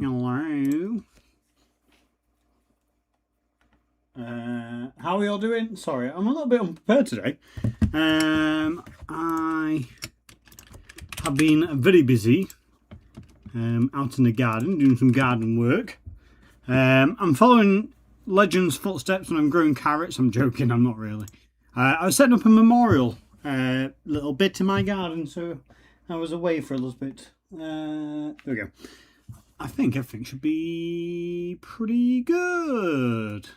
Hello. How are we all doing? Sorry, I'm a little bit unprepared today. I have been very busy out in the garden doing some garden work. I'm following Legend's footsteps when I'm growing carrots. I'm joking, I'm not really. I was setting up a memorial little bit in my garden, so I was away for a little bit. There we go. I think everything should be pretty good.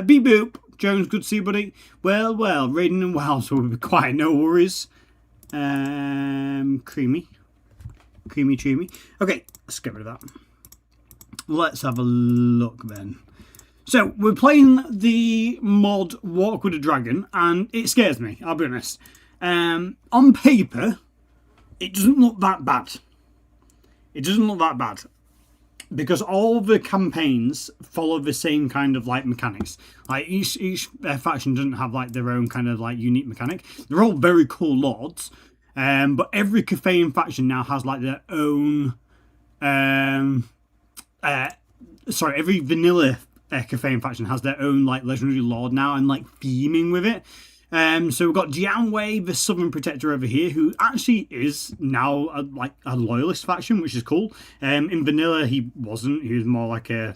Beep boop. Jones, good to see you, buddy. Well, raiding and well, so we'll be quiet, no worries. Creamy. Okay, let's get rid of that. Let's have a look then. So, we're playing the mod Walk with a Dragon, and it scares me, I'll be honest. On paper, it doesn't look that bad. Because all the campaigns follow the same kind of like mechanics. Like each faction doesn't have like their own kind of like unique mechanic. They're all very cool lords, but every Cathayan faction now has like their own. Every vanilla Cathayan faction has their own like legendary lord now and like theming with it. So we've got Jianwei, the Southern Protector over here, who actually is now a loyalist faction, which is cool. In vanilla, he wasn't. He was more like a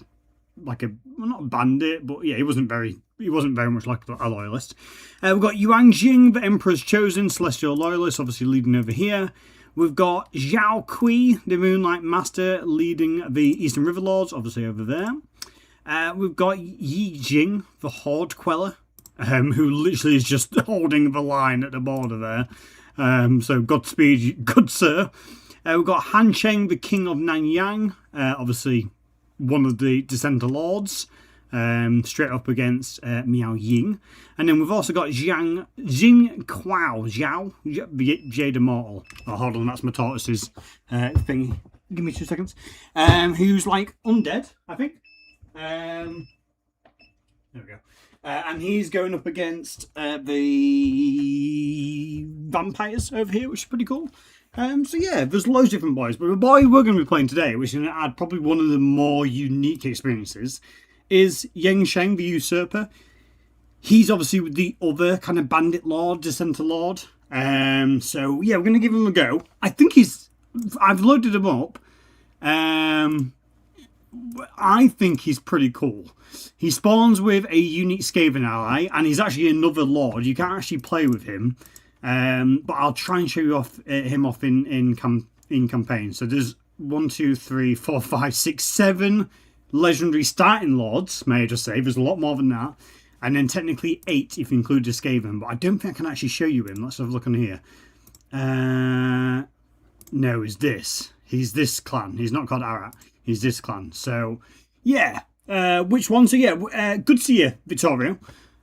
well, not a bandit, but yeah, he wasn't very much like a loyalist. We've got Yuan Jing, the Emperor's Chosen, Celestial Loyalist, obviously leading over here. We've got Zhao Kui, the Moonlight Master, leading the Eastern River Lords, obviously over there. We've got Yi Jing, the Horde Queller. Who literally is just holding the line at the border there. So Godspeed, good sir. We've got Han Cheng, the King of Nanyang, obviously one of the Dissenter Lords, straight up against Miao Ying. And then we've also got Jing Quao, Zhao, the Jade Immortal. Oh, hold on, that's my tortoise's thing. Give me 2 seconds. Who's like undead, I think. There we go. And he's going up against the vampires over here, which is pretty cool. So yeah, there's loads of different boys. But the boy we're going to be playing today, which is going to add probably one of the more unique experiences, is Yang Sheng, the Usurper. He's obviously the other kind of bandit lord, dissenter lord. So yeah, we're going to give him a go. I think I've loaded him up. I think he's pretty cool. He spawns with a unique Skaven ally, and he's actually another lord. You can't actually play with him, but I'll try and show you him off in campaign. So there's 1, 2, 3, 4, 5, 6, 7 legendary starting lords. May I just say, there's a lot more than that, and then technically 8 if you include the Skaven. But I don't think I can actually show you him. Let's have a look on here. No, he's this. He's this clan. He's not called Arat. He's this clan. So, yeah. Which one? So, yeah. Good to see you, Vittorio.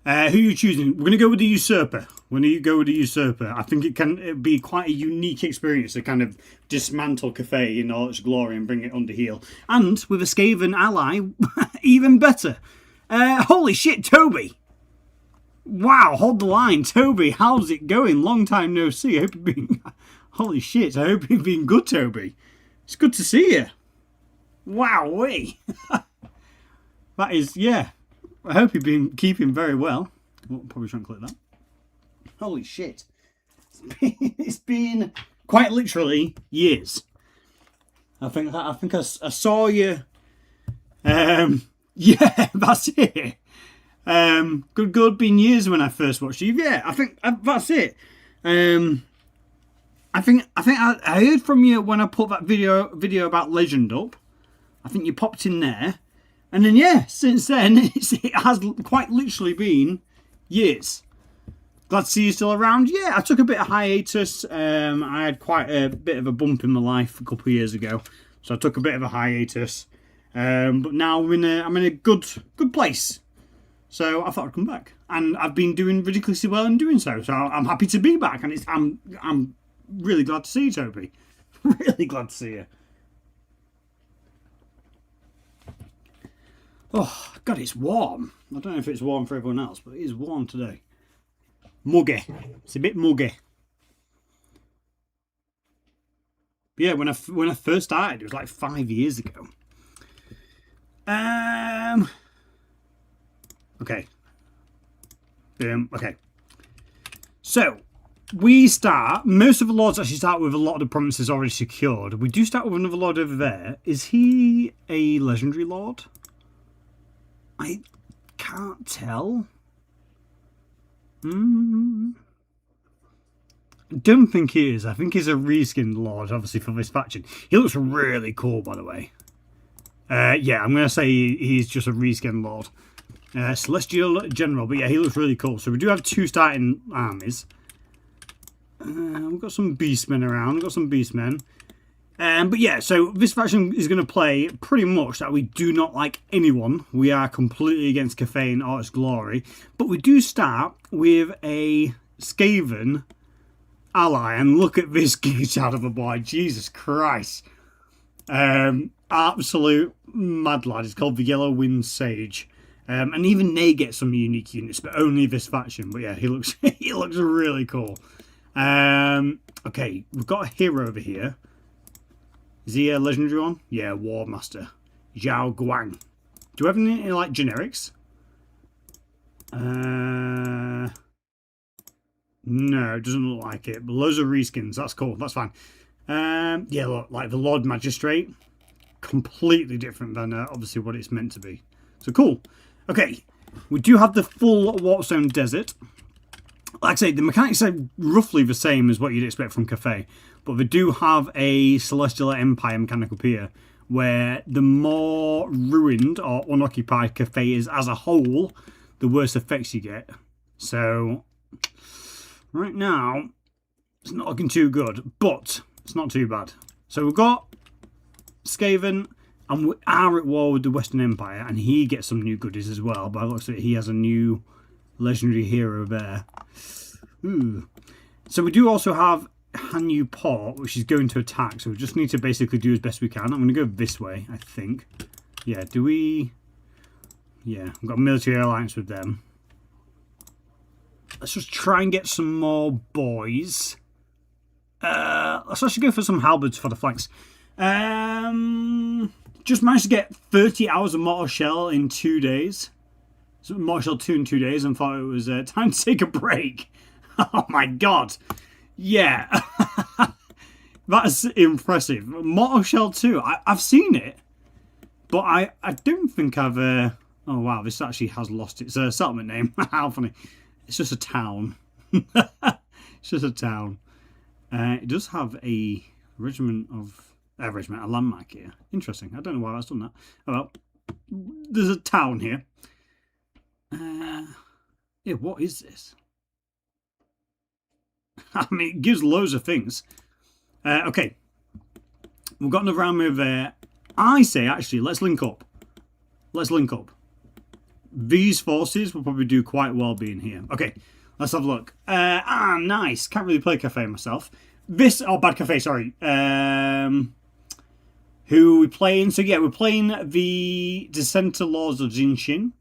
Who are you choosing? We're going to go with the Usurper. I think it'd be quite a unique experience to kind of dismantle Cathay in all its glory and bring it under heel. And with a Skaven ally, even better. Holy shit, Toby. Wow, hold the line. Toby, how's it going? Long time no see. I hope you've been... Holy shit, I hope you've been good, Toby. It's good to see you. Wowee. That is, yeah. I hope you've been keeping very well. Oh, probably shouldn't click that. Holy shit. It's been quite literally years. I think I saw you. Yeah, that's it. Good been years when I first watched you. Yeah, I think that's it. I think I heard from you when I put that video about Legend up. I think you popped in there. And then, yeah, since then, it has quite literally been years. Glad to see you still around. Yeah, I took a bit of hiatus. I had quite a bit of a bump in my life a couple of years ago. So I took a bit of a hiatus. But now I'm in a good place. So I thought I'd come back. And I've been doing ridiculously well in doing so. So I'm happy to be back. And I'm really glad to see you, Toby. Really glad to see you. Oh, God, it's warm. I don't know if it's warm for everyone else, but it is warm today. Muggy. It's a bit muggy. But yeah, when I first started, it was like 5 years ago. Okay. Okay. So, we start... Most of the lords actually start with a lot of the provinces already secured. We do start with another lord over there. Is he a legendary lord? I can't tell. I don't think he is. I think he's a reskinned lord, obviously, for this faction. He looks really cool, by the way. Yeah, I'm going to say he's just a reskinned lord. Celestial General, but yeah, he looks really cool. So we do have 2 starting armies. We've got some beastmen around. We've got some beastmen. But yeah, so this faction is going to play pretty much that we do not like anyone. We are completely against Cathay in all its glory. But we do start with a Skaven ally. And look at this geese out of a boy. Jesus Christ. Absolute mad lad. It's called the Yellow Wind Sage. And even they get some unique units, but only this faction. But yeah, he looks he looks really cool. Okay, we've got a hero over here. Is he a legendary one? Yeah, War Master. Zhao Guang. Do we have any, like, generics? No, it doesn't look like it. But loads of reskins. That's cool. That's fine. Yeah, look, like the Lord Magistrate. Completely different than, obviously, what it's meant to be. So, cool. Okay, we do have the full Waterstone Desert. Like I say, the mechanics are roughly the same as what you'd expect from Cathay, but they do have a Celestial Empire mechanic up here, where the more ruined or unoccupied Cathay is as a whole, the worse effects you get. So, right now, it's not looking too good, but it's not too bad. So we've got Skaven, and we are at war with the Western Empire, and he gets some new goodies as well. But it looks like he has a new legendary hero there. Ooh. So we do also have Hanyu Port, which is going to attack. So we just need to basically do as best we can. I'm going to go this way, I think. Yeah, do we... Yeah, we've got a military alliance with them. Let's just try and get some more boys. Let's actually go for some halberds for the flanks. Just managed to get 30 hours of Mortar Shell in 2 days. So Mortar Shell 2 in 2 days, and thought it was time to take a break. Oh my god. Yeah. That's impressive. Mortar Shell 2, I've seen it. But I don't think I've... oh wow, this actually has lost its settlement name. How funny. It's just a town. It's just a town. It does have a regiment of... a landmark here. Interesting. I don't know why that's done that. Oh well. There's a town here. Yeah, what is this? I mean, it gives loads of things. Okay. We've got another army over there. I say, actually, let's link up. Let's link up. These forces will probably do quite well being here. Okay, let's have a look. Nice. Can't really play Cathay myself. This... Oh, Bad Cathay, sorry. Who are we playing? So, yeah, we're playing the Dissenter Lords of Zinshin.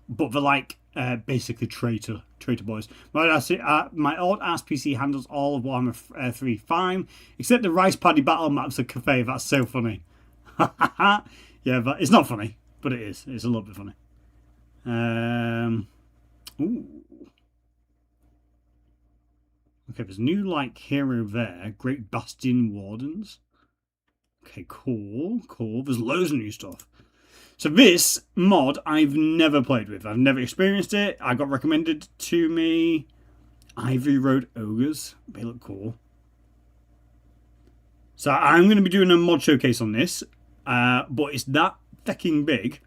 But they're like... basically traitor boys. My old ass PC handles all of Warhammer 3 fine, except the rice paddy battle maps of Cathay. That's so funny. Yeah, but it's not funny, but it is. It's a little bit funny. Ooh. Okay, there's a new like hero there. Great Bastion Wardens. Okay, cool. There's loads of new stuff. So this mod I've never played with. I've never experienced it. I got recommended to me. Ivory Road Ogres. They look cool. So I'm going to be doing a mod showcase on this. But it's that fucking big.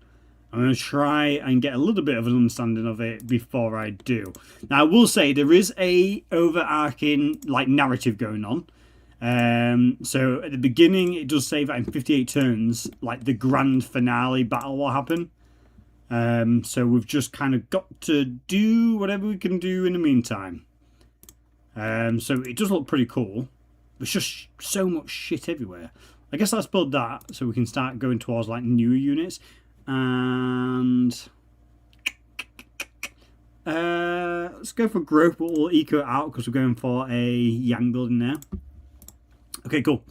I'm going to try and get a little bit of an understanding of it before I do. Now I will say there is a overarching like narrative going on. So at the beginning it does say that in 58 turns like the grand finale battle will happen. So we've just kind of got to do whatever we can do in the meantime. So it does look pretty cool. There's just so much shit everywhere. I guess let's build that so we can start going towards like newer units. And let's go for growth, but we'll eco it out because we're going for a yang building there. Okay, cool.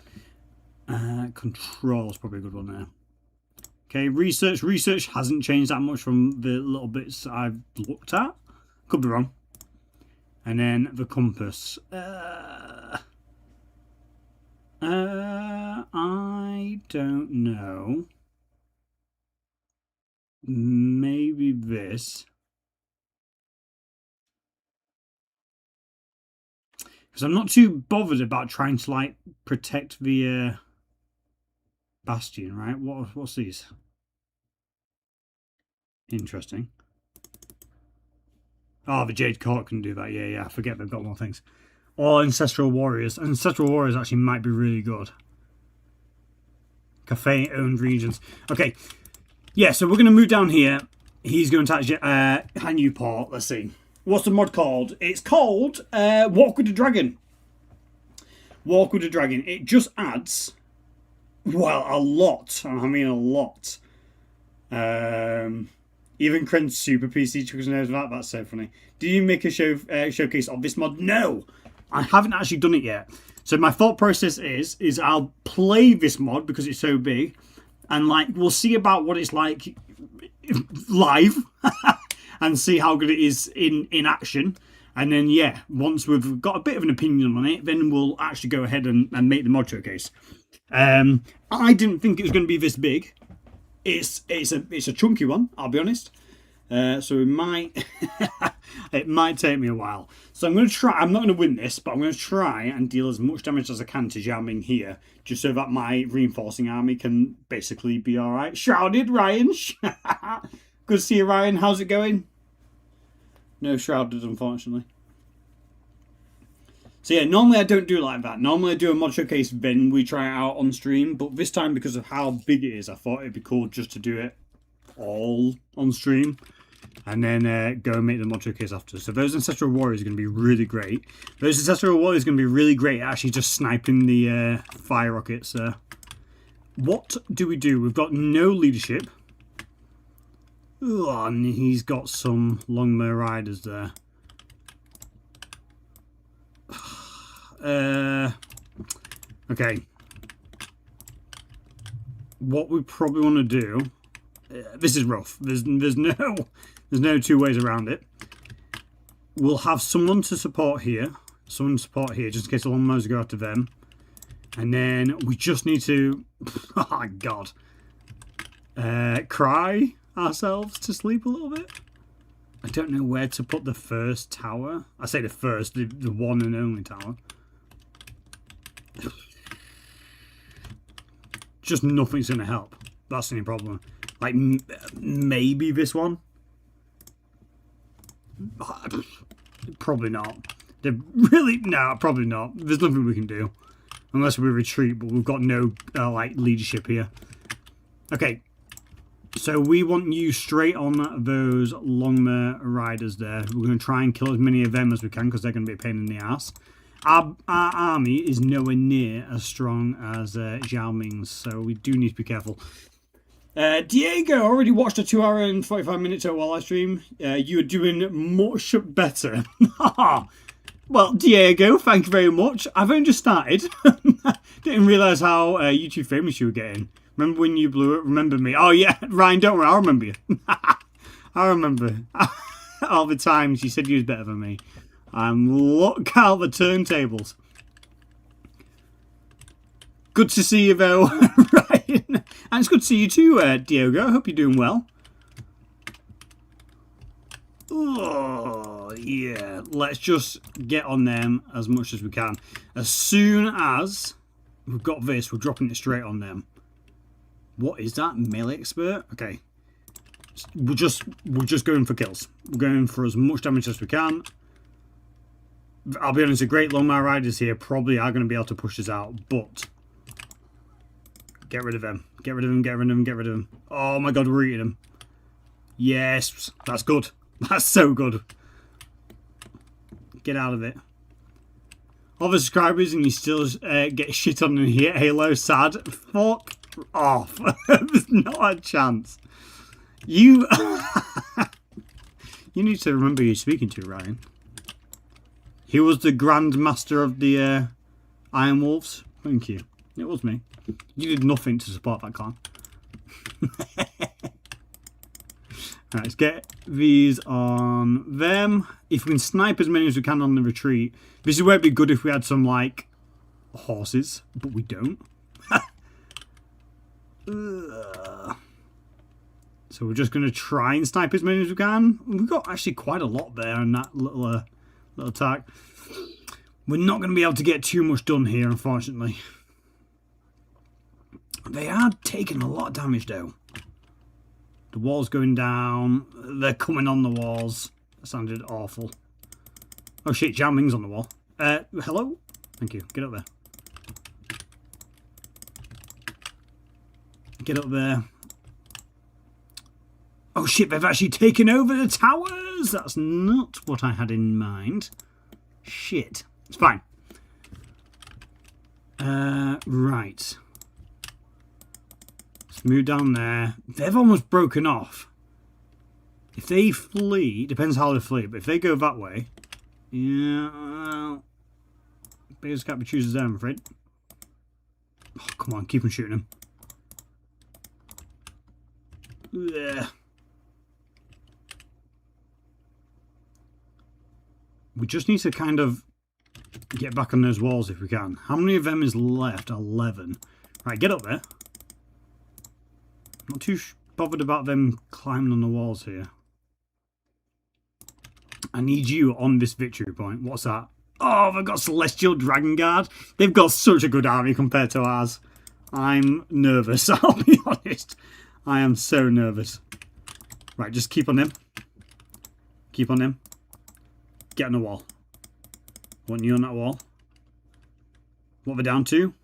Control's probably a good one there. Okay, research. Research hasn't changed that much from the little bits I've looked at. Could be wrong. And then the compass. I don't know. Maybe this. Because I'm not too bothered about trying to, like, protect the bastion, right? What's these? Interesting. Oh, the Jade Court can do that. Yeah. I forget they've got more things. Or Ancestral Warriors. Ancestral Warriors actually might be really good. Cafe-owned regions. Okay. Yeah, so we're going to move down here. He's going to attach Hanyu Port. Let's see. What's the mod called? It's called Walk with the Dragon. Walk with the Dragon. It just adds, well, a lot. I mean a lot. Even Kren's Super PC chuckles knows that. That's so funny. Do you make a showcase of this mod? No, I haven't actually done it yet. So my thought process is I'll play this mod because it's so big, and like we'll see about what it's like live and see how good it is in action. And then yeah, once we've got a bit of an opinion on it, then we'll actually go ahead and make the mod showcase. I didn't think it was going to be this big. It's a chunky one, I'll be honest. So it might it might take me a while. So I'm going to try. I'm not going to win this, but I'm going to try and deal as much damage as I can to Zhao Ming here, just so that my reinforcing army can basically be all right. Shrouded, Ryan. Good to see you, Ryan. How's it going? No shrouded, unfortunately. So yeah, normally I don't do it like that. Normally I do a mod showcase, then we try it out on stream. But this time, because of how big it is, I thought it'd be cool just to do it all on stream. And then go and make the mod showcase after. So those Ancestral Warriors are going to be really great. Those Ancestral Warriors are going to be really great at actually just sniping the fire rockets. What do we do? We've got no leadership. Oh, and he's got some Longmire Riders there. Okay. What we probably want to do. This is rough. There's no two ways around it. We'll have someone to support here. Someone to support here, just in case the Longmires go after them. And then we just need to. Oh God. Cry ourselves to sleep a little bit. I don't know where to put the first tower. I say the first, the one and only tower. Just nothing's going to help. That's the only problem. Like, maybe this one? Probably not. They're really... No, probably not. There's nothing we can do. Unless we retreat, but we've got no, like, leadership here. Okay. So we want you straight on those Longmire Riders there. We're going to try and kill as many of them as we can because they're going to be a pain in the ass. Our army is nowhere near as strong as Zhao Ming's, so we do need to be careful. Diego already watched a 2-hour and 45-minute total live stream. You are doing much better. Well, Diego, thank you very much. I've only just started. Didn't realise how YouTube famous you were getting. Remember when you blew it? Remember me? Oh, yeah. Ryan, don't worry. I'll remember you. I remember. All the times you said you was better than me. Look out the turntables. Good to see you, though, Ryan. And it's good to see you too, Diogo. I hope you're doing well. Oh, yeah. Let's just get on them as much as we can. As soon as we've got this, we're dropping it straight on them. What is that? Melee expert? Okay. We're just going for kills. We're going for as much damage as we can. I'll be honest, the great Longmire Riders here probably are going to be able to push us out, but get rid of them. Get rid of them, get rid of them, get rid of them. Oh my God, we're eating them. Yes, that's good. That's so good. Get out of it. All the subscribers and you still get shit on in here. Halo, sad. Fuck off. There's not a chance. You you need to remember who you're speaking to, Ryan. He was the Grand Master of the Iron Wolves. Thank you. It was me. You did nothing to support that clan. Right, let's get these on them. If we can snipe as many as we can on the retreat. This is where it'd be good if we had some, like, horses. But we don't. So we're just going to try and snipe as many as we can. We've got actually quite a lot there in that little attack. We're not going to be able to get too much done here, unfortunately. They are taking a lot of damage, though. The wall's going down. They're coming on the walls. That sounded awful. Oh shit, Jiang Ming's on the wall. Hello? Thank you. Get up there. Get up there. Oh shit, they've actually taken over the towers! That's not what I had in mind. Shit. It's fine. Right. Let's move down there. They've almost broken off. If they flee, depends how they flee, but if they go that way, yeah, well, biggest gap we choose is there, I'm afraid. Oh, come on, keep on shooting them. Yeah. We just need to kind of get back on those walls if we can. How many of them is left? 11. Right, get up there. Not too bothered about them climbing on the walls here. I need you on this victory point. What's that? Oh, they've got Celestial Dragon Guard. They've got such a good army compared to ours. I'm nervous, I'll be honest. I am so nervous. Right, just keep on him. Keep on him. Get on the wall. Want you on that wall. What are we down to?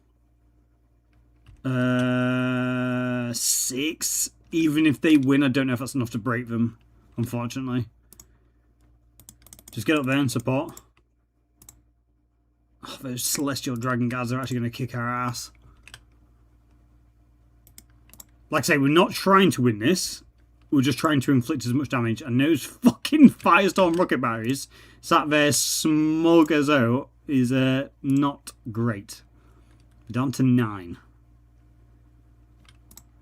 6. Even if they win, I don't know if that's enough to break them, unfortunately. Just get up there and support. Oh, those Celestial Dragon Guards are actually going to kick our ass. Like I say, we're not trying to win this. We're just trying to inflict as much damage. And those fucking Firestorm rocket batteries sat there smug as out is not great. We're down to 9.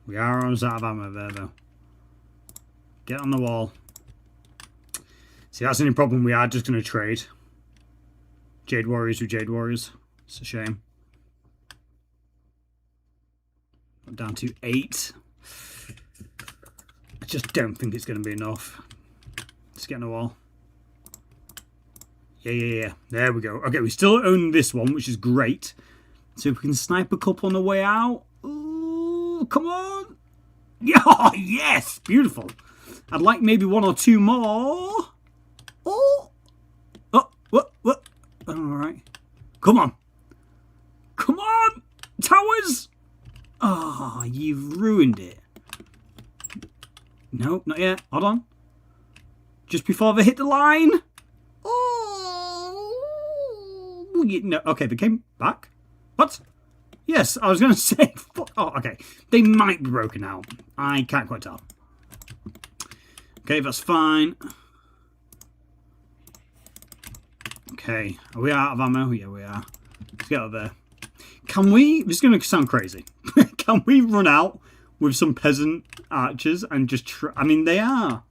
We are almost out of ammo there, though. Get on the wall. See, that's the only problem. We are just going to trade. Jade Warriors with Jade Warriors. It's a shame. Down to 8. I just don't think it's going to be enough. Let's get on the wall. Yeah. There we go. Okay, we still own this one, which is great. So if we can snipe a couple on the way out. Ooh, come on. Oh, yes. Beautiful. I'd like maybe 1 or 2 more. Oh. What? All right. Come on. Come on. Towers. Oh, you've ruined it. No, not yet. Hold on. Just before they hit the line. Oh, no. Okay, they came back. What? Yes, I was going to say. Oh, okay. They might be broken out. I can't quite tell. Okay, that's fine. Okay, are we out of ammo? Yeah, we are. Let's get up there. Can we, this is going to sound crazy, can we run out with some peasant archers and just try, I mean, they are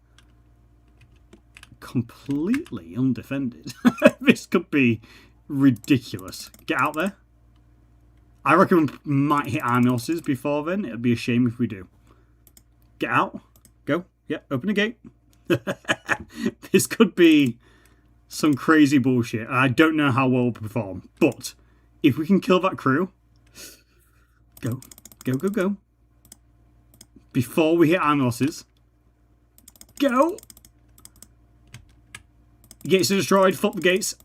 completely undefended. This could be ridiculous. Get out there. I reckon we might hit army horses before then. It'd be a shame if we do. Get out. Go. Yep, open the gate. This could be some crazy bullshit. I don't know how well we'll perform, but if we can kill that crew, go. Before we hit army horses, go. Gates are destroyed. Flip the gates.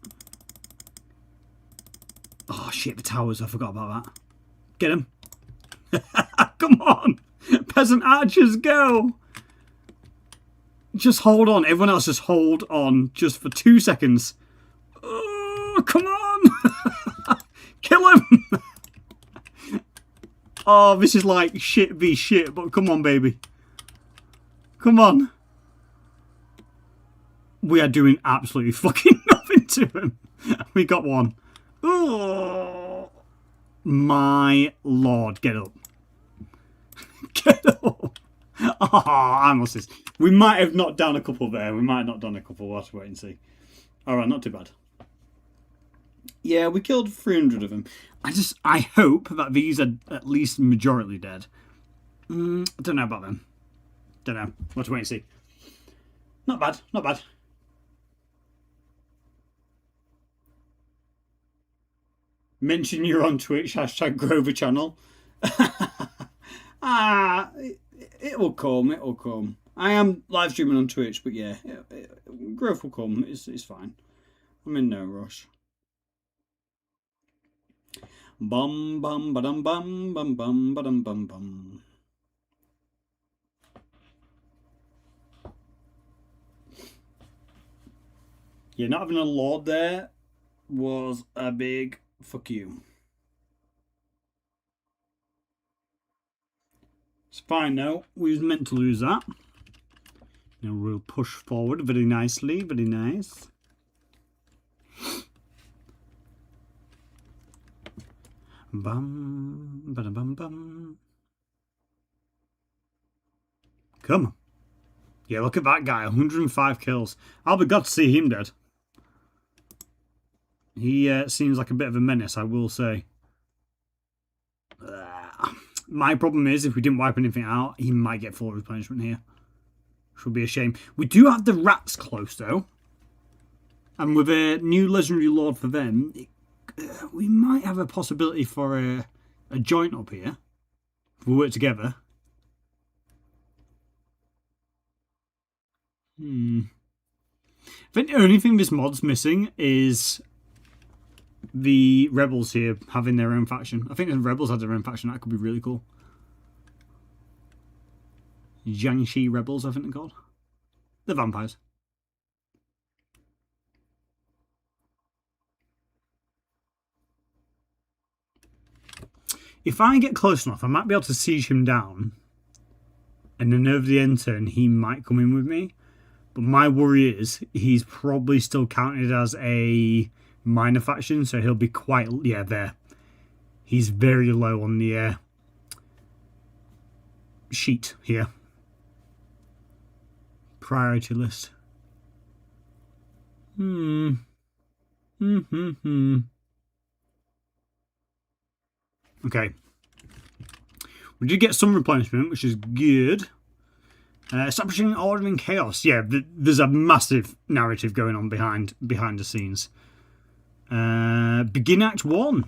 Oh shit, the towers. I forgot about that. Get him. Come on. Peasant archers, go. Just hold on. Everyone else just hold on just for 2 seconds. Oh, come on. Kill him. Oh, this is like shit v shit, but come on, baby. Come on. We are doing absolutely fucking nothing to him. We got one. Oh, my lord. Get up. Get up. Oh, I must say. We might have knocked down a couple there. We might have knocked down a couple. We'll have to wait and see. Alright, not too bad. Yeah, we killed 300 of them. I hope that these are at least majority dead. I don't know about them. Don't know. We'll have to wait and see. Not bad, not bad. Mention you're on Twitch, hashtag Grover channel. It will come, it will come. I am live streaming on Twitch, but yeah, growth will come. It's fine. I'm in no rush. Bum bum ba-dum bum bum bum ba-dum bum bum. Yeah, not having a lord there was a big fuck you. It's fine now. We was meant to lose that. Now we'll push forward very nicely, very nice. Bum, bum, bum, bum. Come on. Yeah, look at that guy, 105 kills. I'll be glad to see him dead. He seems like a bit of a menace, I will say. My problem is, if we didn't wipe anything out, he might get full replenishment here. Which would be a shame. We do have the rats close, though. And with a new legendary lord for them, we might have a possibility for a joint up here. If we work together. I think the only thing this mod's missing is the rebels here having their own faction. I think the rebels had their own faction. That could be really cool. Jiangxi rebels, I think they're called. The vampires. If I get close enough, I might be able to siege him down. And then over the end turn, he might come in with me. But my worry is he's probably still counted as a minor faction, so he'll be quite... Yeah, there. He's very low on the sheet here. Priority list. Okay. We did get some replenishment, which is good. Establishing order in chaos. Yeah, there's a massive narrative going on behind the scenes. Begin Act 1.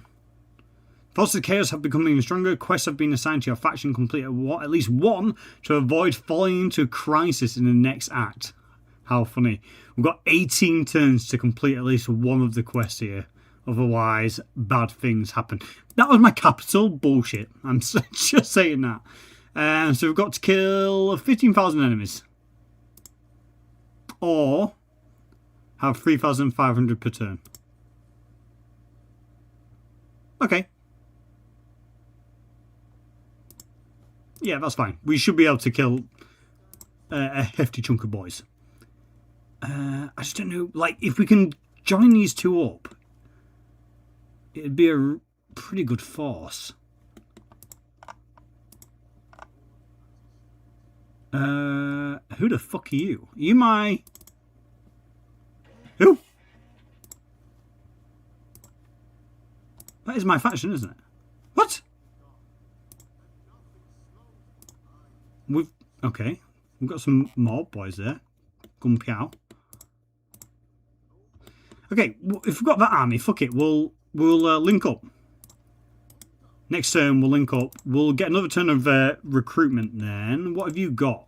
Forces of Chaos have become even stronger. Quests have been assigned to your faction. Complete at least one to avoid falling into a crisis in the next act. How funny. We've got 18 turns to complete at least one of the quests here. Otherwise, bad things happen. That was my capital. Bullshit. I'm just saying that. So we've got to kill 15,000 enemies. Or have 3,500 per turn. Okay. Yeah, that's fine. We should be able to kill a hefty chunk of boys. I just don't know. Like, if we can join these two up, it'd be a pretty good force. Who the fuck are you? Are you my... Who? That is my faction, isn't it? What? Okay. We've got some mob boys there. Gun Piao. Okay, if we've got that army, fuck it. We'll link up. Next turn, we'll link up. We'll get another turn of recruitment then. What have you got?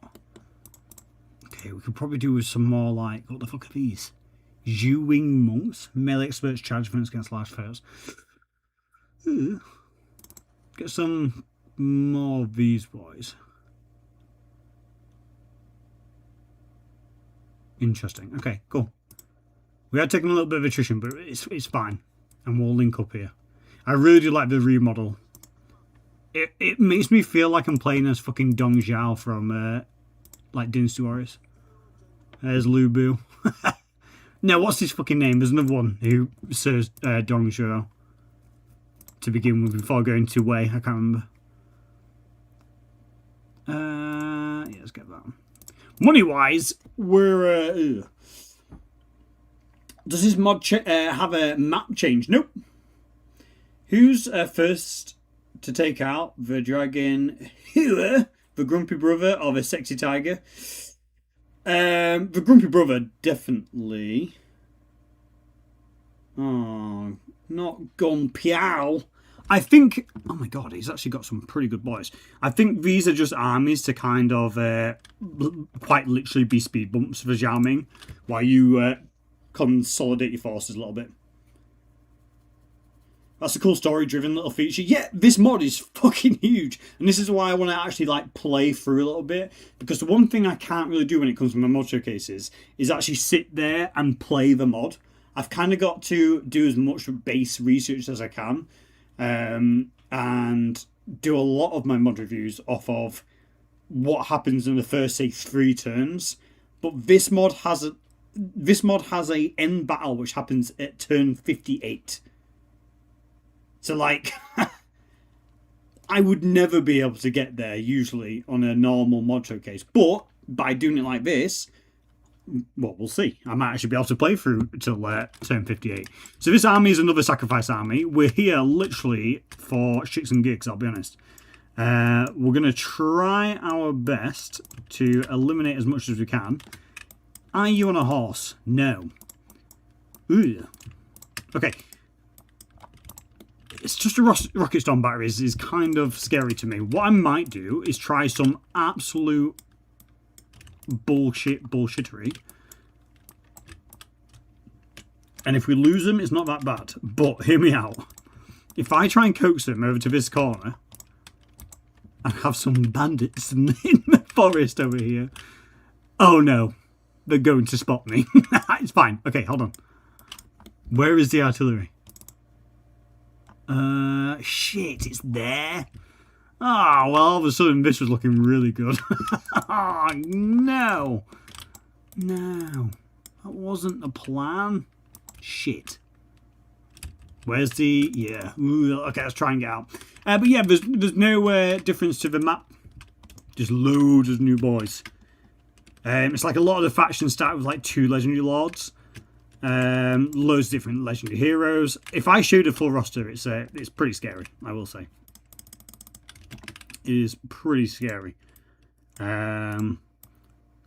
Okay, we could probably do with some more like... What the fuck are these? Zhuwing monks? Melee experts charge defense against large foes. Get some more of these boys. Interesting. Okay, cool. We are taking a little bit of attrition, but it's fine. And we'll link up here. I really do like the remodel. It makes me feel like I'm playing as fucking Dong Zhao from like Dynasty Warriors. There's Lu Bu. No, what's his fucking name? There's another one who serves Dong Zhao to begin with before going to Wei. I can't remember. Yeah, Money-wise, we're... Does this mod have a map change? Nope. Who's first to take out the dragon? The grumpy brother or the sexy tiger? The grumpy brother, definitely. Oh, not Gunpyow. I think... Oh my god, he's actually got some pretty good boys. I think these are just armies to kind of quite literally be speed bumps for Zhao Ming, while you consolidate your forces a little bit. That's a cool story-driven little feature. Yeah, this mod is fucking huge. And this is why I want to actually like play through a little bit. Because the one thing I can't really do when it comes to my mod showcases is actually sit there and play the mod. I've kind of got to do as much base research as I can. And do a lot of my mod reviews off of what happens in the first, say, 3 turns. But this mod has a end battle which happens at turn 58. So, like, I would never be able to get there, usually, on a normal mod showcase. But, by doing it like this, well, we'll see. I might actually be able to play through till turn 58. So this army is another sacrifice army. We're here, literally, for shits and gigs, I'll be honest. We're going to try our best to eliminate as much as we can. Are you on a horse? No. Ooh. Okay. It's just a rocket storm battery is kind of scary to me. What I might do is try some absolute bullshittery. And if we lose them, it's not that bad. But hear me out. If I try and coax them over to this corner and have some bandits in the forest over here. Oh no. They're going to spot me. It's fine. Okay, hold on. Where is the artillery? Shit, it's there. Oh, well, all of a sudden this was looking really good. Oh, no. No. That wasn't the plan. Shit. Where's the... Yeah. Ooh, okay, let's try and get out. But yeah, there's no difference to the map. Just loads of new boys. It's like a lot of the factions start with like 2 legendary lords. Loads of different legendary heroes. If I showed a full roster, it's pretty scary, I will say. It is pretty scary. So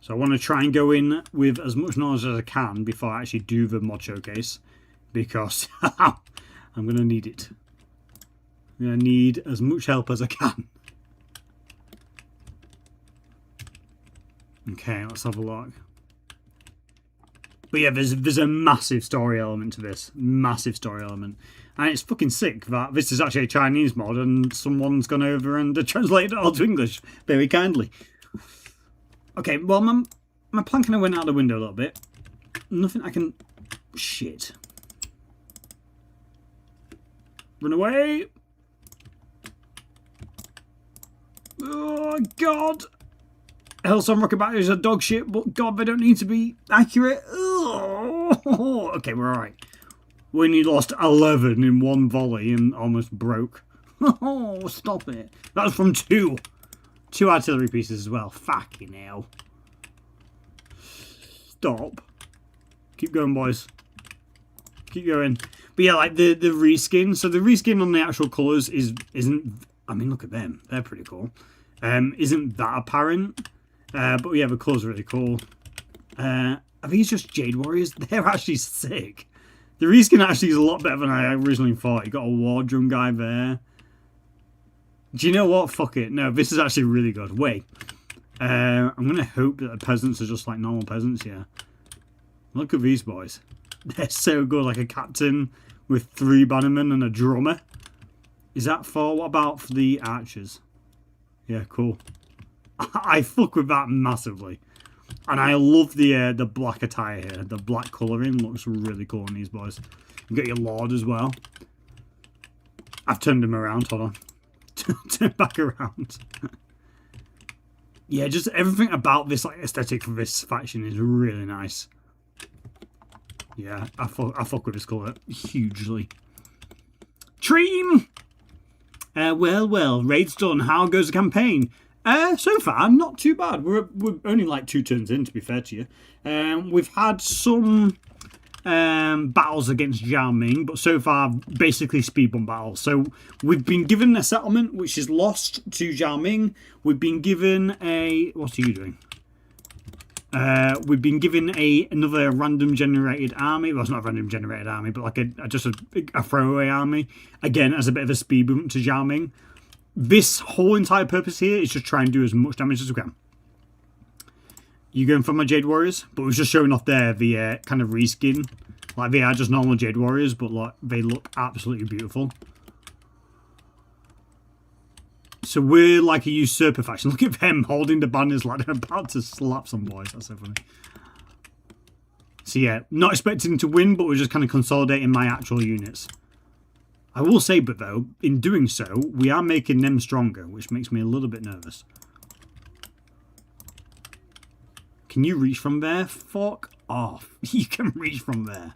I want to try and go in with as much knowledge as I can before I actually do the mod showcase, because I'm going to need it. I'm going to need as much help as I can. Okay, let's have a look. But yeah, there's a massive story element to this. Massive story element. And it's fucking sick that this is actually a Chinese mod and someone's gone over and translated it all to English very kindly. Okay, well, my plan kind of went out the window a little bit. Nothing I can... Shit. Run away! Oh, God! Hellstorm rocket batteries are dog shit, but God, they don't need to be accurate. Oh, okay, we're alright. We only lost 11 in one volley and almost broke. Oh, stop it. That was from 2. 2 artillery pieces as well. Fucking hell. Stop. Keep going, boys. Keep going. But yeah, like the reskin. So the reskin on the actual colours isn't... I mean, look at them. They're pretty cool. Isn't that apparent? But yeah, the colours are really cool. Are these just Jade Warriors? They're actually sick. The reskin actually is a lot better than I originally thought. You got a War Drum guy there. Do you know what? Fuck it. No, this is actually really good. Wait. I'm going to hope that the peasants are just like normal peasants, yeah. Look at these boys. They're so good. Like a captain with 3 bannermen and a drummer. Is that for... What about for the archers? Yeah, cool. I fuck with that massively. And I love the black attire here. The black colouring looks really cool on these boys. You got your Lord as well. I've turned him around, hold on. Turn back around. Yeah, just everything about this like aesthetic for this faction is really nice. Yeah, I fuck with this colour hugely. Tream! Well, raid's done. How goes the campaign? So far, not too bad. We're only like 2 turns in, to be fair to you. We've had some battles against Zhao Ming, but so far, basically speed bump battles. So we've been given a settlement which is lost to Zhao Ming. We've been given a... What are you doing? We've been given another random generated army. Well, it's not a random generated army, but like just a throwaway army. Again, as a bit of a speed bump to Zhao Ming. This whole entire purpose here is just try and do as much damage as we can. You going for my Jade Warriors? But we're just showing off there the kind of reskin. Like, they are just normal Jade Warriors, but like they look absolutely beautiful. So we're like a usurper faction. Look at them holding the banners like they're about to slap some boys. That's so funny. So yeah, not expecting to win, but we're just kind of consolidating my actual units. I will say, but though, in doing so, we are making them stronger, which makes me a little bit nervous. Can you reach from there? Fuck off. You can reach from there.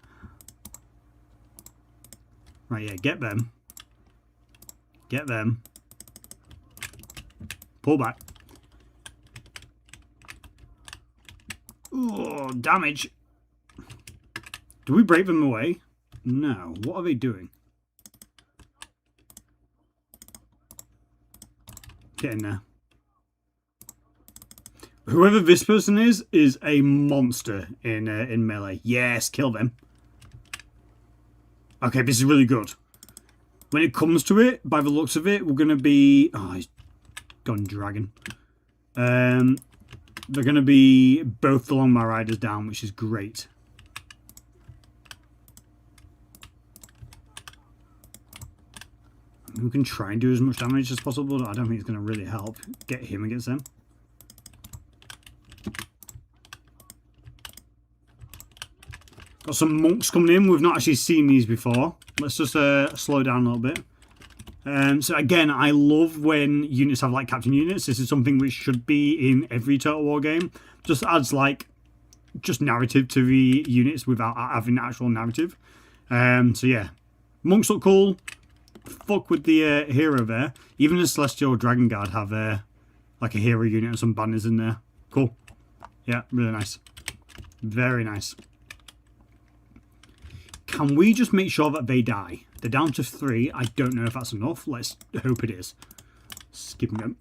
Right, yeah, get them. Get them. Pull back. Oh, damage. Do we break them away? No. What are they doing? Get in there. Whoever this person is a monster in melee. Yes, kill them. Okay, this is really good. When it comes to it, by the looks of it, we're going to be... Oh, he's gone dragon. They're going to be both along my riders down, which is great. We can try and do as much damage as possible, but I don't think it's going to really help get him against them. Got some monks coming in. We've not actually seen these before. Let's just slow down a little bit. So again, I love when units have like captain units. This is something which should be in every Total War game. Just adds like just narrative to the units without having actual narrative. So yeah, monks look cool. Fuck with the hero there. Even the Celestial Dragon Guard have like a hero unit and some banners in there. Cool. Yeah, really nice. Very nice. Can we just make sure that they die? They're down to 3. I don't know if that's enough. Let's hope it is. Skipping them.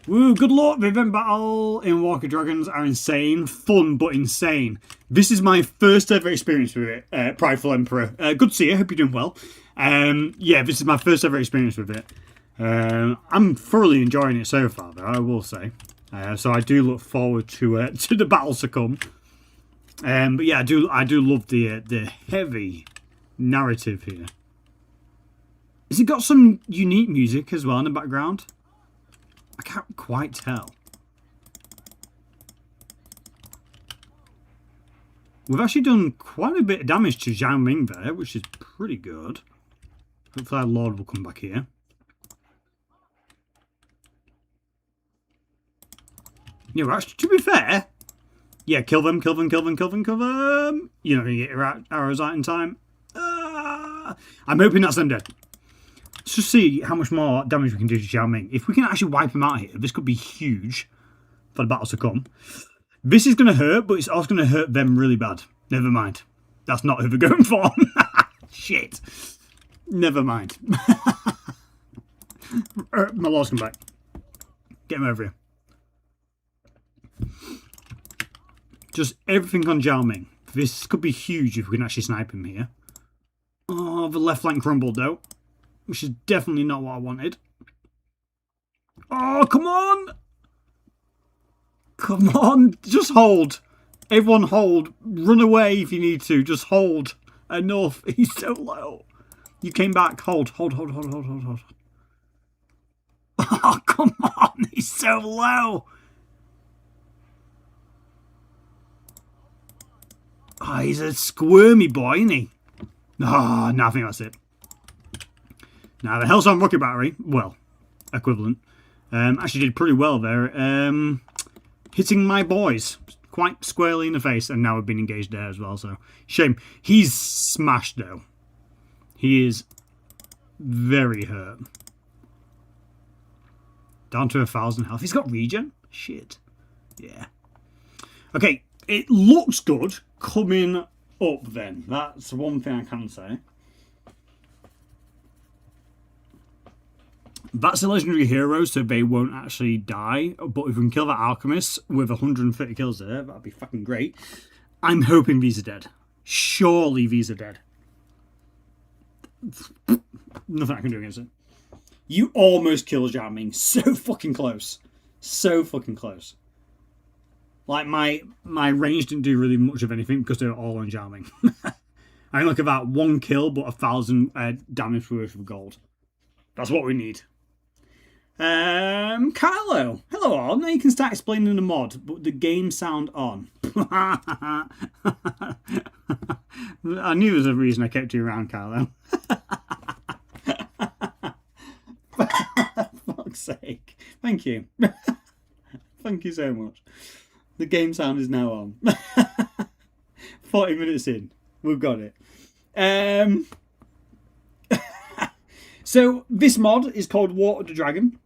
Woo, good luck. The event battle in Walker Dragons are insane. Fun, but insane. This is my first ever experience with it. Prideful Emperor. Good to see you. Hope you're doing well. Yeah, this is my first ever experience with it. I'm thoroughly enjoying it so far, though, I will say. So I do look forward to the battles to come. But yeah, I do love the heavy narrative here. Has it got some unique music as well in the background? I can't quite tell. We've actually done quite a bit of damage to Zhao Ming there, which is pretty good. Hopefully our Lord will come back here. Yeah, actually, to be fair, yeah, kill them, kill them, kill them, kill them, kill them. You're not going to get your arrows out in time. I'm hoping that's them dead. Let's just see how much more damage we can do to Zhao Ming. If we can actually wipe him out here, this could be huge for the battles to come. This is going to hurt, but it's also going to hurt them really bad. Never mind. That's not who they're going for. Shit. Never mind. My Lord's come back. Get him over here. Just everything on Zhao Ming. This could be huge if we can actually snipe him here. Oh, the left flank crumbled though. Which is definitely not what I wanted. Oh, come on! Come on! Just hold. Everyone hold. Run away if you need to. Just hold. Enough. He's so low. You came back. Hold, hold, hold, hold, hold, hold, hold. Oh, come on. He's so low. Oh, he's a squirmy boy, isn't he? Oh, no, I think that's it. Now, the Hellstorm Rocket Battery, well, equivalent, actually did pretty well there. Hitting my boys quite squarely in the face, and now we've been engaged there as well, so shame. He's smashed, though. He is very hurt. Down to 1,000 health. He's got regen? Shit. Yeah. Okay, it looks good coming up then. That's one thing I can say. That's a legendary hero, so they won't actually die. But if we can kill that alchemist with 130 kills there, that'd be fucking great. I'm hoping these are dead. Surely these are dead. Nothing I can do against it. You almost killed Jiaming. So fucking close. So fucking close. Like, my range didn't do really much of anything because they were all on Jiaming. I only got about 1 kill, but 1,000 damage worth of gold. That's what we need. Carlo. Hello all. Now you can start explaining the mod, but the game sound on. I knew there was a reason I kept you around, Carlo. Fuck's sake. Thank you. Thank you so much. The game sound is now on. 40 minutes in. We've got it. So this mod is called War of the Dragon.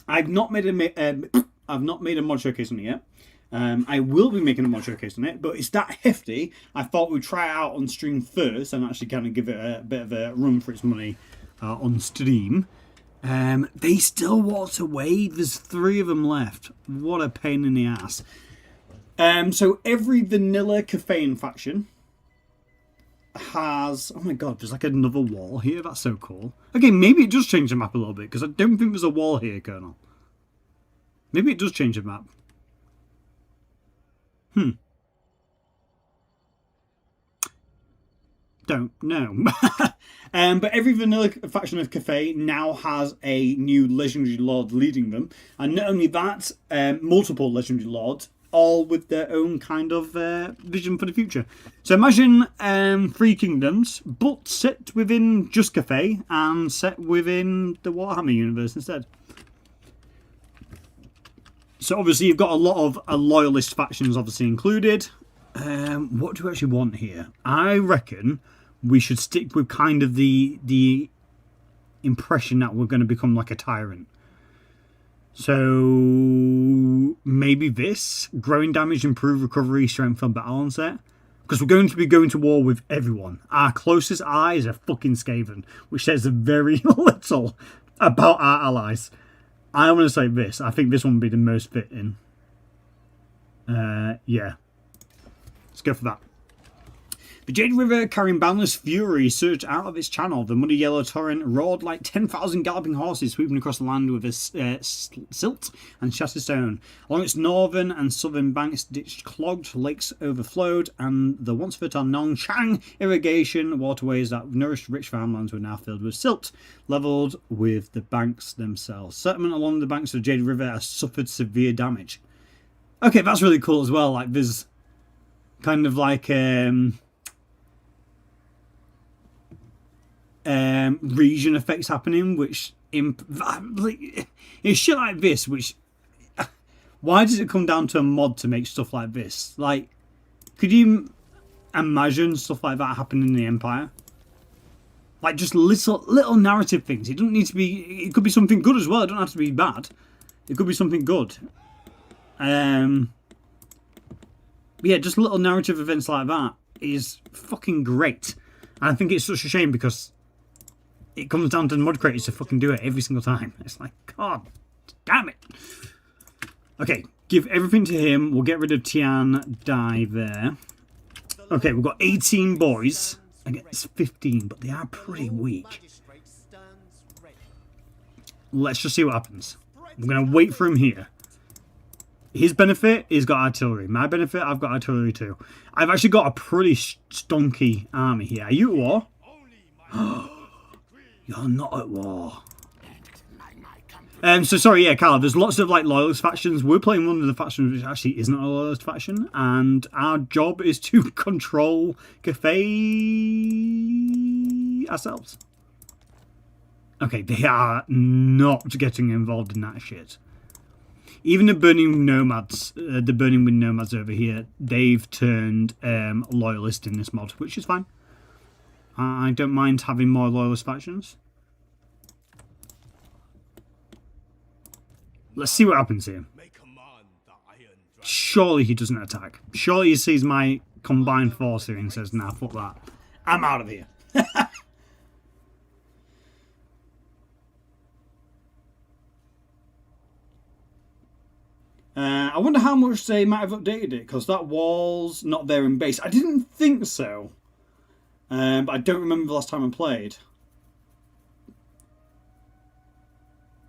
I've not made a mod showcase on it yet. I will be making a mod showcase on it, but it's that hefty. I thought we'd try it out on stream first and actually kind of give it a bit of a run for its money on stream. They still walked away. There's 3 of them left. What a pain in the ass. So every vanilla Caffeine faction has... Oh my god, there's like another wall here. That's so cool. Okay, maybe it does change the map a little bit, because I don't think there's a wall here, Colonel. Maybe it does change the map. Don't know. But every vanilla faction of Cafe now has a new legendary lord leading them. And not only that, multiple legendary lords, all with their own kind of vision for the future. So imagine 3 kingdoms, but set within just Cafe and set within the Warhammer universe instead. So obviously you've got a lot of loyalist factions obviously included. What do we actually want here? I reckon we should stick with kind of the impression that we're going to become like a tyrant. So maybe this growing damage, improve recovery, strength on battle onset, because we're going to be going to war with everyone. Our closest allies are fucking Skaven, which says very little about our allies. I want to say this. I think this one would be the most fitting. Yeah, let's go for that. The Jade River, carrying boundless fury, surged out of its channel. The muddy yellow torrent roared like 10,000 galloping horses sweeping across the land with a silt and shattered stone. Along its northern and southern banks, ditched clogged lakes overflowed, and the once fertile Nongchang irrigation waterways that nourished rich farmlands were now filled with silt, levelled with the banks themselves. Settlement along the banks of the Jade River has suffered severe damage. Okay, that's really cool as well. Like, there's kind of like region effects happening, which it's shit like this, which why does it come down to a mod to make stuff like this? Like, could you imagine stuff like that happening in the Empire? Like, just little narrative things. It doesn't need to be, it could be something good as well. It doesn't have to be bad. It could be something good. Yeah, just little narrative events like that is fucking great. And I think it's such a shame because it comes down to the mod creators to fucking do it every single time. It's like, God damn it. Okay, give everything to him. We'll get rid of Tian Dai there. Okay, we've got 18 boys against 15, but they are pretty weak. Let's just see what happens. I'm going to wait for him here. His benefit, he's got artillery. My benefit, I've got artillery too. I've actually got a pretty stonky army here. Are you at war? You're not at war. So sorry, yeah, Carl, there's lots of like loyalist factions. We're playing one of the factions which actually isn't a loyalist faction, and our job is to control Cathay ourselves. Okay, they are not getting involved in that shit. Even the Burning Nomads, the Burning Wind Nomads over here, they've turned loyalist in this mod, which is fine. I don't mind having more loyalist factions. Let's see what happens here. Surely he doesn't attack. Surely he sees my combined force here and says, nah, fuck that. I'm out of here. I wonder how much they might have updated it, because that wall's not there in base. I didn't think so. But I don't remember the last time I played.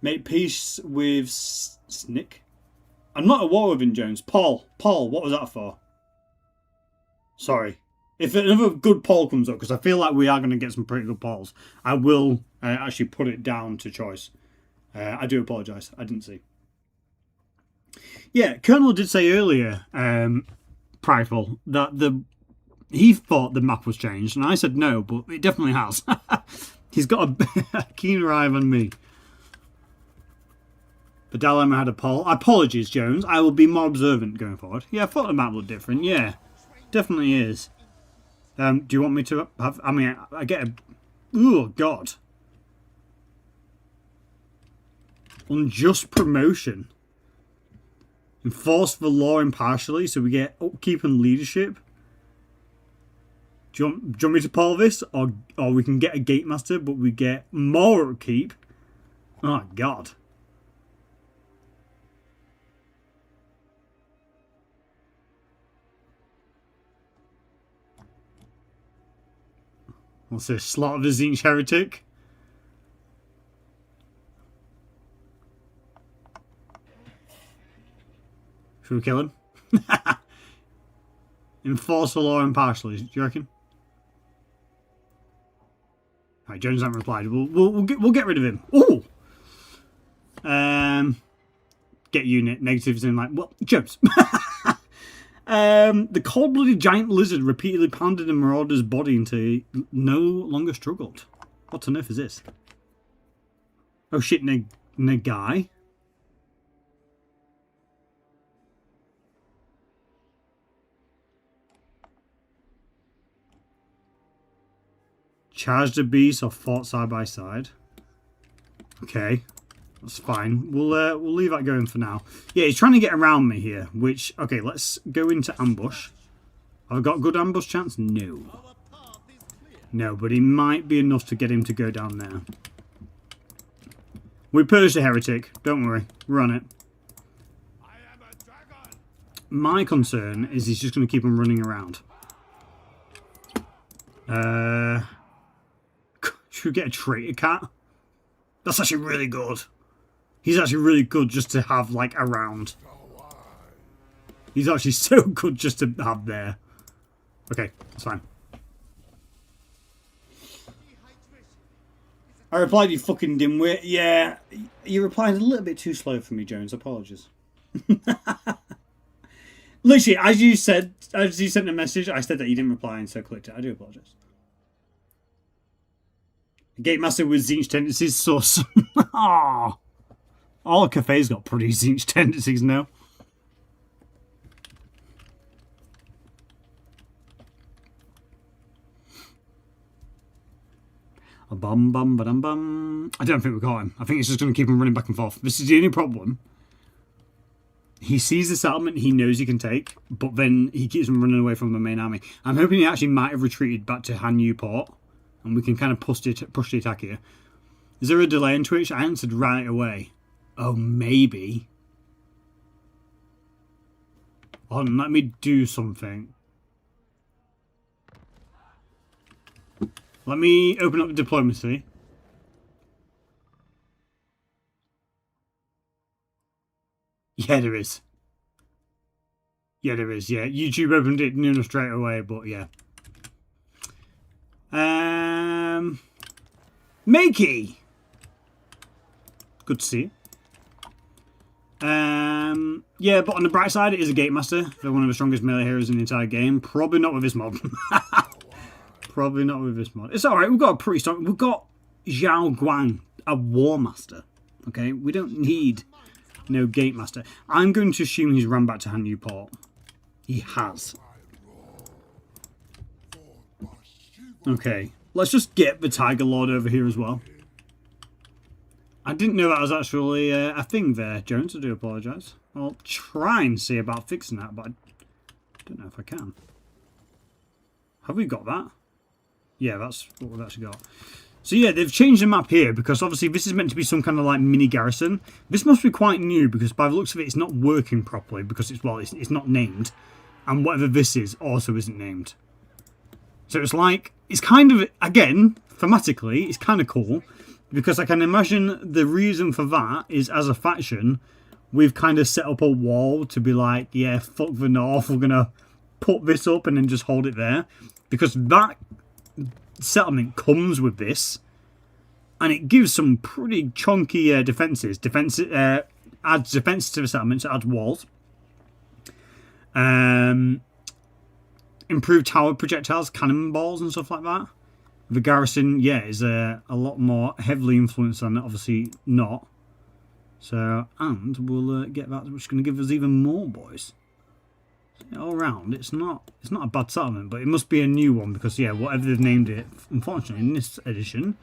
Make peace with Snick. I'm not at war with him, Jones. Paul, what was that for? Sorry. If another good Paul comes up, because I feel like we are going to get some pretty good Pauls, I will actually put it down to choice. I do apologise. I didn't see. Yeah, Colonel did say earlier, Prideful, that he thought the map was changed, and I said no, but it definitely has. He's got a keener eye on me. The dilemma had a poll. Apologies, Jones. I will be more observant going forward. Yeah, I thought the map looked different. Yeah, definitely is. Do you want me to have... I mean, I get a... Oh, God. Unjust promotion. Enforce the law impartially, so we get upkeep and leadership. Do you want me to poll this? Or we can get a Gatemaster, but we get more upkeep? Oh, God. What's this? Slaughter the Tzeentch Heretic? Should we kill him? Enforce the law impartially, do you reckon? Alright, Jones hasn't replied. We'll get rid of him. Ooh! Get unit. Negatives in like... Well, Jones. The cold-blooded giant lizard repeatedly pounded a marauder's body until he no longer struggled. What on earth is this? Oh shit, Nagai? Charged the beast or fought side by side. Okay. That's fine. We'll leave that going for now. Yeah, he's trying to get around me here, which... Okay, let's go into ambush. Have I got good ambush chance? No. No, but he might be enough to get him to go down there. We purged the heretic. Don't worry. We're on it. My concern is he's just going to keep him running around. Should we get a traitor cat? That's actually really good. He's actually really good just to have, like, around. He's actually so good just to have there. Okay, that's fine. I replied, you fucking dimwit. Yeah, you replied a little bit too slow for me, Jones. Apologies. Literally, as you sent a message, I said that you didn't reply and so clicked it. I do apologise. Gatemaster with Tzeentch tendencies, source. Aww. All cafes got pretty Tzeentch tendencies now. Bum bum ba dum bum. I don't think we got him. I think it's just going to keep him running back and forth. This is the only problem. He sees the settlement he knows he can take, but then he keeps him running away from the main army. I'm hoping he actually might have retreated back to Han Port, and we can kind of push the attack here. Is there a delay in Twitch? I answered right away. Oh, maybe. Hold on, let me do something. Let me open up diplomacy. Yeah, there is. Yeah, there is. Yeah, YouTube opened it near enough straight away, but yeah. Makey! Good to see you. Yeah, but on the bright side, it is a Gatemaster. They're one of the strongest melee heroes in the entire game. Probably not with this mod. Probably not with this mod. It's alright, we've got a pretty strong... We've got Zhao Guang, a War Master. Okay, we don't need no Gatemaster. I'm going to assume he's run back to Han Port. He has. Okay, let's just get the Tiger Lord over here as well. I didn't know that was actually a thing there, Jones. I do apologise. I'll try and see about fixing that, but I don't know if I can. Have we got that? Yeah, that's what we've actually got. So yeah, they've changed the map here because obviously this is meant to be some kind of like mini garrison. This must be quite new because by the looks of it, it's not working properly because it's not named, and whatever this is also isn't named. So it's kind of, again, thematically, it's kind of cool because I can imagine the reason for that is as a faction, we've kind of set up a wall to be like, yeah, fuck the North, we're gonna put this up and then just hold it there because that settlement comes with this, and it gives some pretty chunky defenses. Adds defense to the settlement, so adds walls. Improved tower projectiles, cannonballs, and stuff like that. The garrison, yeah, is a lot more heavily influenced than obviously not. So, and we'll get that, which is going to give us even more boys. All round, it's not a bad settlement, but it must be a new one because yeah, whatever they've named it, unfortunately in this edition,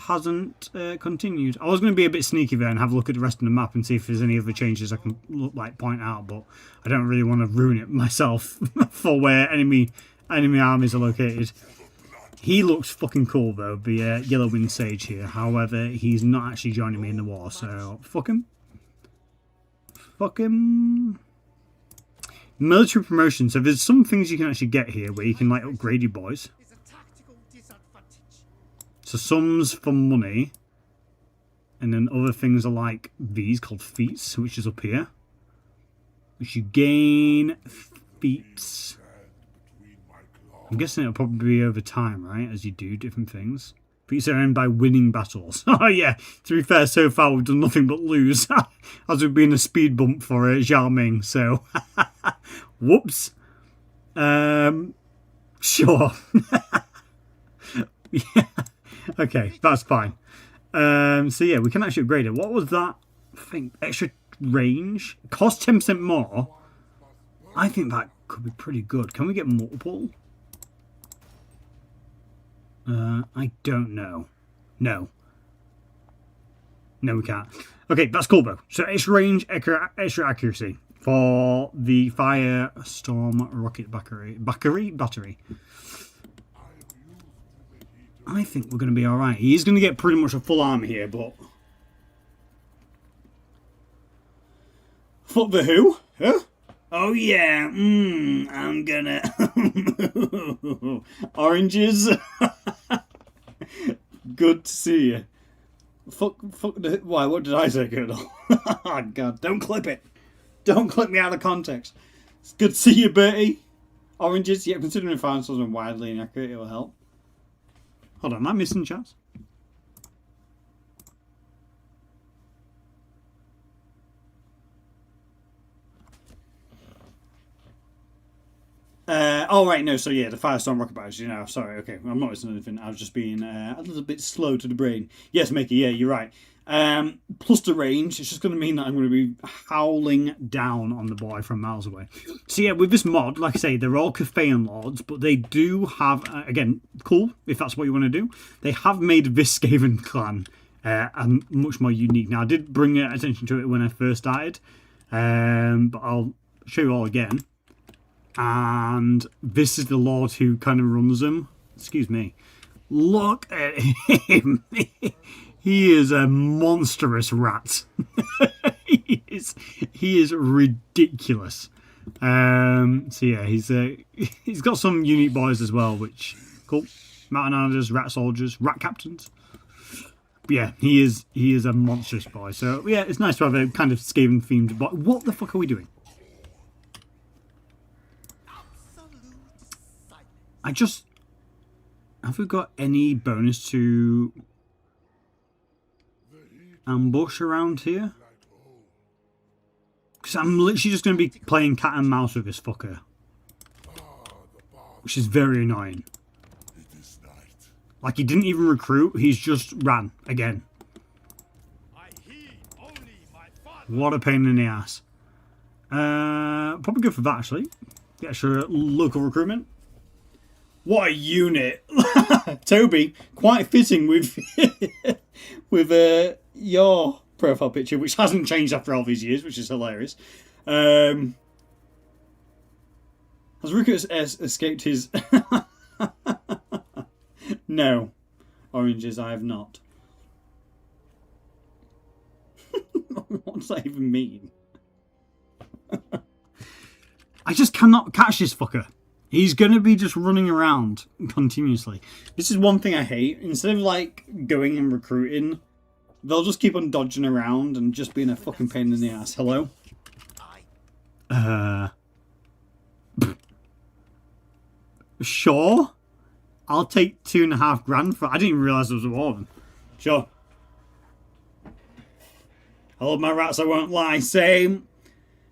hasn't continued. I was going to be a bit sneaky there and have a look at the rest of the map and see if there's any other changes I can point out, but I don't really want to ruin it myself for where enemy armies are located. He looks fucking cool though, the Yellow Wind Sage here. However, he's not actually joining me in the war, so fuck him. Fuck him. Military promotion. So there's some things you can actually get here where you can like upgrade your boys. So some's for money, and then other things are like these called feats, which is up here, which you gain feats. I'm guessing it'll probably be over time, right, as you do different things. Feats are earned by winning battles. Oh yeah, to be fair, so far we've done nothing but lose, as we've been a speed bump for Zhao Ming, so whoops. Sure. Yeah. Okay, that's fine. So yeah, we can actually upgrade it. What was that thing? Extra range? Cost 10% more? I think that could be pretty good. Can we get multiple? I don't know. No. No, we can't. Okay, that's cool though. So extra range, extra accuracy for the Firestorm rocket battery. I think we're going to be alright. He's going to get pretty much a full army here, but... Fuck the who? Huh? Oh yeah, I'm gonna... Oranges? Good to see you. Fuck the... Why, what did I say, Colonel? Oh god, don't clip it. Don't clip me out of context. It's good to see you, Bertie. Oranges? Yeah, considering found something widely inaccurate, it will help. Hold on, am I missing chats? Oh right, no, so yeah, the Firestorm rocket batteries, you know, sorry, okay, I'm not missing anything, I was just being a little bit slow to the brain. Yes, Mickey, yeah, you're right. Plus the range, it's just going to mean that I'm going to be howling down on the boy from miles away. So yeah, with this mod, like I say, they're all Cathayan Lords, but they do have, again, cool, if that's what you want to do, they have made this Skaven clan much more unique. Now, I did bring attention to it when I first started, but I'll show you all again. And this is the Lord who kind of runs them. Excuse me. Look at him. He is a monstrous rat. he is ridiculous. So yeah, he's got some unique boys as well, which cool. Mountain Islanders, rat soldiers, rat captains. But yeah, he is a monstrous boy. So yeah, it's nice to have a kind of Skaven themed boy. What the fuck are we doing? Have we got any bonus to ambush around here? Because I'm literally just going to be playing cat and mouse with this fucker. Which is very annoying. Like, he didn't even recruit, he's just ran again. What a pain in the ass. Probably good for that, actually. Get extra local recruitment. What a unit! Toby, quite fitting with your profile picture, which hasn't changed after all these years, which is hilarious. Has Rico escaped his... No. Oranges, I have not. What does that even mean? I just cannot catch this fucker. He's going to be just running around continuously. This is one thing I hate. Instead of, like, going and recruiting, they'll just keep on dodging around and just being a fucking pain in the ass. Hello? Sure. I'll take $2.5 for... I didn't even realise there was a war. Sure. I love my rats, I won't lie. Same.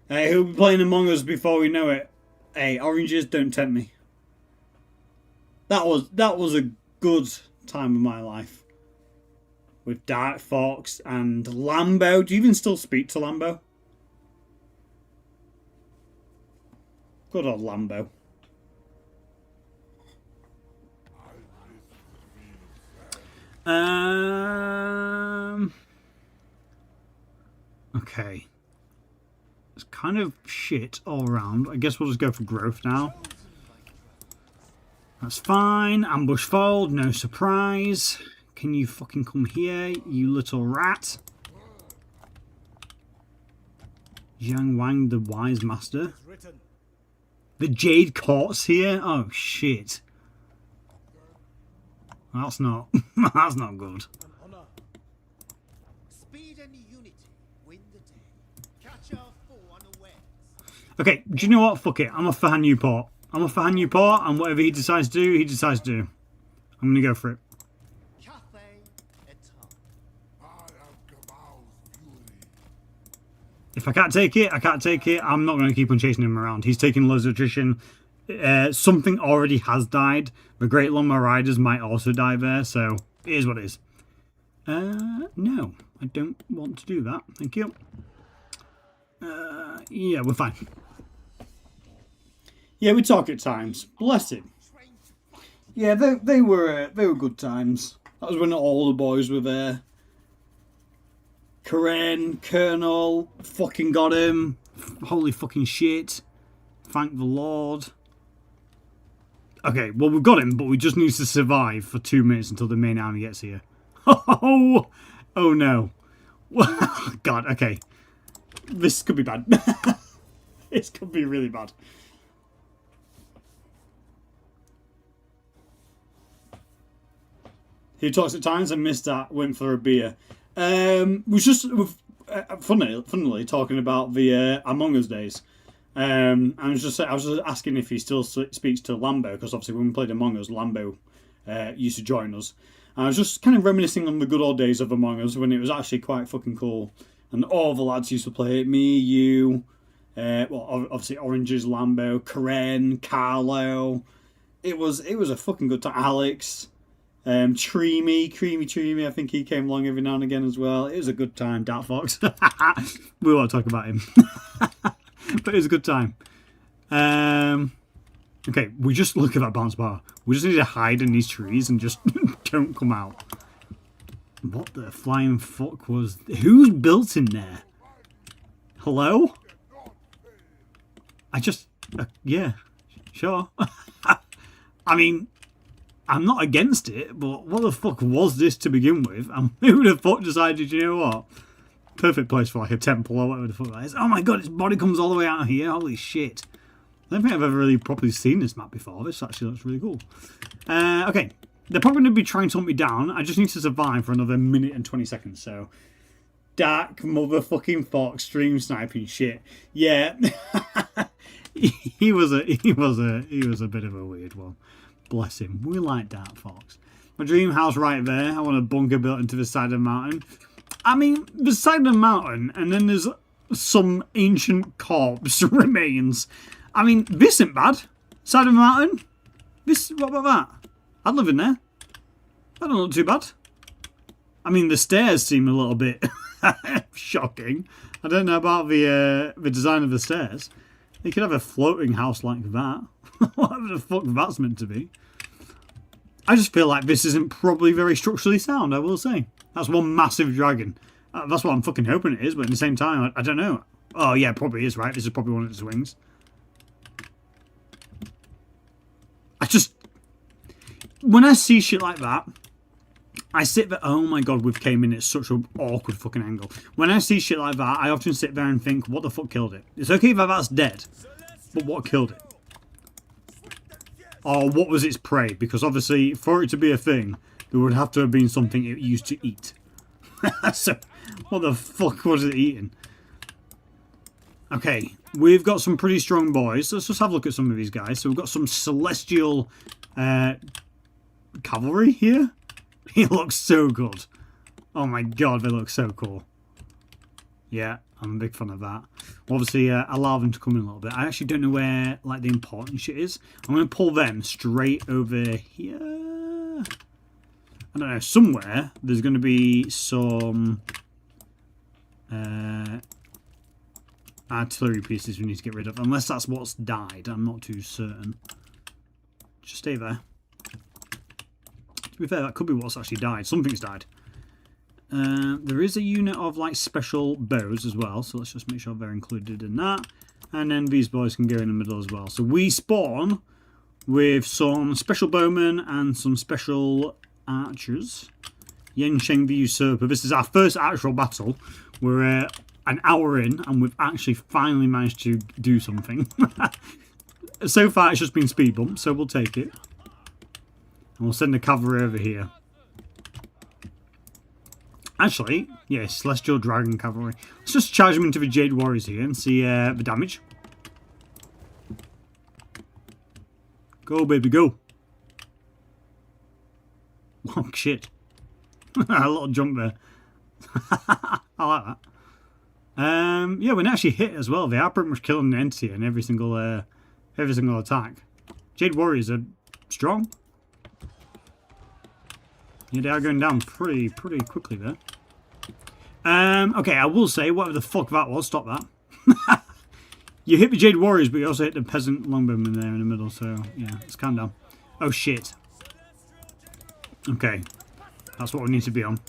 Who'll be playing Among Us before we know it? Hey, oranges, don't tempt me. That was a good time of my life. With Dark Fox and Lambo. Do you even still speak to Lambo? Good old Lambo. Okay. It's kind of shit all around. I guess we'll just go for growth now. That's fine. Ambush fold, no surprise. Can you fucking come here, you little rat? Zhang Wang, the wise master. The Jade Court's here? Oh shit. That's not that's not good. Okay, do you know what? Fuck it. I'm off for Han Newport. I'm off for Han Newport, and whatever he decides to do, he decides to do. I'm gonna go for it. If I can't take it, I can't take it. I'm not gonna keep on chasing him around. He's taking loads of attrition. Something already has died. The Great Longmire Riders might also die there, so it is what it is. No, I don't want to do that. Thank you. Yeah, we're fine. Yeah, we talk at times. Bless him. Yeah, they were good times. That was when all the boys were there. Karen, Colonel, fucking got him. Holy fucking shit. Thank the Lord. Okay, well, we've got him, but we just need to survive for 2 minutes until the main army gets here. Oh no. God, okay. This could be bad. This could be really bad. He talks at times. I missed that. Went for a beer. Was just funnily talking about the Among Us days. I was just asking if he still speaks to Lambo, because obviously when we played Among Us, Lambo used to join us. And I was just kind of reminiscing on the good old days of Among Us when it was actually quite fucking cool. And all the lads used to play it. Me, you, well, obviously Oranges, Lambo, Karen, Carlo. It was a fucking good time. Alex, Creamy. I think he came along every now and again as well. It was a good time. Dark Fox. We won't talk about him, but it was a good time. Okay, we just look at that bounce bar. We just need to hide in these trees and just don't come out. What the flying fuck was... Who's built in there? Hello? I just... yeah, sure. I mean, I'm not against it, but what the fuck was this to begin with? And who would have fuck decided, you know what? Perfect place for like a temple or whatever the fuck that is. Oh my god, its body comes all the way out of here. Holy shit. I don't think I've ever really properly seen this map before. This actually looks really cool. Okay. They're probably going to be trying to hunt me down. I just need to survive for another minute and 20 seconds. So, Dark motherfucking Fox stream sniping shit. Yeah, he was a bit of a weird one. Bless him. We like Dark Fox. My dream house right there. I want a bunker built into the side of the mountain. I mean, the side of the mountain, and then there's some ancient corpse remains. I mean, this isn't bad. Side of the mountain. What about that? I'd live in there. That don't look too bad. I mean, the stairs seem a little bit shocking. I don't know about the design of the stairs. You could have a floating house like that. Whatever the fuck that's meant to be. I just feel like this isn't probably very structurally sound, I will say. That's one massive dragon. That's what I'm fucking hoping it is, but at the same time, I don't know. Oh, yeah, it probably is, right? This is probably one of its wings. When I see shit like that, I sit there, oh my god, we've came in at such an awkward fucking angle. When I see shit like that, I often sit there and think, what the fuck killed it? It's okay if that's dead, but what killed it? Or what was its prey? Because obviously, for it to be a thing, there would have to have been something it used to eat. So, what the fuck was it eating? Okay, we've got some pretty strong boys. Let's just have a look at some of these guys. So we've got some celestial cavalry here. He looks so good. Oh my god, they look so cool. Yeah, I'm a big fan of that. Obviously, allow them to come in a little bit. I actually don't know where like the important shit is. I'm going to pull them straight over here. I don't know, somewhere there's going to be some artillery pieces we need to get rid of. Unless that's what's died, I'm not too certain. Just stay there. To be fair, that could be what's actually died. Something's died. There is a unit of like special bows as well, so let's just make sure they're included in that. And then these boys can go in the middle as well. So we spawn with some special bowmen and some special archers. Yen Sheng the Usurper. This is our first actual battle. We're an hour in and we've actually finally managed to do something. So far it's just been speed bumps, so we'll take it. And we'll send the cavalry over here. Actually, yeah, Celestial Dragon Cavalry. Let's just charge them into the Jade Warriors here and see the damage. Go, baby, go. Oh, shit. A little jump there. I like that. Yeah, we're actually hit as well. They are pretty much killing the entity in every single attack. Jade Warriors are strong. Yeah, they are going down pretty quickly there. Okay, I will say, whatever the fuck that was, stop that. You hit the Jade Warriors, but you also hit the Peasant Longbowmen there in the middle, so yeah, let's calm down. Oh shit. Okay, that's what we need to be on.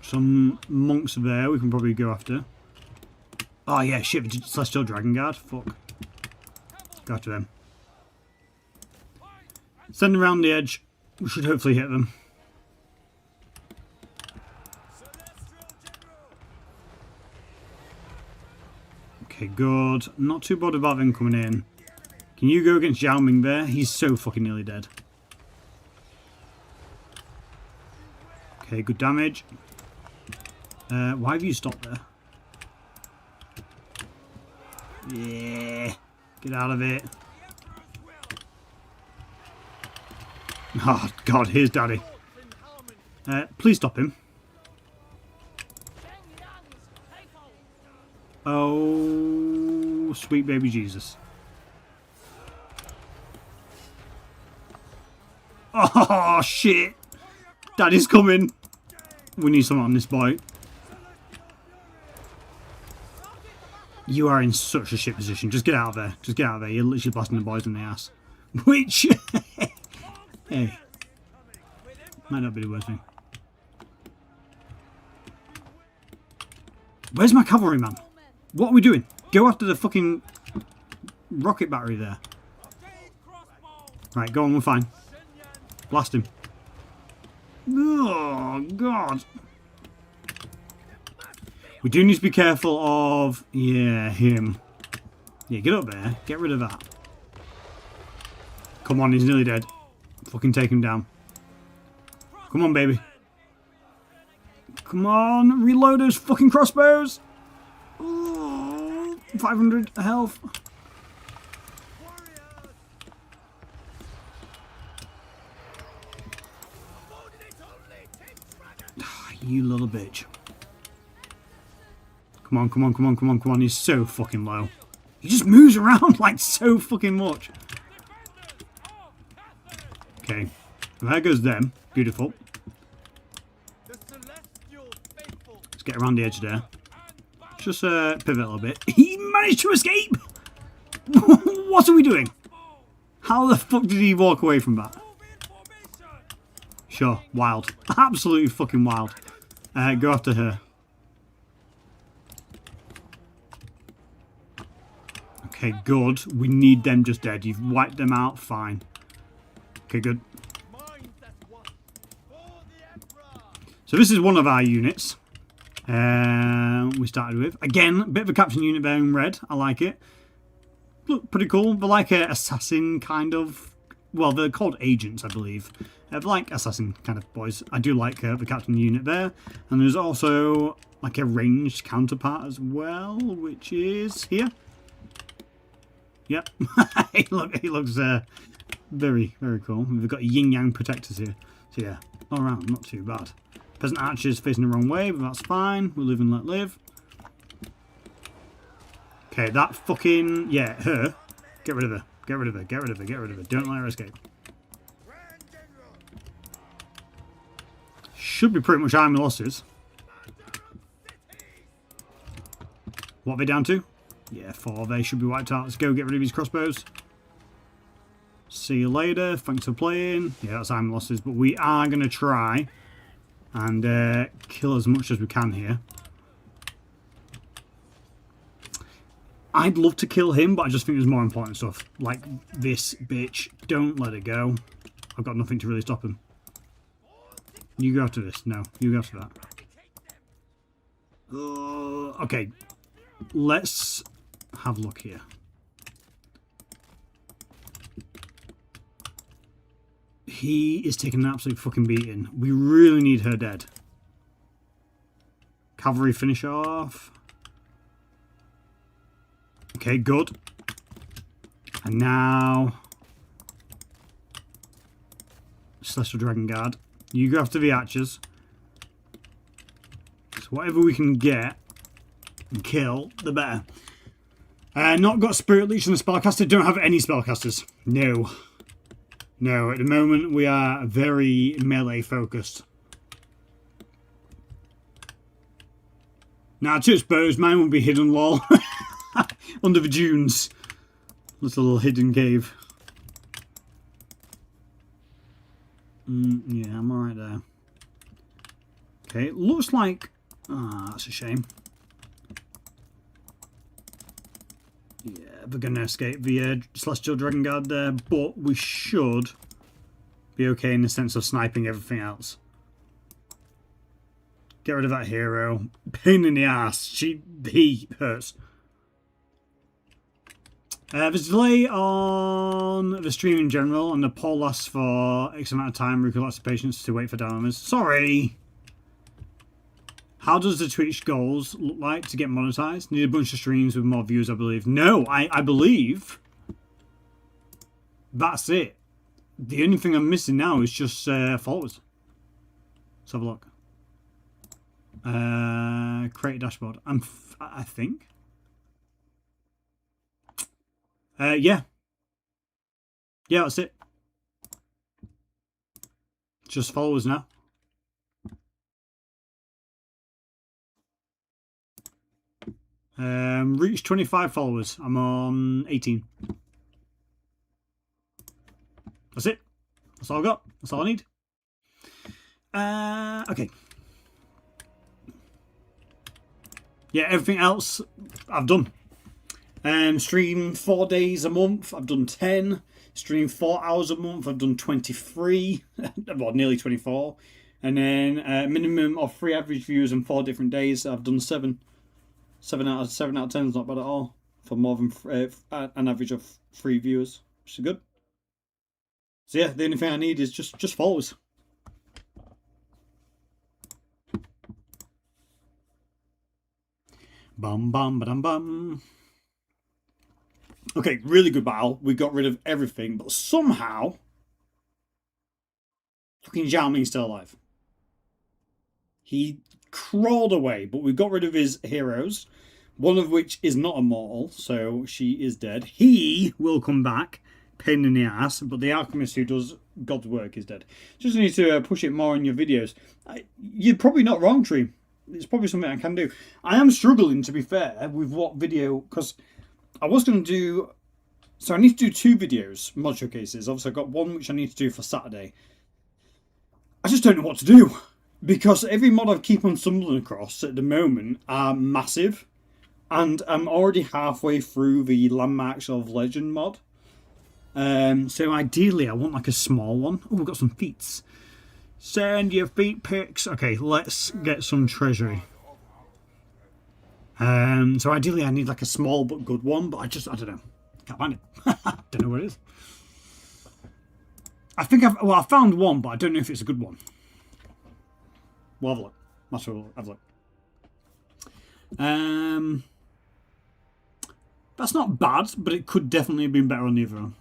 Some monks there we can probably go after. Oh yeah, shit, the Celestial Dragon Guard, fuck. Go after them. Send them around the edge. We should hopefully hit them. Okay, good. Not too bothered about them coming in. Can you go against Yao Ming there? He's so fucking nearly dead. Okay, good damage. Why have you stopped there? Yeah. Get out of it. Oh, God, here's Daddy. Please stop him. Oh, sweet baby Jesus. Oh, shit. Daddy's coming. We need someone on this boy. You are in such a shit position. Just get out of there. Just get out of there. You're literally blasting the boys in the ass. Which... Hey, might not be the worst thing. Where's my cavalry, man? What are we doing? Go after the fucking rocket battery there. Right, go on, we're fine. Blast him. Oh, God. We do need to be careful of... Yeah, him. Yeah, get up there. Get rid of that. Come on, he's nearly dead. Fucking take him down. Come on, baby. Come on, reload those fucking crossbows. Oh, 500 health. You little bitch. Come on, come on, come on, come on, come on. He's so fucking low. He just moves around like so fucking much. Okay, well, there goes them. Beautiful. Let's get around the edge there. Just pivot a little bit. He managed to escape! What are we doing? How the fuck did he walk away from that? Sure, wild. Absolutely fucking wild. Go after her. Okay, good. We need them just dead. You've wiped them out. Fine. Okay, good. So this is one of our units. We started with. Again, a bit of a captain unit there in red. I like it. Look pretty cool. They're like an assassin kind of. Well, they're called agents, I believe. They're like assassin kind of boys. I do like the captain unit there. And there's also like a ranged counterpart as well, which is here. Yep. he looks very, very cool. We've got yin-yang protectors here. So yeah, all around, not too bad. Peasant archers facing the wrong way, but that's fine. We'll live and let live. Okay, that fucking... Yeah, her. Get rid of her. Get rid of her. Get rid of her. Get rid of her. Don't let her escape. Should be pretty much army losses. What are they down to? Yeah, 4. They should be wiped out. Let's go get rid of these crossbows. See you later. Thanks for playing. Yeah, that's army losses. But we are going to try and kill as much as we can here. I'd love to kill him, but I just think there's more important stuff. Like this bitch. Don't let it go. I've got nothing to really stop him. You go after this. No, you go after that. Okay. Let's have a look here. He is taking an absolute fucking beating. We really need her dead. Cavalry finish off. Okay, good. And now... Celestial Dragon Guard. You go after the archers. So whatever we can get and kill, the better. Not got Spirit Leech and the Spellcaster. Don't have any Spellcasters. No. No, at the moment we are very melee focused. Now, to suppose mine will be hidden, lol. Under the dunes. Little hidden cave. Yeah, I'm alright there. Okay, it looks like... Ah, that's a shame. Yeah, we're going to escape the Celestial Dragon Guard there, but we should be okay in the sense of sniping everything else. Get rid of that hero. Pain in the ass. He hurts. There's a delay on the stream in general, and the poll lasts for X amount of time. We could lots of patience to wait for downloads. Sorry! How does the Twitch goals look like to get monetized? Need a bunch of streams with more views, I believe. No, I believe that's it. The only thing I'm missing now is just followers. Let's have a look. Create a dashboard. I think. Yeah. Yeah, that's it. Just followers now. Reach 25 followers. I'm on 18. That's it. That's all I got. That's all I need. Okay. Yeah, everything else I've done. Stream 4 days a month. I've done 10. Stream 4 hours a month. I've done 23. Well, nearly 24. And then minimum of 3 average views on 4 different days. I've done 7. 7 out of 10 is not bad at all. For more than an average of 3 viewers, which is good. So yeah, the only thing I need is just followers. Bum bum ba dum bum. Okay, really good battle. We got rid of everything, but somehow fucking Zhao Ming's still alive. He crawled away, but we got rid of his heroes, one of which is not immortal, so she is dead. He will come back, pain in the ass, but the alchemist who does God's work is dead. Just need to push it more in your videos. You're probably not wrong, Tree. It's probably something I can do. I am struggling, to be fair, with what video, because I was going to do... So I need to do 2 videos, mod showcases. Obviously I've got one which I need to do for Saturday. I just don't know what to do. Because every mod I keep on stumbling across at the moment are massive. And I'm already halfway through the Landmarks of Legend mod. So ideally I want like a small one. Oh, we've got some feats. Send your feet pics. Okay, let's get some treasury. So ideally I need like a small but good one, but I don't know. Can't find it. Don't know where it is. I think I found one, but I don't know if it's a good one. We'll have a look. That's what we'll have a look. That's not bad, but it could definitely have been better on the other one.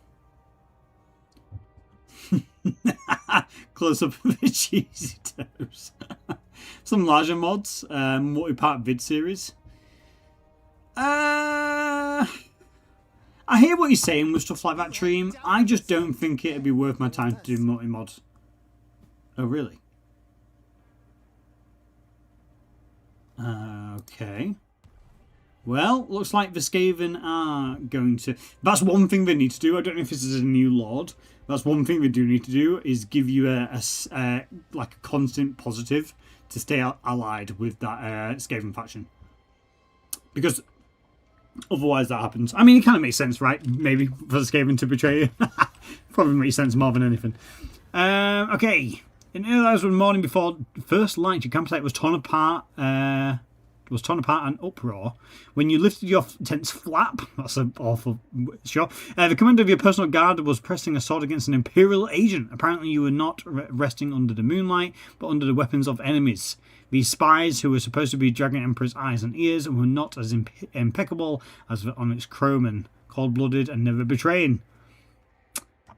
Close up of the cheesy toes. Some larger mods, multi-part vid series. I hear what you're saying with stuff like that, Dream. I just don't think it'd be worth my time to do multi-mod. Oh, really? Okay. Well, looks like the Skaven are going to... That's one thing they need to do. I don't know if this is a new lord. That's one thing they do need to do, is give you like a constant positive to stay allied with that Skaven faction. Because otherwise that happens. I mean, it kind of makes sense, right? Maybe for the Skaven to betray you. Probably makes sense more than anything. Okay. In early hours of the morning before first light, your campsite was torn apart and uproar. When you lifted your tent's flap, that's an awful shot. The commander of your personal guard was pressing a sword against an Imperial agent. Apparently you were not resting under the moonlight, but under the weapons of enemies. These spies, who were supposed to be Dragon Emperor's eyes and ears, were not as impeccable as the Onyx Crowman, cold-blooded and never betraying.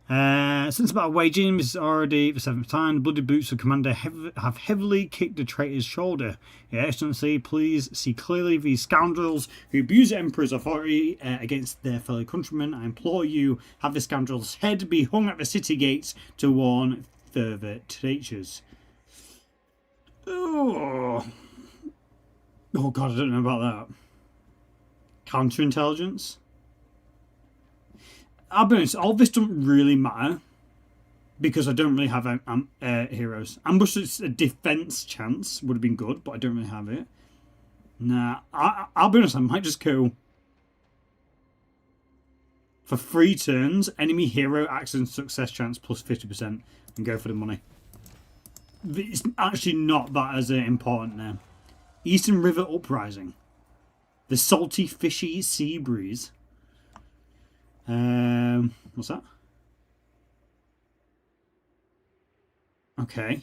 Since about waging, this is already the 7th time. The bloody boots of Commander have heavily kicked the traitor's shoulder. Your Excellency, please see clearly these scoundrels who abuse the Emperor's authority against their fellow countrymen. I implore you, have the scoundrel's head be hung at the city gates to warn further traitors. Oh God, I don't know about that. Counterintelligence? I'll be honest, all this doesn't really matter because I don't really have heroes. Ambush is a defense chance, would have been good, but I don't really have it. Nah, I'll be honest, I might just go for 3 turns, enemy hero accident success chance plus 50% and go for the money. It's actually not that as important now. Eastern River Uprising. The salty, fishy sea breeze. What's that? Okay.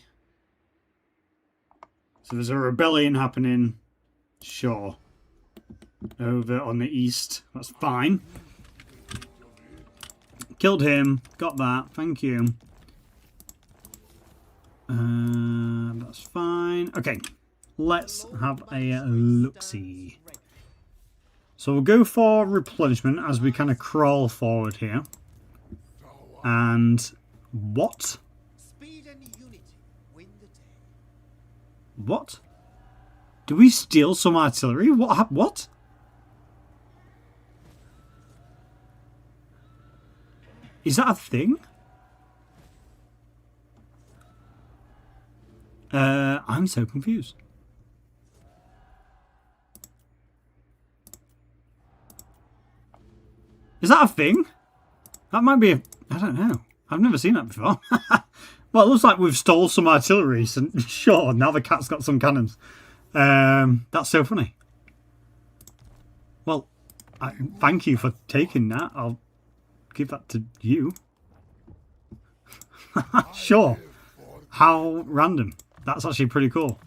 So there's a rebellion happening. Sure. Over on the east. That's fine. Killed him. Got that. Thank you. That's fine. Okay. Let's have a look-see. So we'll go for replenishment as we kind of crawl forward here. And what? Speed and unity win the day. What? Do we steal some artillery? What? Is that a thing? I'm so confused. Is that a thing? That might be a... I don't know. I've never seen that before. Well, it looks like we've stole some artillery. So sure, now the cat's got some cannons. That's so funny. Well, thank you for taking that. I'll give that to you. Sure. How random. That's actually pretty cool.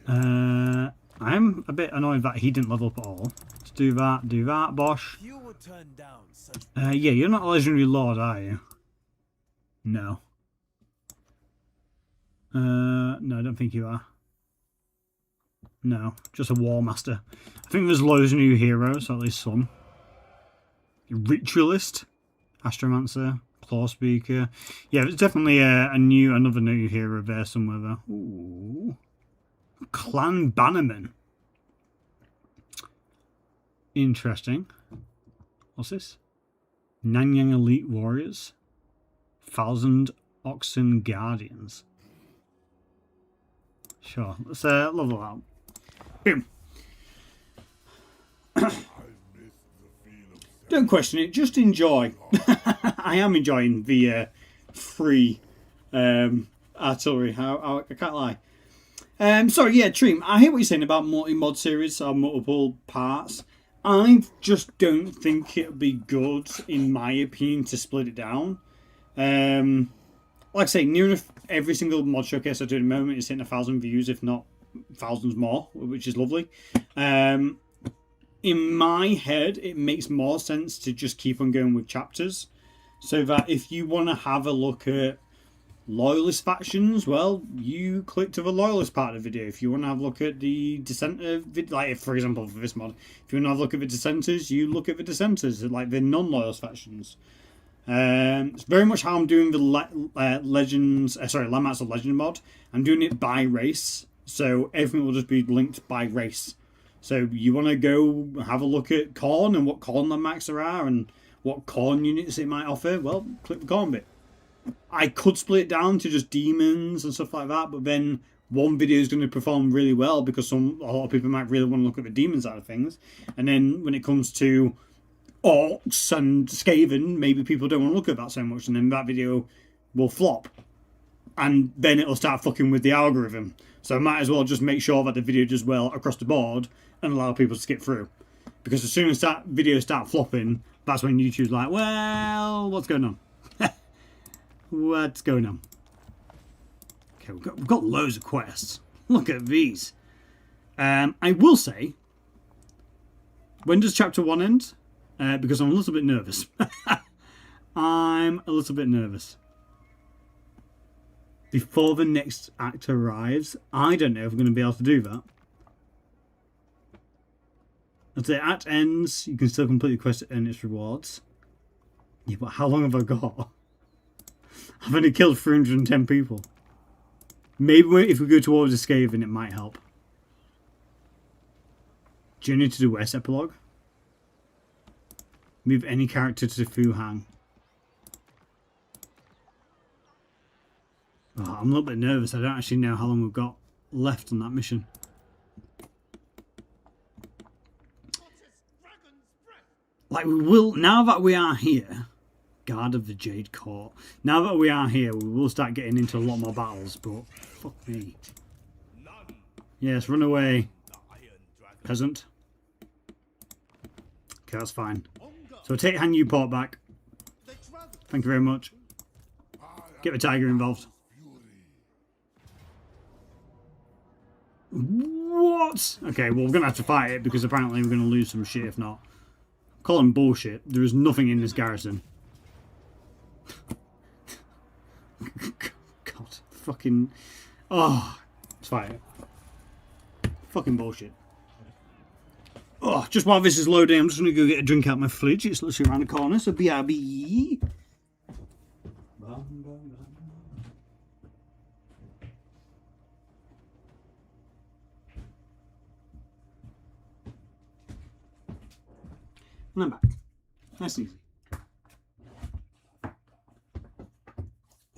I'm a bit annoyed that he didn't level up at all. Let's do that, Bosch. Yeah, you're not a legendary lord, are you? No. No, I don't think you are. No, just a war master. I think there's loads of new heroes, or at least some. Ritualist, Astromancer, Claw Speaker. Yeah, there's definitely another new hero there somewhere there. Ooh. Clan Bannerman. Interesting. What's this? Nanyang Elite Warriors. 1,000 Oxen Guardians. Sure, let's level that up. Boom. Don't question it, just enjoy. I am enjoying the free artillery. I can't lie. Sorry, yeah, Treem, I hear what you're saying about multi-mod series or multiple parts. I just don't think it'd be good, in my opinion, to split it down. Like I say, near enough every single mod showcase I do at the moment is hitting 1,000 views, if not thousands more, which is lovely. In my head, it makes more sense to just keep on going with chapters, so that if you want to have a look at loyalist factions, well, you click to the loyalist part of the video. If you want to have a look at the dissenter, like for example for this mod, if you want to have a look at the dissenters, you look at the dissenters, like the non-loyalist factions. It's very much how I'm doing the Landmaster Legend mod. I'm doing it by race, so everything will just be linked by race. So you want to go have a look at Khorne and what Khorne landmarks there are and what Khorne units it might offer, well, click the Khorne bit. I could split it down to just demons and stuff like that, but then one video is going to perform really well because a lot of people might really want to look at the demon side of things. And then when it comes to orcs and Skaven, maybe people don't want to look at that so much, and then that video will flop. And then it'll start fucking with the algorithm. So I might as well just make sure that the video does well across the board and allow people to skip through. Because as soon as that videos start flopping, that's when YouTube's like, well, what's going on? What's going on? Okay, we've got loads of quests. Look at these. I will say, when does chapter 1 end? Because I'm a little bit nervous. I'm a little bit nervous. Before the next act arrives, I don't know if we're going to be able to do that. As the act ends, you can still complete the quest to earn its rewards. Yeah, but how long have I got? I've only killed 310 people. Maybe if we go towards the Skaven, it might help. Journey to the West epilogue. Move any character to Fuhang. Oh, I'm a little bit nervous. I don't actually know how long we've got left on that mission. Like, we will, now that we are here, Guard of the Jade Court. Now that we are here, we will start getting into a lot more battles, but fuck me. Yes, run away, peasant. Okay, that's fine. So take Han Newport back. Thank you very much. Get the tiger involved. What? Okay, well, we're going to have to fight it because apparently we're going to lose some shit if not. Call him bullshit. There is nothing in this garrison. God, fucking... Oh, let's fight it. Fucking bullshit. Oh, just while this is loading, I'm just going to go get a drink out my fridge. It's literally around the corner, so BRB. And I'm back. Nice and easy.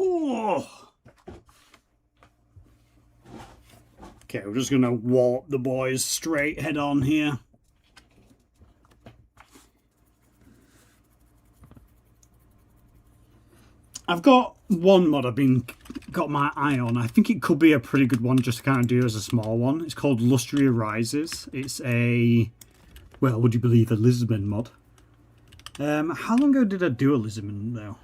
Oh! Okay, we're just going to warp the boys straight head on here. I've got one mod got my eye on. I think it could be a pretty good one just to kind of do as a small one. It's called Lustria Rises. It's a, well, would you believe, a Lisbon mod. How long ago did I do a Lisbon though?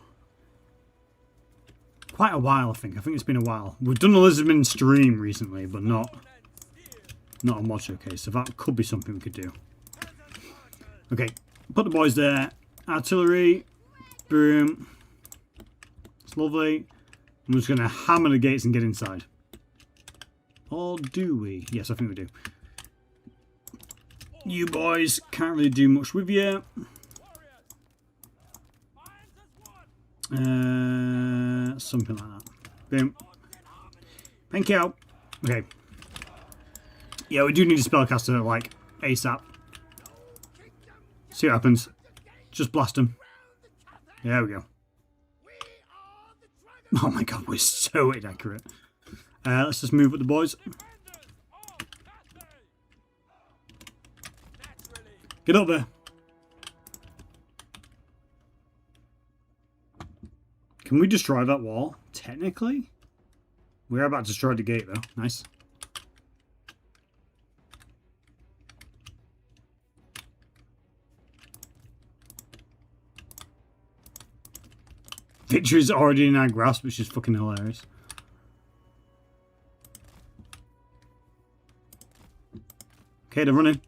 Quite a while, I think. I think it's been a while. We've done a Lisbon stream recently, but not a mod showcase, so that could be something we could do. Okay, put the boys there. Artillery, boom. It's lovely. I'm just going to hammer the gates and get inside. Or do we? Yes, I think we do. You boys can't really do much with you. Something like that. Boom. Thank you. Okay. Yeah, we do need a spellcaster, like, ASAP. See what happens. Just blast him. There we go. Oh my god, we're so inaccurate. Let's just move with the boys. Get up there. Can we destroy that wall? Technically? We're about to destroy the gate though. Nice. Victory's already in our grasp, which is fucking hilarious. Okay, they're running.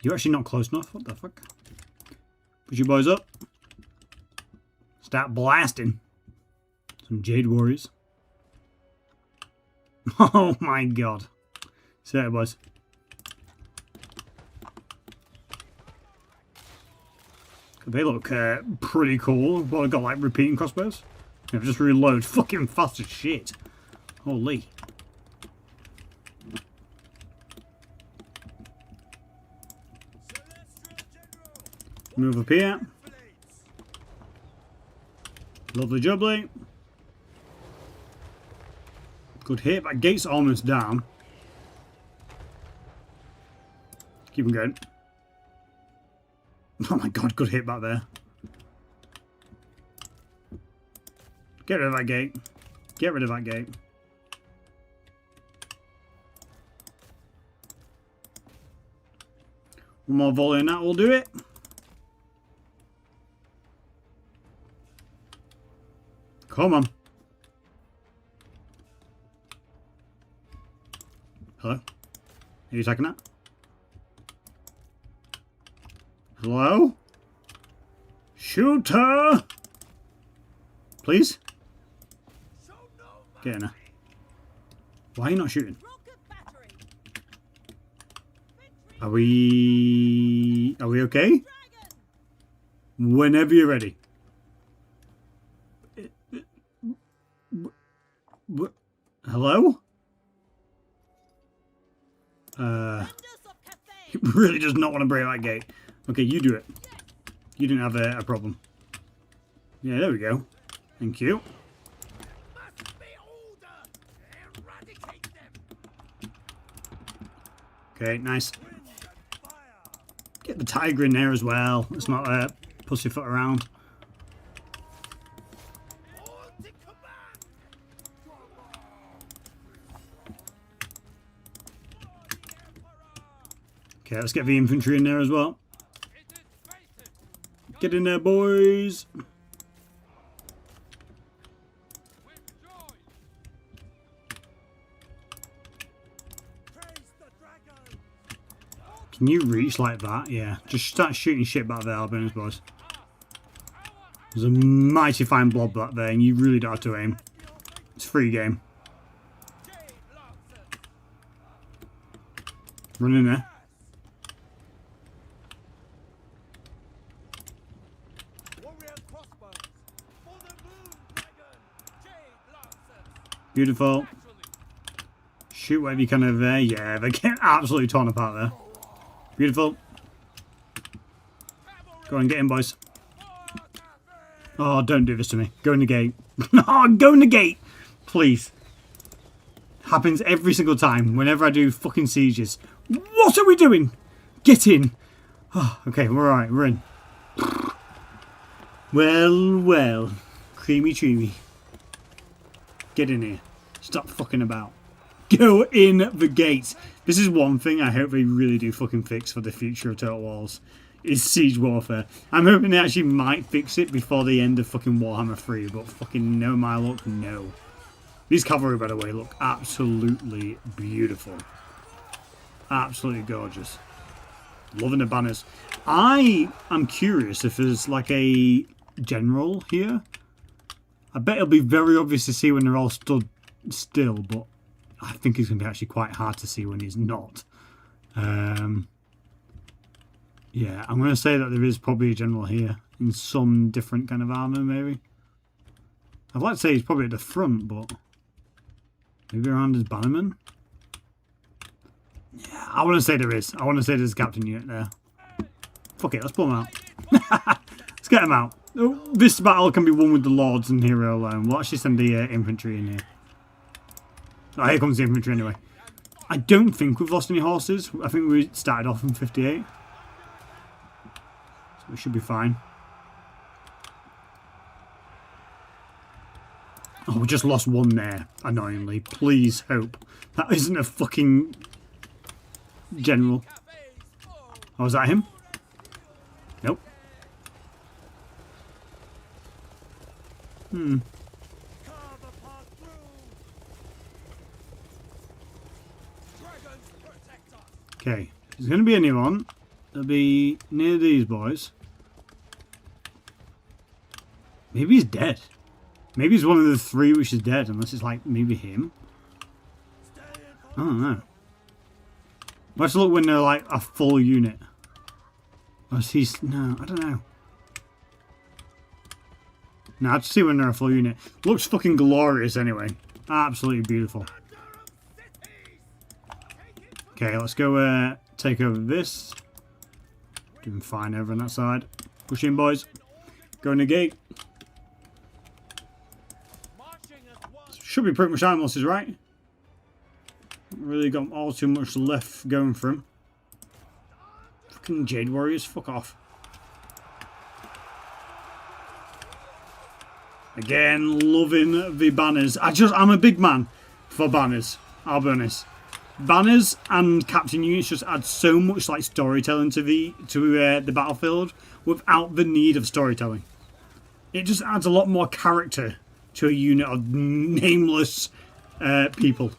You're actually not close enough. What the fuck? Push your boys up. Start blasting. Some Jade Warriors. Oh my god. See you, boys. They look pretty cool. Well, I've got like repeating crossbows. I've just reload fucking fast as shit. Holy. Move up here. Lovely jubbly. Good hit. That gate's almost down. Keep them going. Oh my god, good hit back there. Get rid of that gate. Get rid of that gate. One more volley and that will do it. Come on. Hello? Are you attacking that? Hello? Shooter! Please? Get in there. Why are you not shooting? Are we okay? Whenever you're ready. Hello? He really does not want to break that gate. Okay, you do it. You didn't have a problem. Yeah, there we go. Thank you. Okay, nice. Get the tiger in there as well. Let's not pussyfoot around. Okay, let's get the infantry in there as well. Get in there, boys. Can you reach like that? Yeah. Just start shooting shit back there, Albanians, boys. There's a mighty fine blob back there, and you really don't have to aim. It's free game. Run in there. Beautiful. Shoot whatever you can over there. Yeah, they're getting absolutely torn apart there. Beautiful. Go on, get in, boys. Oh, don't do this to me. Go in the gate. Oh, go in the gate! Please. Happens every single time whenever I do fucking sieges. What are we doing? Get in. Oh, okay, we're alright. We're in. Well, well. Creamy chewy. Get in here. Stop fucking about. Go in the gates. This is one thing I hope they really do fucking fix for the future of Total Wars. Is siege warfare. I'm hoping they actually might fix it before the end of fucking Warhammer 3, but fucking no my luck, no. These cavalry, by the way, look absolutely beautiful. Absolutely gorgeous. Loving the banners. I am curious if there's like a general here. I bet it'll be very obvious to see when they're all stood still, but I think it's going to be actually quite hard to see when he's not. Yeah, I'm going to say that there is probably a general here in some different kind of armour, maybe. I'd like to say he's probably at the front, but maybe around his bannerman. Yeah, I want to say there is. I want to say there's a captain unit there. Fuck it, let's pull him out. Let's get him out. Oh, this battle can be won with the lords and hero alone. We'll actually send the infantry in here. Oh, here comes the infantry anyway. I don't think we've lost any horses. I think we started off in 58. So we should be fine. Oh, we just lost one there, annoyingly. Please hope that isn't a fucking general. Oh, is that him? Nope. Okay, if there's going to be anyone, it'll be near these boys. Maybe he's dead. Maybe he's one of the three which is dead, unless it's like maybe him. I don't know. Let's look when they're like a full unit. Or is he... No, I don't know. No, I'd see when they're a full unit. Looks fucking glorious anyway. Absolutely beautiful. Okay, let's go take over this. Doing fine over on that side. Push in, boys. Go in the gate. Should be pretty much iron losses, right? Not really got all too much left going for him. Fucking Jade Warriors, fuck off. Again, loving the banners. I'm a big man for banners, I'll be honest. Banners and captain units just add so much like storytelling to the battlefield without the need of storytelling. It just adds a lot more character to a unit of nameless people.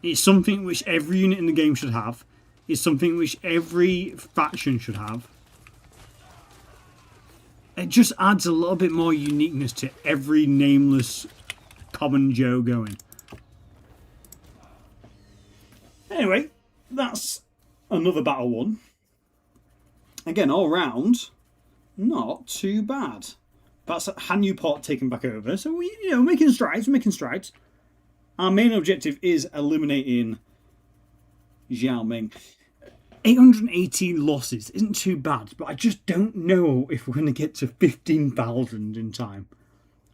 It's something which every unit in the game should have. It's something which every faction should have. It just adds a little bit more uniqueness to every nameless common Joe going. Anyway, that's another battle won. Again, all round, not too bad. That's Han Newport taken back over. So we, making strides, Our main objective is eliminating Xiao Ming. 818 losses isn't too bad, but I just don't know if we're going to get to 15,000 in time.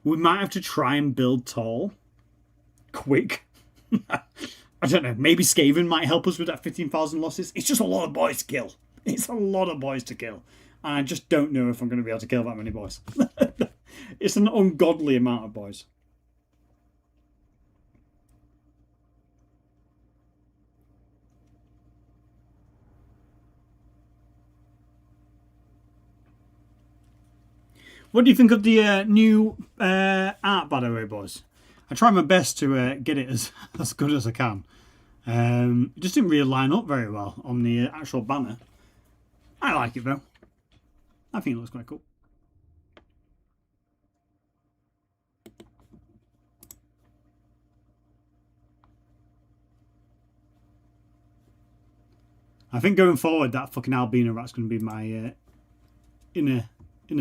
We might have to try and build tall. Quick. I don't know. Maybe Skaven might help us with that 15,000 losses. It's just a lot of boys to kill. It's a lot of boys to kill. And I just don't know if I'm going to be able to kill that many boys. It's an ungodly amount of boys. What do you think of the new art, by the way, boys? I try my best to get it as good as I can. It just didn't really line up very well on the actual banner. I like it though. I think it looks quite cool. I think going forward, that fucking albino rat's going to be my inner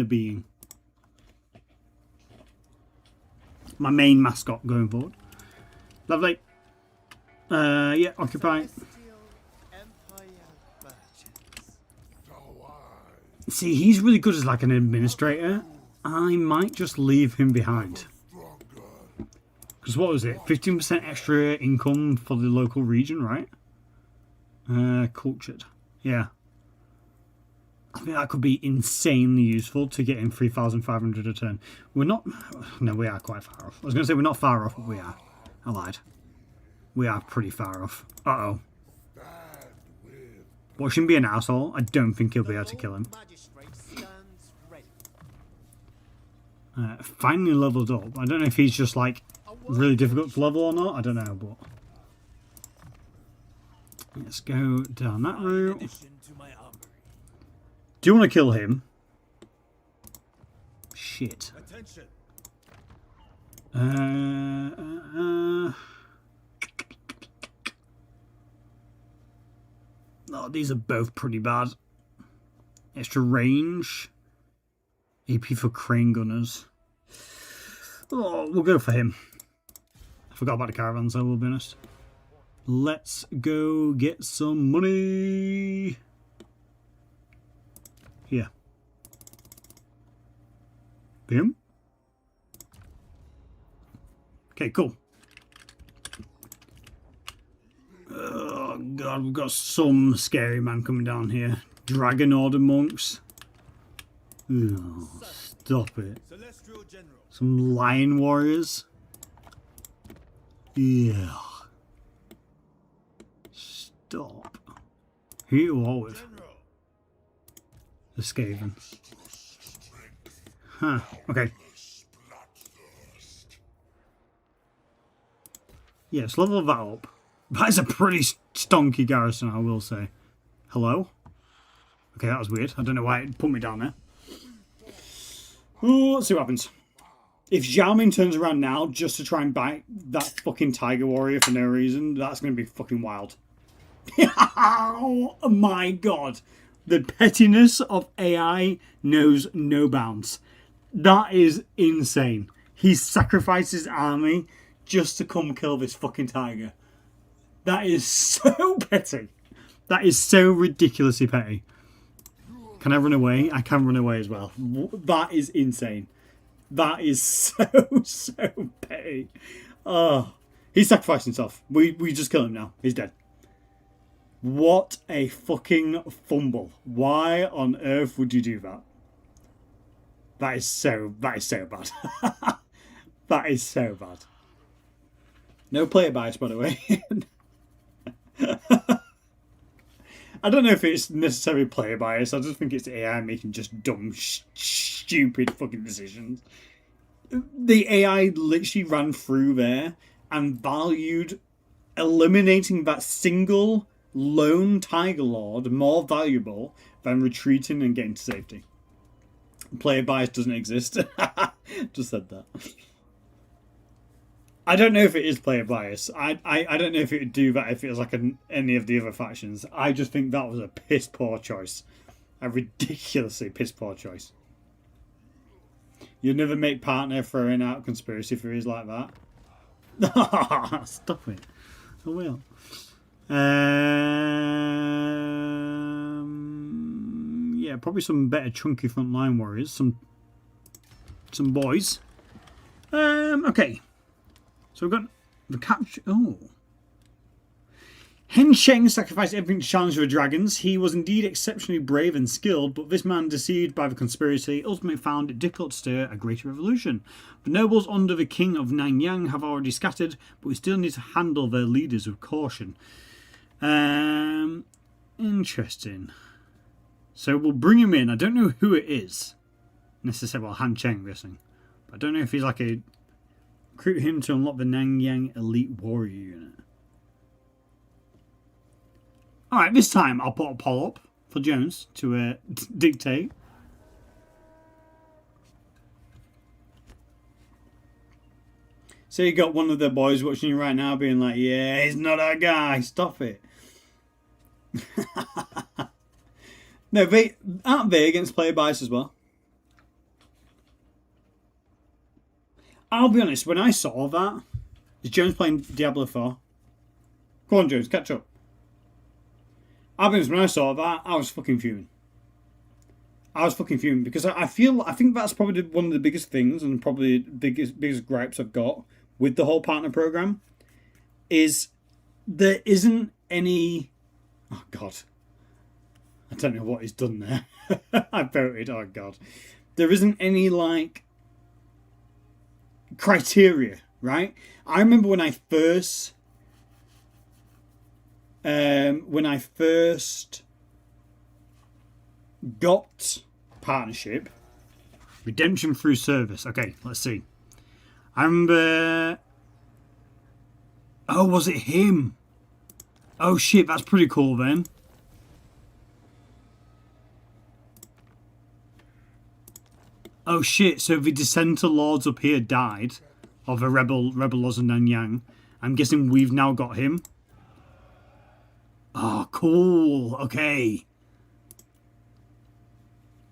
being. My main mascot going forward. Lovely. Yeah, occupy. See, he's really good as like an administrator. I might just leave him behind. Because what was it? 15% extra income for the local region, right? Cultured. Yeah. I think that could be insanely useful to get in 3,500 a turn. We're not... No, we are quite far off. I was going to say we're not far off, but we are. I lied. We are pretty far off. Uh-oh. Watch him be an asshole. I don't think he'll be able to kill him. Finally leveled up. I don't know if he's just like really difficult to level or not. I don't know, but... Let's go down that route. Do you want to kill him? Shit. Oh, these are both pretty bad. Extra range. AP for crane gunners. Oh, we'll go for him. I forgot about the caravans, I will be honest. Let's go get some money. Here. him. Okay, cool. Oh god, we've got some scary man coming down here. Dragon Order monks. Oh, stop it. Celestial General. Some lion warriors. Yeah. Stop. Who you all with? General. The Skaven. Huh, okay. Yes, level that up. That is a pretty stonky garrison, I will say. Hello? Okay, that was weird. I don't know why it put me down there. Ooh, let's see what happens. If Xiaoming turns around now just to try and bite that fucking tiger warrior for no reason, that's going to be fucking wild. Oh my god. The pettiness of AI knows no bounds. That is insane. He sacrificed his army just to come kill this fucking tiger. That is so petty. That is so ridiculously petty. Can I run away? I can run away as well. That is insane. That is so petty. Oh, he sacrificed himself. We just kill him now. He's dead. What a fucking fumble. Why on earth would you do that? That is so bad. That is so bad. No player bias, by the way. I don't know if it's necessarily player bias. I just think it's AI making just dumb, stupid fucking decisions. The AI literally ran through there and valued eliminating that single lone Tiger Lord more valuable than retreating and getting to safety. Player bias doesn't exist. Just said that. I don't know if it is player bias. I don't know if it would do that if it was like any of the other factions. I just think that was a piss poor choice. A ridiculously piss poor choice. You'd never make partner throwing out conspiracy theories like that. Stop it. I will. Yeah, probably some better chunky frontline warriors. Some boys. Okay. So we've got the capture. Oh. Hen Sheng sacrificed everything to challenge the dragons. He was indeed exceptionally brave and skilled, but this man, deceived by the conspiracy, ultimately found it difficult to stir a greater revolution. The nobles under the king of Nanyang have already scattered, but we still need to handle their leaders with caution. Interesting. So we'll bring him in. I don't know who it is necessarily. Well, Han Cheng, I'm guessing. But I don't know if he's like a... Recruit him to unlock the Nanyang Elite Warrior Unit. Alright, this time I'll put a poll up for Jones to dictate. So you got one of the boys watching you right now being like, yeah, he's not our guy, stop it. No, aren't they against player bias as well? I'll be honest, when I saw that, is Jones playing Diablo 4? Come on, Jones, catch up. I'll be honest, when I saw that, I was fucking fuming. Because I think that's probably one of the biggest things and probably the biggest gripes I've got with the whole partner program is there isn't any... Oh, God. I don't know what he's done there. I voted, oh, God. There isn't any, like... criteria, right? I remember when I first got partnership, redemption through service. Okay, let's see. I remember. Oh, was it him? Oh shit, that's pretty cool then. Oh shit, so the dissenter lords up here died of the rebel lords of Nanyang. I'm guessing we've now got him. Oh, cool. Okay.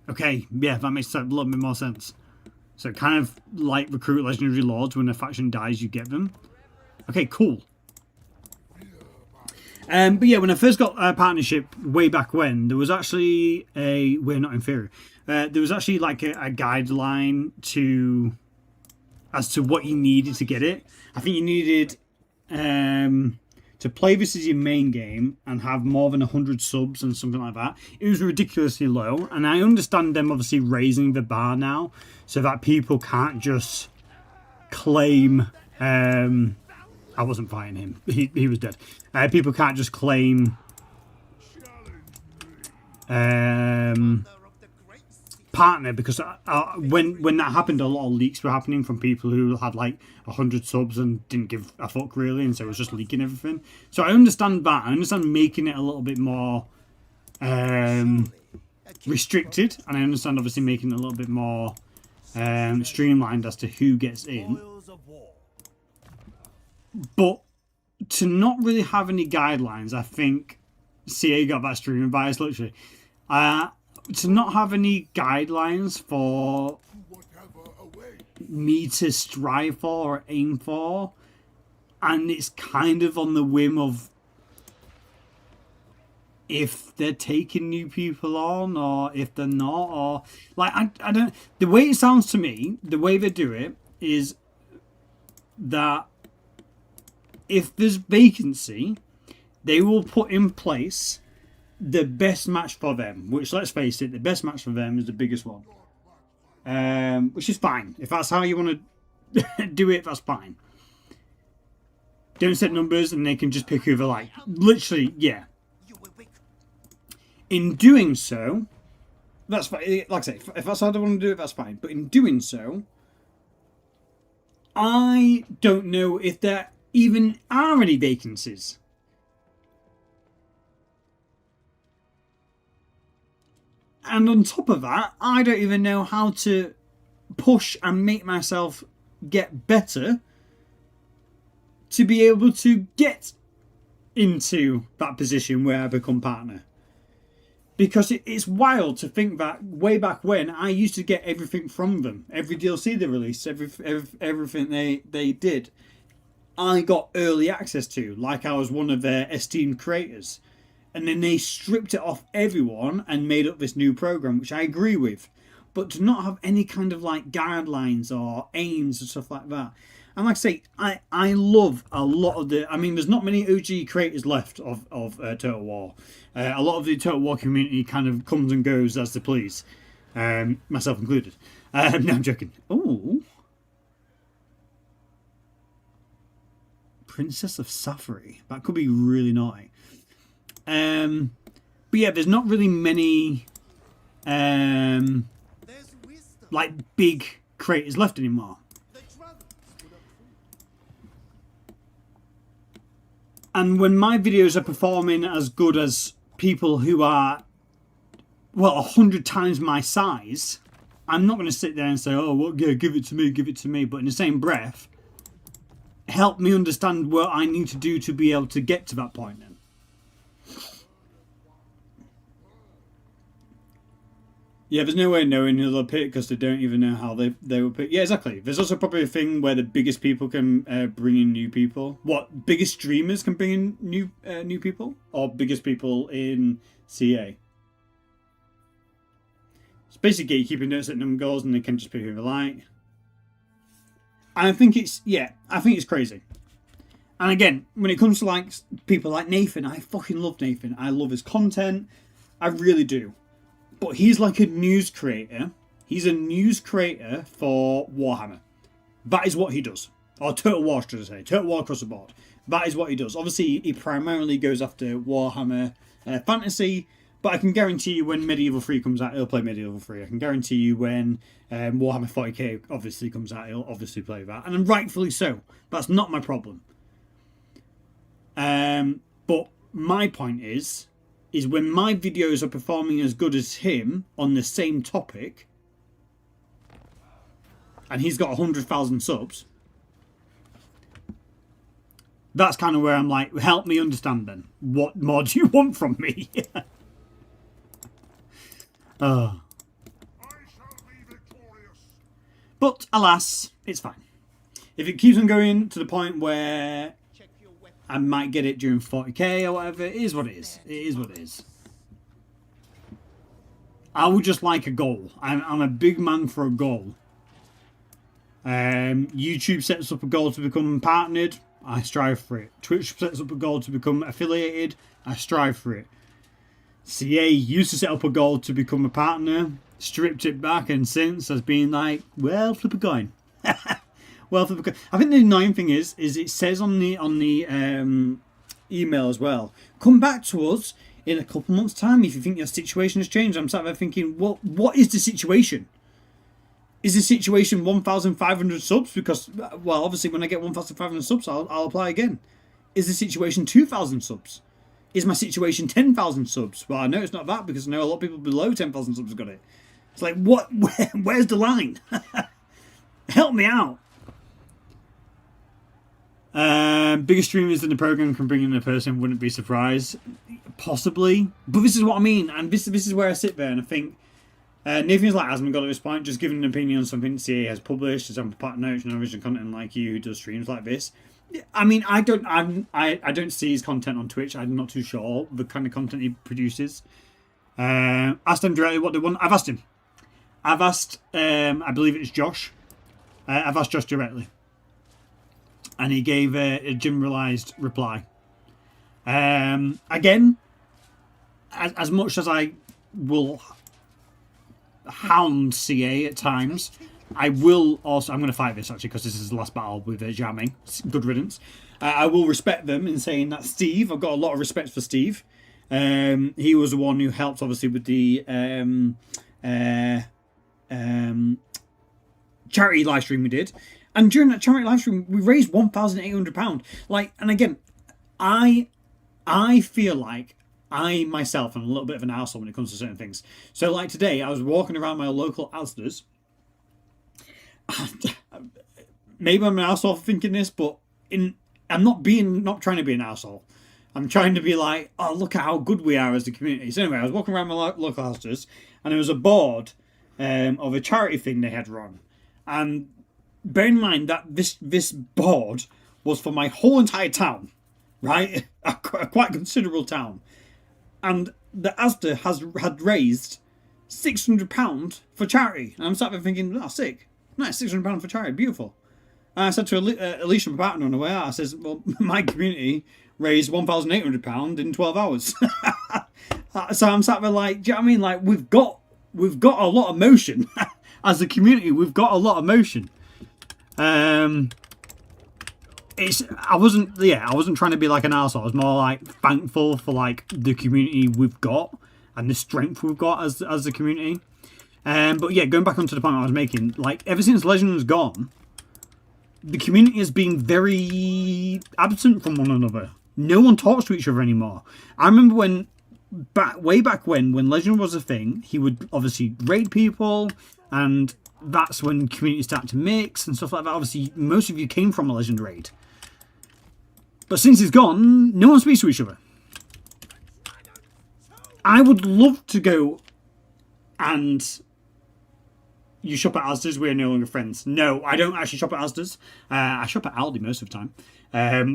Okay, yeah, that makes a little bit more sense. So kind of like recruit legendary lords, when a faction dies, you get them. Okay, cool. But yeah, when I first got a partnership way back when, there was actually we're not inferior. There was actually like a guideline as to what you needed to get it. I think you needed to play this as your main game and have more than 100 subs and something like that. It was ridiculously low, and I understand them obviously raising the bar now so that people can't just claim. I wasn't fighting him. He was dead. People can't just claim partner, because when that happened, a lot of leaks were happening from people who had like 100 subs and didn't give a fuck really, and so it was just leaking everything. So I understand that. I understand making it a little bit more restricted, and I understand obviously making it a little bit more streamlined as to who gets in. But to not really have any guidelines, I think CA got that streaming bias literally. To not have any guidelines for me to strive for or aim for, and it's kind of on the whim of if they're taking new people on or if they're not, or like I don't. The way it sounds to me, the way they do it is that if there's vacancy, they will put in place the best match for them, which, let's face it, the best match for them is the biggest one. Which is fine. If that's how you want to do it, that's fine. Don't set numbers and they can just pick who they like. Literally, yeah. In doing so, that's fine. Like I say, if that's how they want to do it, that's fine. But in doing so, I don't know if there even are any vacancies. And on top of that, I don't even know how to push and make myself get better to be able to get into that position where I become partner. Because it's wild to think that way back when I used to get everything from them. Every DLC they released, everything they did, I got early access to, like I was one of their esteemed creators. And then they stripped it off everyone and made up this new program, which I agree with. But to not have any kind of like guidelines or aims and stuff like that. And like I say, I love a lot of the... I mean, there's not many OG creators left of Total War. A lot of the Total War community kind of comes and goes as they please. Myself included. No, I'm joking. Ooh. Princess of Safari. That could be really naughty. But yeah, there's not really many like big creators left anymore. And when my videos are performing as good as people who are, well, 100 times my size, I'm not going to sit there and say, oh, well, yeah, give it to me. But in the same breath, help me understand what I need to do to be able to get to that point then. Yeah, there's no way of knowing who they'll pick because they don't even know how they will pick. Yeah, exactly. There's also probably a thing where the biggest people can bring in new people. What, biggest streamers can bring in new people? Or biggest people in CA? It's basically keeping notes at number goals and they can just pick who they like. I think it's crazy. And again, when it comes to like people like Nathan, I fucking love Nathan. I love his content. I really do. But he's like a news creator. He's a news creator for Warhammer. That is what he does. Or Total War, should I say. Total War across the board. That is what he does. Obviously, he primarily goes after Warhammer Fantasy. But I can guarantee you when Medieval 3 comes out, he'll play Medieval 3. I can guarantee you when Warhammer 40k obviously comes out, he'll obviously play that. And rightfully so. That's not my problem. But my point is when my videos are performing as good as him on the same topic, and he's got 100,000 subs, that's kind of where I'm like, help me understand then. What more do you want from me? But alas, it's fine. If it keeps on going to the point where I might get it during 40k or whatever. It is what it is. It is what it is. I would just like a goal. I'm a big man for a goal. YouTube sets up a goal to become partnered. I strive for it. Twitch sets up a goal to become affiliated. I strive for it. CA used to set up a goal to become a partner, stripped it back, and since has been like, well, flip a coin. Well, flip a coin. I think the annoying thing is it says on the email as well, come back to us in a couple months' time if you think your situation has changed. I'm sat there thinking, well, what is the situation? Is the situation 1,500 subs? Because, well, obviously when I get 1,500 subs, I'll apply again. Is the situation 2,000 subs? Is my situation 10,000 subs? Well, I know it's not that because I know a lot of people below 10,000 subs have got it. It's like, what? Where's the line? Help me out. Bigger streamers than the program can bring in a person, wouldn't be surprised. Possibly. But this is what I mean. And this is where I sit there and I think, Nathan's like, hasn't got at this point, just giving an opinion on something CA has published, as I'm part notes and original content like you who does streams like this. I mean, I don't see his content on Twitch. I'm not too sure the kind of content he produces. Asked him directly what they want. I've asked him. I've asked, I believe it's Josh. I've asked Josh directly. And he gave a generalised reply. Again, as much as I will hound CA at times, I will also, I'm going to fight this actually because this is the last battle with jamming. Good riddance. I will respect them in saying that Steve, I've got a lot of respect for Steve. He was the one who helped obviously with the charity live stream we did. And during that charity live stream, we raised £1,800. Like, and again, I feel like I myself am a little bit of an arsehole when it comes to certain things. So like today, I was walking around my local Asda's. Maybe I'm an arsehole for thinking this, but I'm not trying to be an arsehole. I'm trying to be like, oh, look at how good we are as a community. So anyway, I was walking around my local Asda's, and there was a board of a charity thing they had run. And bear in mind that this board was for my whole entire town, right? A quite considerable town. And the Asda had raised £600 for charity. And I'm sat there thinking, oh, sick. Nice, £600 for charity, beautiful. And I said to Alicia, my partner, on the way out, I says, well, my community raised £1,800 in 12 hours. So I'm sat there like, do you know what I mean? Like, we've got a lot of motion. As a community, we've got a lot of motion. I wasn't trying to be like an arsehole. I was more like thankful for like the community we've got and the strength we've got as a community. But yeah, going back onto the point I was making, like ever since Legends gone, the community has been very absent from one another. No one talks to each other anymore. I remember way back when Legend was a thing, he would obviously raid people, and that's when communities start to mix and stuff like that. Obviously, most of you came from a Legend raid. But since he's gone, no one speaks to each other. I would love to go and... You shop at Asda's, we're no longer friends. No, I don't actually shop at Asda's. I shop at Aldi most of the time.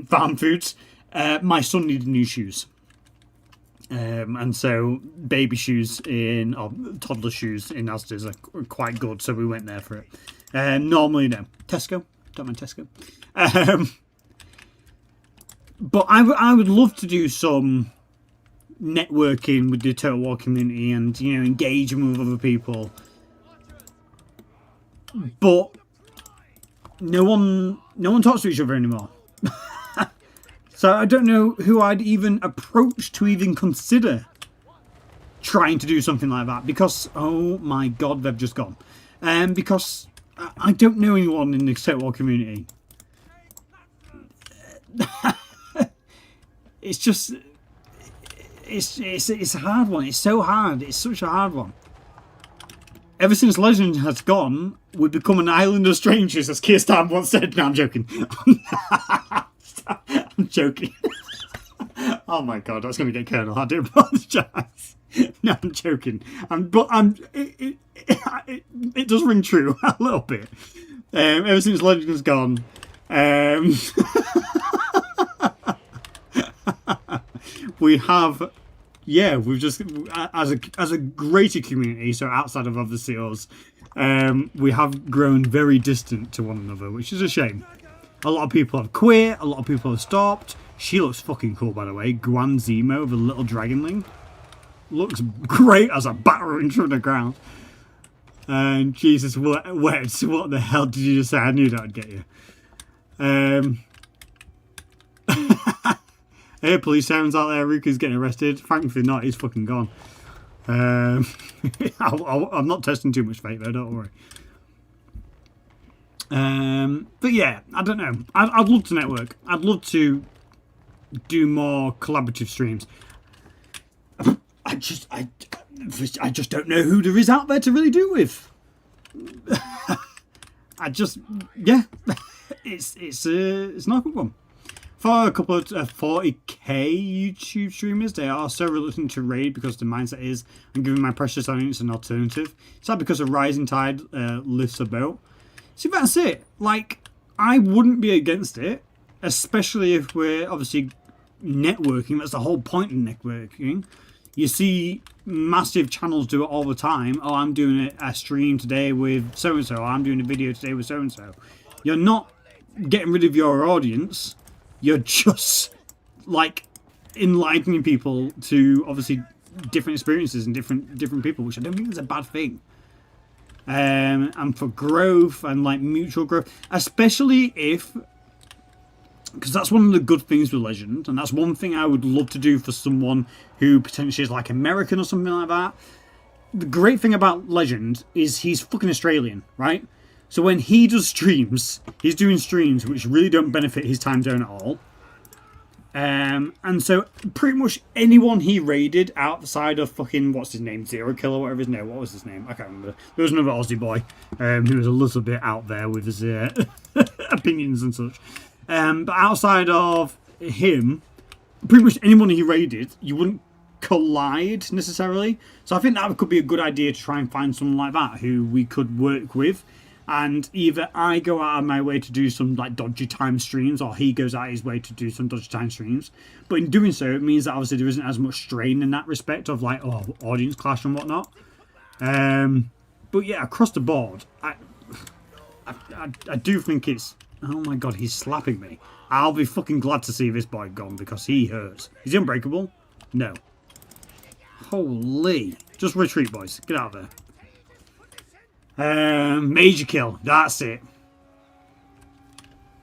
Farm Foods. My son needed new shoes. And so baby shoes or toddler shoes in Asda's are quite good, so we went there for it. Normally, no. Tesco. Don't mind Tesco. But I would love to do some networking with the Total War community and, you know, engaging with other people. But no one talks to each other anymore. So I don't know who I'd even approach to even consider trying to do something like that. Because, oh my god, they've just gone. Because I don't know anyone in the Total War community. It's just... It's a hard one. It's so hard. It's such a hard one. Ever since Legend has gone, we've become an island of strangers, as Keir Starmer once said. No, I'm joking. I'm joking. Oh my god, that's going to get Colonel. I do apologise. No, I'm joking. It does ring true a little bit. Ever since Legend's gone, we have, yeah, we've just as a greater community. So outside of obviously us, we have grown very distant to one another, which is a shame. A lot of people have quit. A lot of people have stopped. She looks fucking cool, by the way. Guan Zemo, the little dragonling, looks great as a battering through the ground. And Jesus, what the hell did you just say? I knew that would get you. Hey, police sirens out there. Ruka's getting arrested. Thankfully not. He's fucking gone. I'm not testing too much fate though. Don't worry. But yeah, I don't know. I'd love to network. I'd love to do more collaborative streams. I just don't know who there is out there to really do with. Yeah, it's not a good one. For a couple of 40k YouTube streamers, they are so reluctant to raid because the mindset is, I'm giving my precious audience an alternative. It's not because a rising tide lifts a boat. See, that's it. Like, I wouldn't be against it, especially if we're obviously networking. That's the whole point of networking. You see massive channels do it all the time. Oh, I'm doing a stream today with so-and-so. I'm doing a video today with so-and-so. You're not getting rid of your audience. You're just, like, enlightening people to, obviously, different experiences and different people, which I don't think is a bad thing. And for growth and, like, mutual growth. Especially if... Because that's one of the good things with Legend, and that's one thing I would love to do for someone who potentially is like American or something like that. The great thing about Legend is he's fucking Australian, right? So when he does streams, he's doing streams which really don't benefit his time zone at all. And so pretty much anyone he raided outside of fucking, what's his name, Zero Kill or whatever his name, what was his name? I can't remember. There was another Aussie boy who was a little bit out there with his opinions and such. But outside of him, pretty much anyone he raided, you wouldn't collide necessarily. So I think that could be a good idea to try and find someone like that who we could work with. And either I go out of my way to do some like dodgy time streams, or he goes out his way to do some dodgy time streams. But in doing so, it means that obviously there isn't as much strain in that respect of like, oh, audience clash and whatnot. But yeah, across the board, I do think it's... Oh my god, he's slapping me. I'll be fucking glad to see this boy gone because he hurts. Is he unbreakable? No. Holy. Just retreat, boys. Get out of there. Major kill. That's it.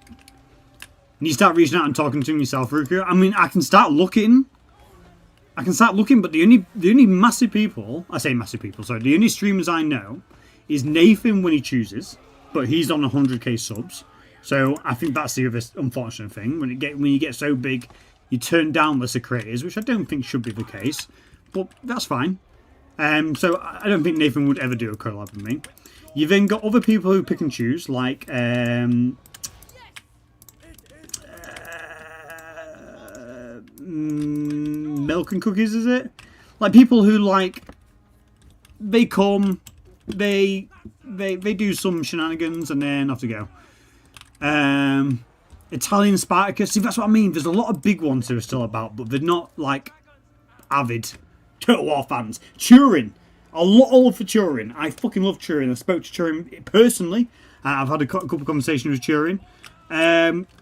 And you start reaching out and talking to him yourself, Ruku. I mean, I can start looking. But the only massive people... I say massive people, sorry. The only streamers I know is Nathan when he chooses. But he's on 100k subs. So I think that's the other unfortunate thing. When you get so big, you turn down lesser creators, which I don't think should be the case. But that's fine. So I don't think Nathan would ever do a collab with me. You then got other people who pick and choose, like Milk and Cookies, is it? Like people who like they come, they do some shenanigans and then off to go. Italian Spartacus. See, that's what I mean. There's a lot of big ones that are still about, but they're not like avid Total War fans. Turin. A lot of love for Turin. I fucking love Turin. I spoke to Turin personally. I've had a couple of conversations with Turin.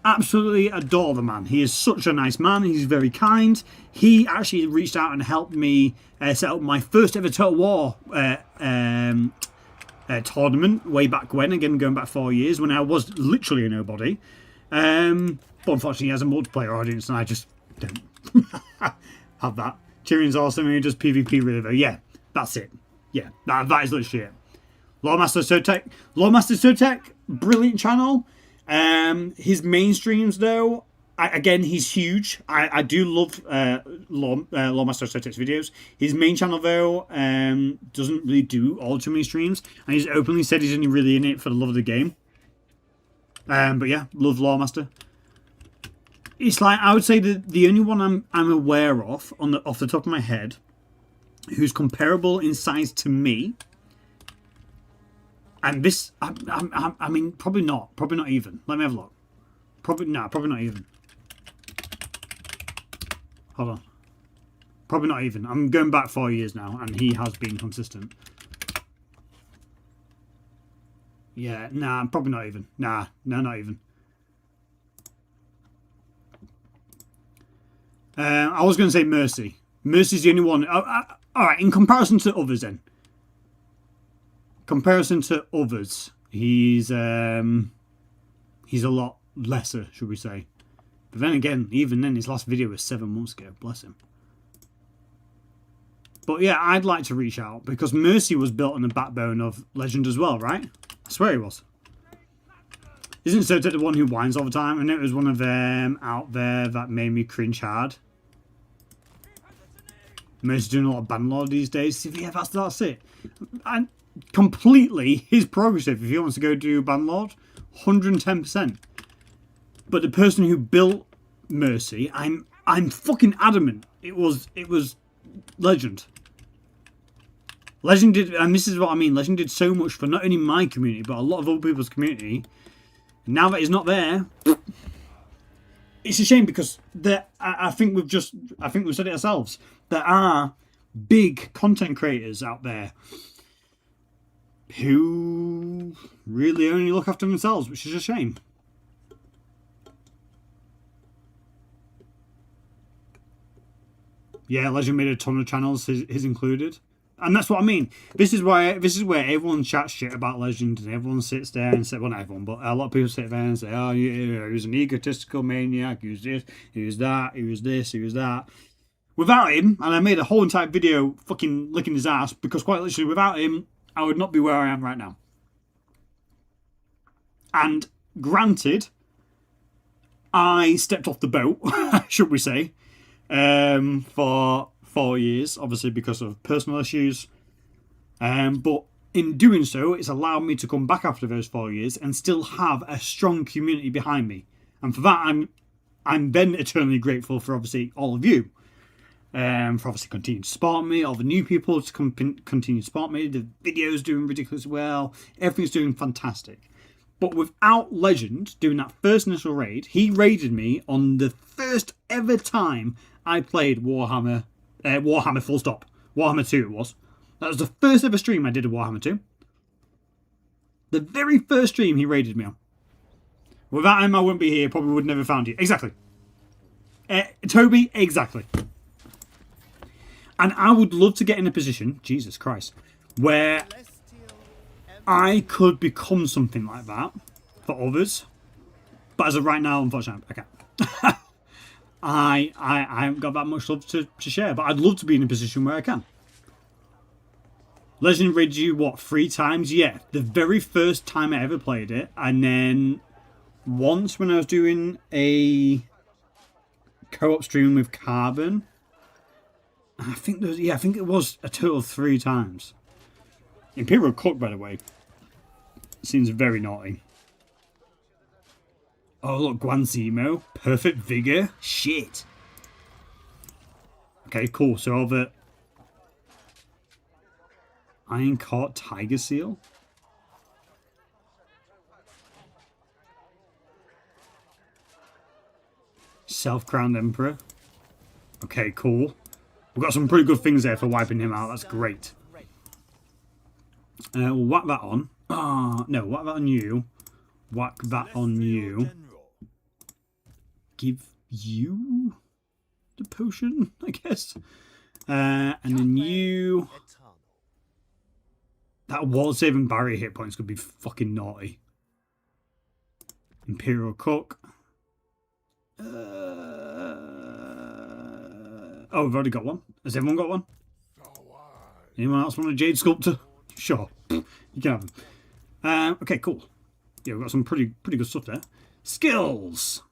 Absolutely adore the man. He is such a nice man. He's very kind. He actually reached out and helped me set up my first ever Total War tournament way back when, again going back 4 years when I was literally a nobody. But unfortunately he has a multiplayer audience and I just don't have that. Tyrion's awesome and he does PvP really well. Yeah, that's it. Yeah, that is literally it. Lawmaster Sotek, brilliant channel. His main streams though, again, he's huge. I do love Lawmaster Sotek's videos. His main channel though doesn't really do all too many streams, and he's openly said he's only really in it for the love of the game. But yeah, love Lawmaster. It's like I would say the only one I'm aware of off the top of my head who's comparable in size to me. And this, I mean, probably not even. Let me have a look. Probably not even. Hold on. Probably not even. I'm going back 4 years now, and he has been consistent. Yeah, nah, probably not even. Nah, no, not even. I was going to say Mercy. Mercy's the only one. Alright, in comparison to others then. Comparison to others, he's a lot lesser, should we say. But then again, even then, his last video was 7 months ago. Bless him. But yeah, I'd like to reach out, because Mercy was built on the backbone of Legend as well, right? I swear he was. Isn't Sotek the one who whines all the time? And it was one of them out there that made me cringe hard. Mercy's doing a lot of Bannerlord these days. Yeah, that's it. And completely his prerogative if he wants to go do Bannerlord. 110%. But the person who built Mercy, I'm fucking adamant it was Legend. Legend did, and this is what I mean, Legend did so much for not only my community, but a lot of other people's community. Now that he's not there, it's a shame, because I think we've said it ourselves. There are big content creators out there who really only look after themselves, which is a shame. Yeah, Legend made a ton of channels, his included. And that's what I mean. This is where everyone chats shit about Legend, and everyone sits there and says, well, not everyone, but a lot of people sit there and say, oh, yeah, he was an egotistical maniac, he was this, he was that, he was this, he was that. Without him, and I made a whole entire video fucking licking his ass, because quite literally without him, I would not be where I am right now. And granted, I stepped off the boat, should we say, for 4 years, obviously because of personal issues. But in doing so, it's allowed me to come back after those 4 years and still have a strong community behind me. And for that, I'm then eternally grateful for obviously all of you. For obviously continuing to support me, all the new people to continue to support me. The video's doing ridiculous well. Everything's doing fantastic. But without Legend doing that first initial raid, he raided me on the first ever time I played Warhammer. Warhammer full stop. Warhammer 2 it was. That was the first ever stream I did of Warhammer 2. The very first stream he raided me on. Without him I wouldn't be here. Probably would never have found you. Exactly. Toby, exactly. And I would love to get in a position, Jesus Christ, where I could become something like that for others. But as of right now, unfortunately, I can't. I haven't got that much love to share, but I'd love to be in a position where I can. Legend raided you, what, 3 times? Yeah, the very first time I ever played it, and then once when I was doing a co-op stream with Carbon. I think it was a total of 3 times. Imperial Cook, by the way, seems very naughty. Oh, look, Guansimo. Perfect Vigor. Shit. Okay, cool. So all the Iron Court Tiger Seal. Self-crowned Emperor. Okay, cool. We've got some pretty good things there for wiping him out. That's great. We'll whack that on. No, whack that on you. Whack that on you. Give you the potion, I guess. And then you... That wall saving barrier hit points could be fucking naughty. Imperial Cook. Oh, we've already got one. Has everyone got one? Anyone else want a Jade Sculptor? Sure. You can have them. Okay, cool. Yeah, we've got some pretty good stuff there. Skills!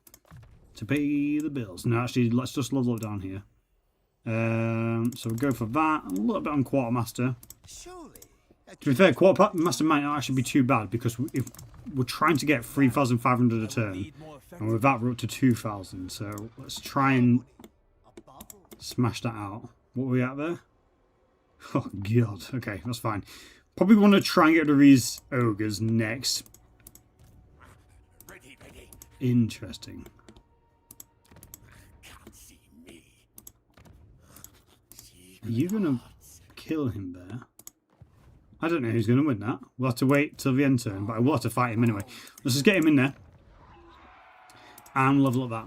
To pay the bills. No, actually, let's just level it down here. So we'll go for that. A little bit on Quartermaster. To be fair, Quartermaster might not actually be too bad, because if we're trying to get 3,500 a turn, and with that we're up to 2,000. So let's try and smash that out. What were we at there? Oh, God. Okay, that's fine. Probably want to try and get rid of these ogres next. Interesting. Are you going to kill him there? I don't know who's going to win that. We'll have to wait till the end turn, but I will have to fight him anyway. Let's just get him in there. And level up that.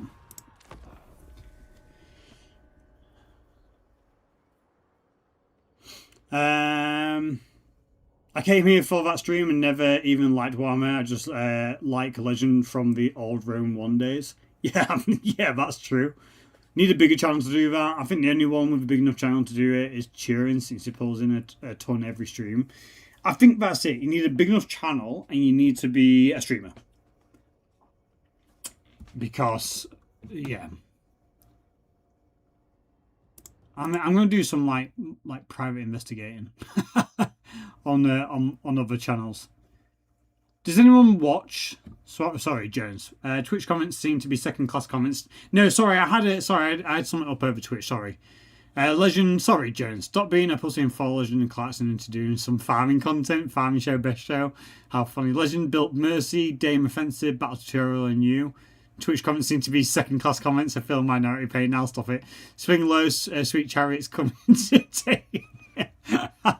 I came here for that stream and never even liked Warhammer. I just like Legend from the old Rome 1 days. Yeah, yeah, that's true. Need a bigger channel to do that. I think the only one with a big enough channel to do it is Turin, since he pulls in a ton every stream. I think that's it. You need a big enough channel and you need to be a streamer. Because, yeah. I'm going to do some like private investigating on other channels. Does anyone watch? Sorry, Jones. Twitch comments seem to be second-class comments. No, sorry, I had something up over Twitch. Sorry, Legend. Sorry, Jones. Stop being a pussy and follow Legend and collapsing into doing some farming content. Farming show, best show. How funny. Legend built Mercy, Dame Offensive, Battle Tutorial, and you. Twitch comments seem to be second-class comments. I feel minority pain. Now stop it. Swing low, sweet chariots coming to take.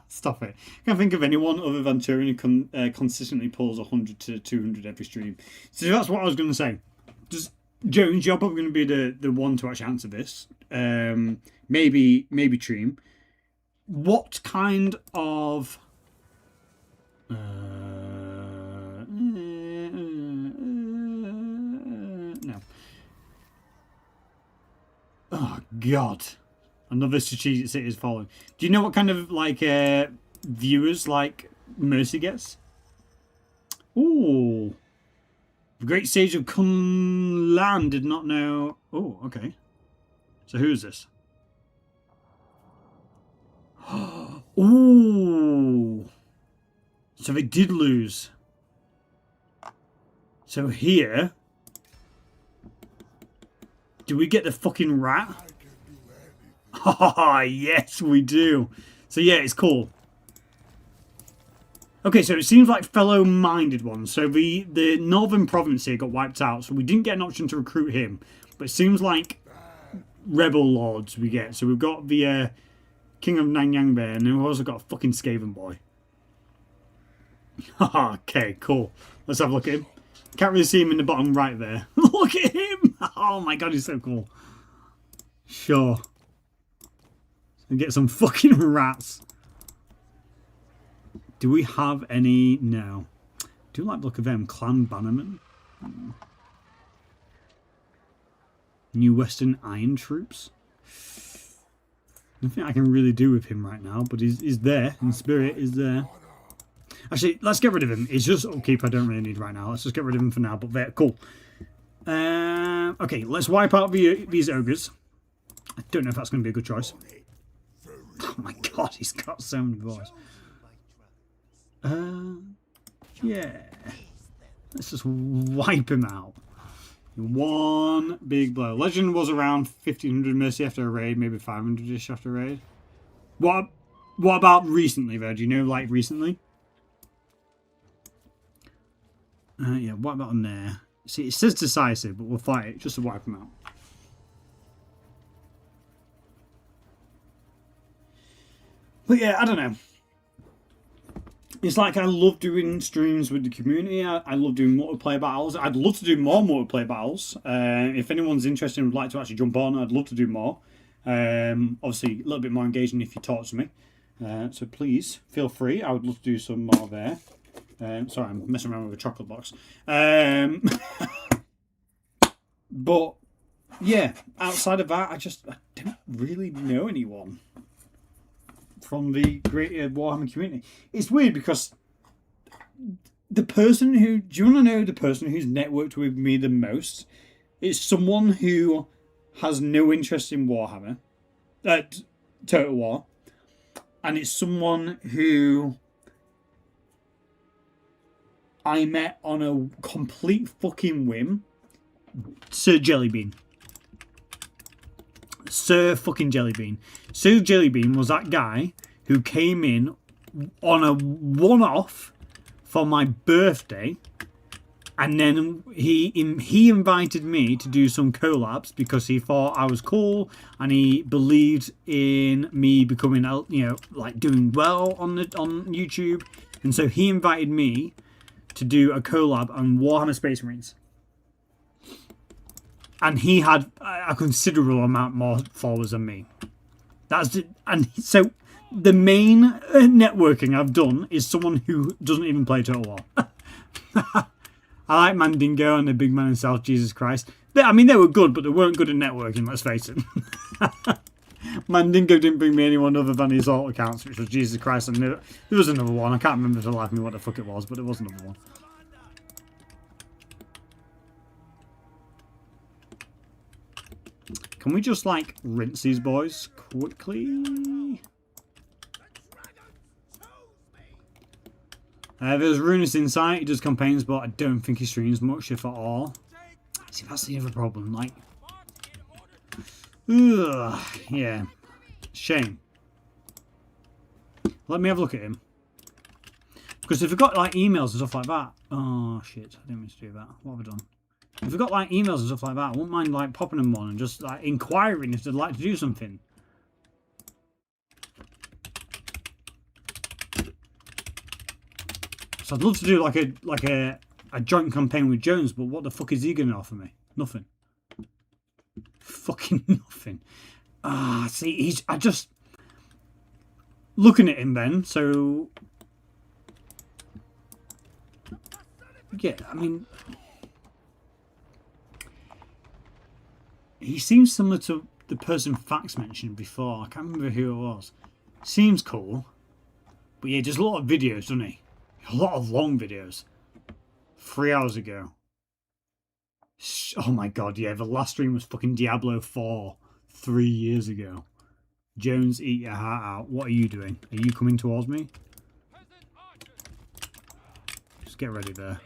Stop it. I can't think of anyone other than Turin who consistently pulls 100 to 200 every stream. So that's what I was going to say. Just Jones, you're probably going to be the one to actually answer this. Maybe Treem. What kind of no. Oh God. Another strategic city is following. Do you know what kind of like viewers like Mercy gets? Ooh. The Great Sage of Kunlan did not know. Oh, okay. So who is this? Ooh. So they did lose. So here, do we get the fucking rat? Oh, yes, we do. So, yeah, it's cool. Okay, so it seems like fellow-minded ones. So the northern province here got wiped out, so we didn't get an option to recruit him. But it seems like rebel lords we get. So we've got the King of Nanyang Bear, and then we've also got a fucking Skaven boy. Okay, cool. Let's have a look at him. Can't really see him in the bottom right there. Look at him! Oh my god, he's so cool. Sure. And get some fucking rats. Do we have any? No. Do like the look of them. Clan Bannerman. New Western Iron Troops. Nothing I can really do with him right now, but he's there. In spirit, is there. Actually, let's get rid of him. He's just upkeep I don't really need right now. Let's just get rid of him for now, but they're cool. Okay, let's wipe out these ogres. I don't know if that's going to be a good choice. Oh my god, he's got so many boys. Yeah. Let's just wipe him out. One big blow. Legend was around 1500 Mercy after a raid, maybe 500-ish after a raid. What about recently, though? Do you know, like, recently? Yeah, what about on there? See, it says decisive, but we'll fight it just to wipe him out. But yeah, I don't know. It's like I love doing streams with the community. I love doing multiplayer battles. I'd love to do more multiplayer battles. If anyone's interested and would like to actually jump on, I'd love to do more. Obviously, a little bit more engaging if you talk to me. So please, feel free. I would love to do some more there. Sorry, I'm messing around with a chocolate box. But, yeah, outside of that, I don't really know anyone from the greater Warhammer community. It's weird because the person who... Do you want to know the person who's networked with me the most? It's someone who has no interest in Warhammer. Total War. And it's someone who I met on a complete fucking whim. Sir Jellybean. Sir fucking Jellybean. Sir Jellybean was that guy who came in on a one-off for my birthday And then he invited me to do some collabs because he thought I was cool and he believed in me becoming, like doing well on YouTube. And so he invited me to do a collab on Warhammer Space Marines. And he had a considerable amount more followers than me. And so the main networking I've done is someone who doesn't even play Total War. I like Mandingo and the big man himself, Jesus Christ. They were good, but they weren't good at networking, let's face it. Mandingo didn't bring me anyone other than his alt accounts, which was Jesus Christ. And there was another one. I can't remember for the life of me what the fuck it was, but there was another one. Can we just, like, rinse these boys quickly? There's Ruinous Insight. He does campaigns, but I don't think he streams much, if at all. See, that's the other problem. Like, ugh, yeah. Shame. Let me have a look at him. Because if we've got, like, emails and stuff like that... Oh, shit. I didn't mean to do that. What have I done? If we've got, like, emails and stuff like that, I wouldn't mind, like, popping them on and just, like, inquiring if they'd like to do something. So I'd love to do, like a joint campaign with Jones, but what the fuck is he going to offer me? Nothing. Fucking nothing. See, I just... Looking at him then, so... Yeah, I mean... He seems similar to the person Fax mentioned before. I can't remember who it was. Seems cool. But yeah, just a lot of videos, doesn't he? A lot of long videos. 3 hours ago. Oh my god, yeah, the last stream was fucking Diablo 4 3 years ago. Jones, eat your heart out. What are you doing? Are you coming towards me? Just get ready there.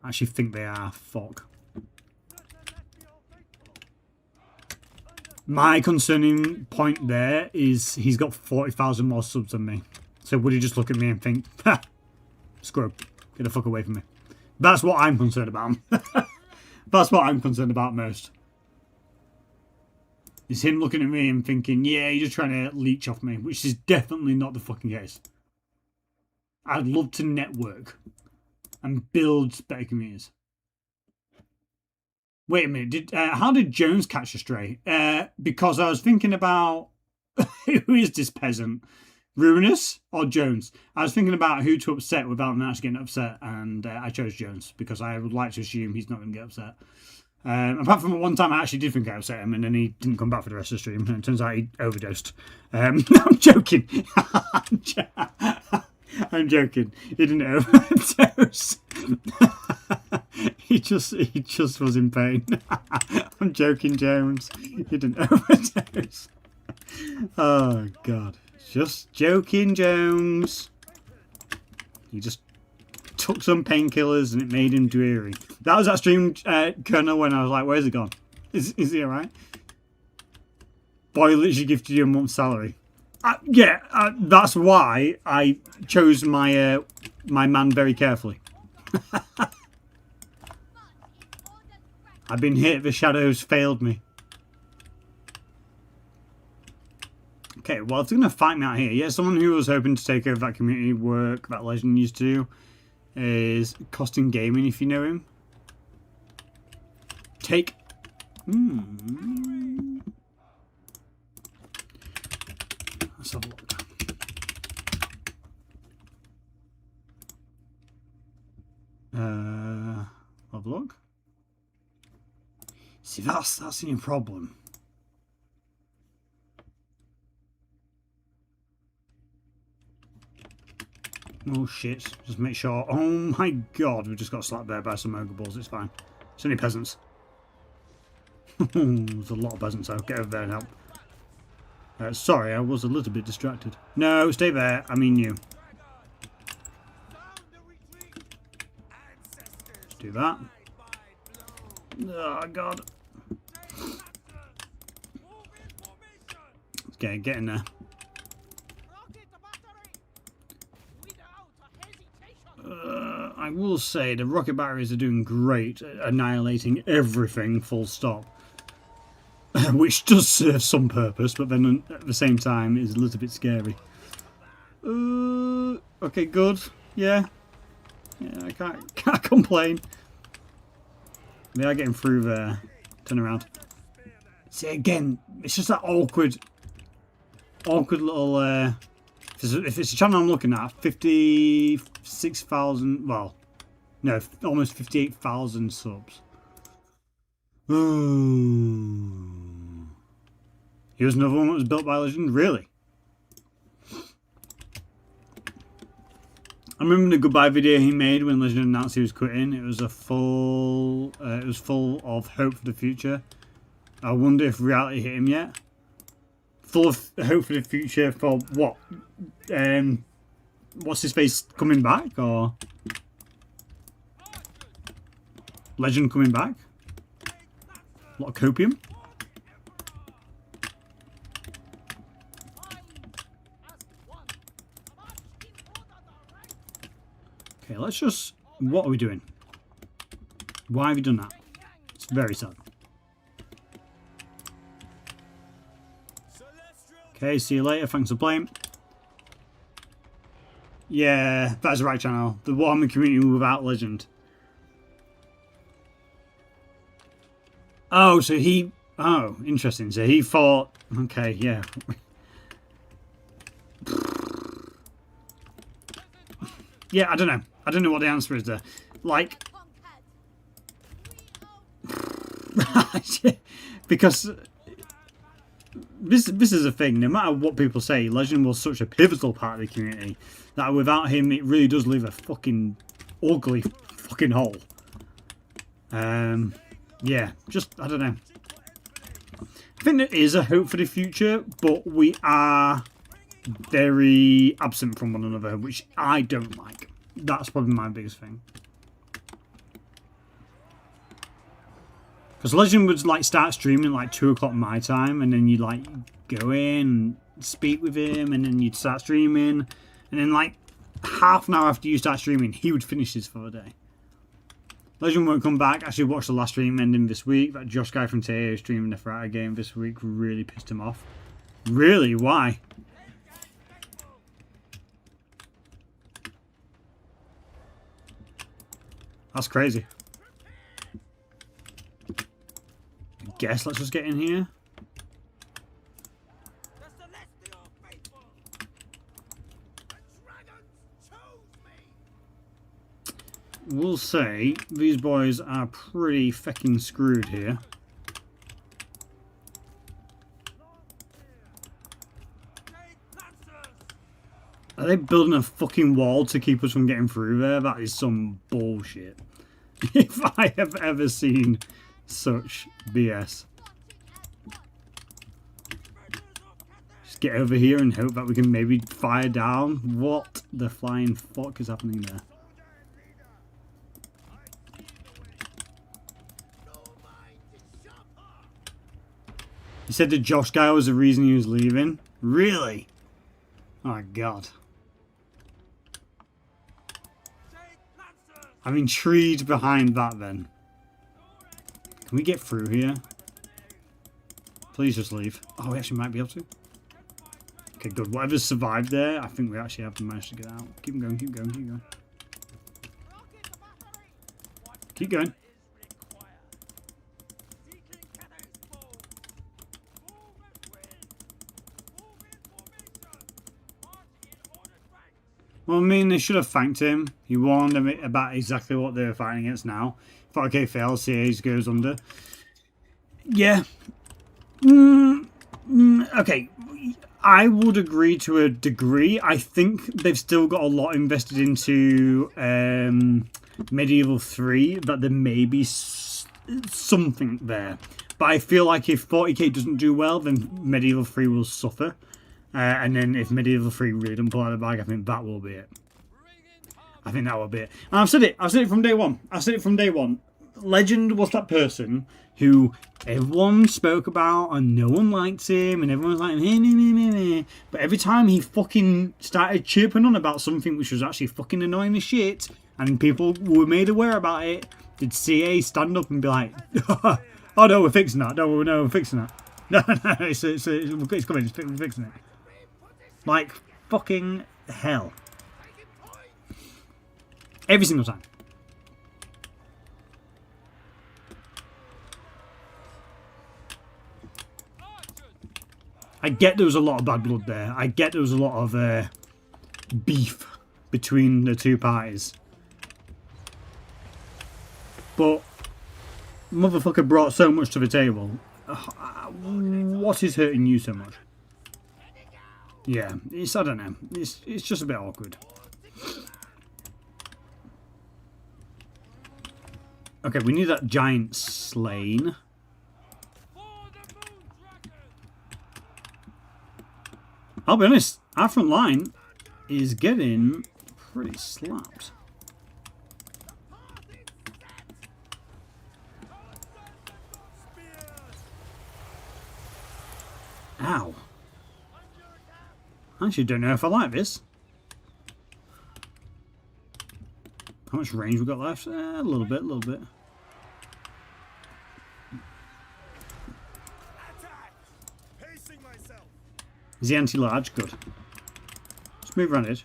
I actually think they are. Fuck. My concerning point there is he's got 40,000 more subs than me. So would he just look at me and think, ha, screw, get the fuck away from me. That's what I'm concerned about. That's what I'm concerned about most. Is him looking at me and thinking, yeah, you're just trying to leech off me, which is definitely not the fucking case. I'd love to network and build better communities. Wait a minute, how did Jones catch a stray? Because I was thinking about, who is this peasant? Ruinous or Jones? I was thinking about who to upset without him actually getting upset, and I chose Jones because I would like to assume he's not going to get upset. Apart from one time I actually did think I upset him, and then he didn't come back for the rest of the stream, and it turns out he overdosed. I'm joking. I'm joking. He didn't overdose. He just was in pain. I'm joking, Jones. He didn't overdose. Oh god. Just joking, Jones. He just took some painkillers and it made him dreary. That was that stream, Colonel, when I was like, where's he gone? Is he alright? Boy literally gifted you a month's salary. That's why I chose my my man very carefully. I've been hit, the shadows failed me. Okay, well, if they're going to fight me out here, yeah, someone who was hoping to take over that community work that Legend used to do is Costin Gaming, if you know him. Take... Let's have a look. Have a look. See, that's the new problem. Oh shit, just make sure. Oh my god, we just got slapped there by some ogre balls, it's fine. It's only peasants. There's a lot of peasants, so get over there and help. Sorry, I was a little bit distracted. No, stay there, I mean you. Do that. Oh god. Okay, get in there. I will say the rocket batteries are doing great at annihilating everything full stop. Which does serve some purpose, but then at the same time is a little bit scary. Okay, good. Yeah. Yeah, I can't complain. They are getting through there. Turn around. See, again, it's just that awkward little... if it's a channel I'm looking at, 56,000... Well, no, almost 58,000 subs. Here's another one that was built by Legend. Really? I remember the goodbye video he made when Legend announced he was quitting. It was full of hope for the future. I wonder if reality hit him yet. Full of hope for the future for what? What's his face coming back, or Legend coming back? A lot of copium. Okay, let's just... What are we doing? Why have you done that? It's very sad. Okay, see you later. Thanks for playing. Yeah, that's the right channel. The Warhammer community without Legend. Oh, so he... Oh, interesting. So he thought... Okay, yeah. Yeah, I don't know. I don't know what the answer is there. Like... Because... This is a thing. No matter what people say, Legend was such a pivotal part of the community that without him, it really does leave a fucking ugly fucking hole. Yeah, just, I don't know. I think there is a hope for the future, but we are very absent from one another, which I don't like. That's probably my biggest thing. Because Legend would like start streaming like 2 o'clock my time, and then you'd like go in and speak with him, and then you'd start streaming, and then like half an hour after you start streaming, he would finish his for the day. Legend won't come back. Actually watched the last stream ending this week. That Josh guy from TA streaming the Friday game this week really pissed him off. Really? Why? That's crazy. I guess let's just get in here. We'll say these boys are pretty fucking screwed here. Are they building a fucking wall to keep us from getting through there? That is some bullshit. If I have ever seen such BS. Just get over here and hope that we can maybe fire down. What the flying fuck is happening there? He said the Josh guy was the reason he was leaving. Really? Oh my god. I'm intrigued behind that then. Can we get through here? Please just leave. Oh, we actually might be able to. Okay, good. Whatever's survived there, I think we actually have managed to get out. Keep going, keep going, keep going. Keep going. Well, I mean, they should have thanked him. He warned them about exactly what they were fighting against now. If 4K fails, CAs goes under. Yeah. Okay. I would agree to a degree. I think they've still got a lot invested into Medieval 3, that there may be something there. But I feel like if 40k doesn't do well, then Medieval 3 will suffer. And then if Medieval 3 really doesn't pull out of the bag, I think that will be it. I think that will be it. And I've said it from day one. I've said it from day one. Legend was that person who everyone spoke about and no one liked him and everyone was like, hey, meh, meh, meh, meh. But every time he fucking started chirping on about something which was actually fucking annoying as shit, And people were made aware about it. Did CA stand up and be like, oh no, we're fixing that. No, we're fixing that. No, it's coming, we're fixing it. Like, fucking hell. Every single time. I get there was a lot of bad blood there. I get there was a lot of beef between the two parties. But motherfucker brought so much to the table. What is hurting you so much? Yeah, I don't know. It's just a bit awkward. Okay, we need that giant slain. I'll be honest, our front line is getting pretty slapped. Ow. I actually don't know if I like this. How much range we got left? A little bit, a little bit. Is he anti-large? Good. Let's move around it.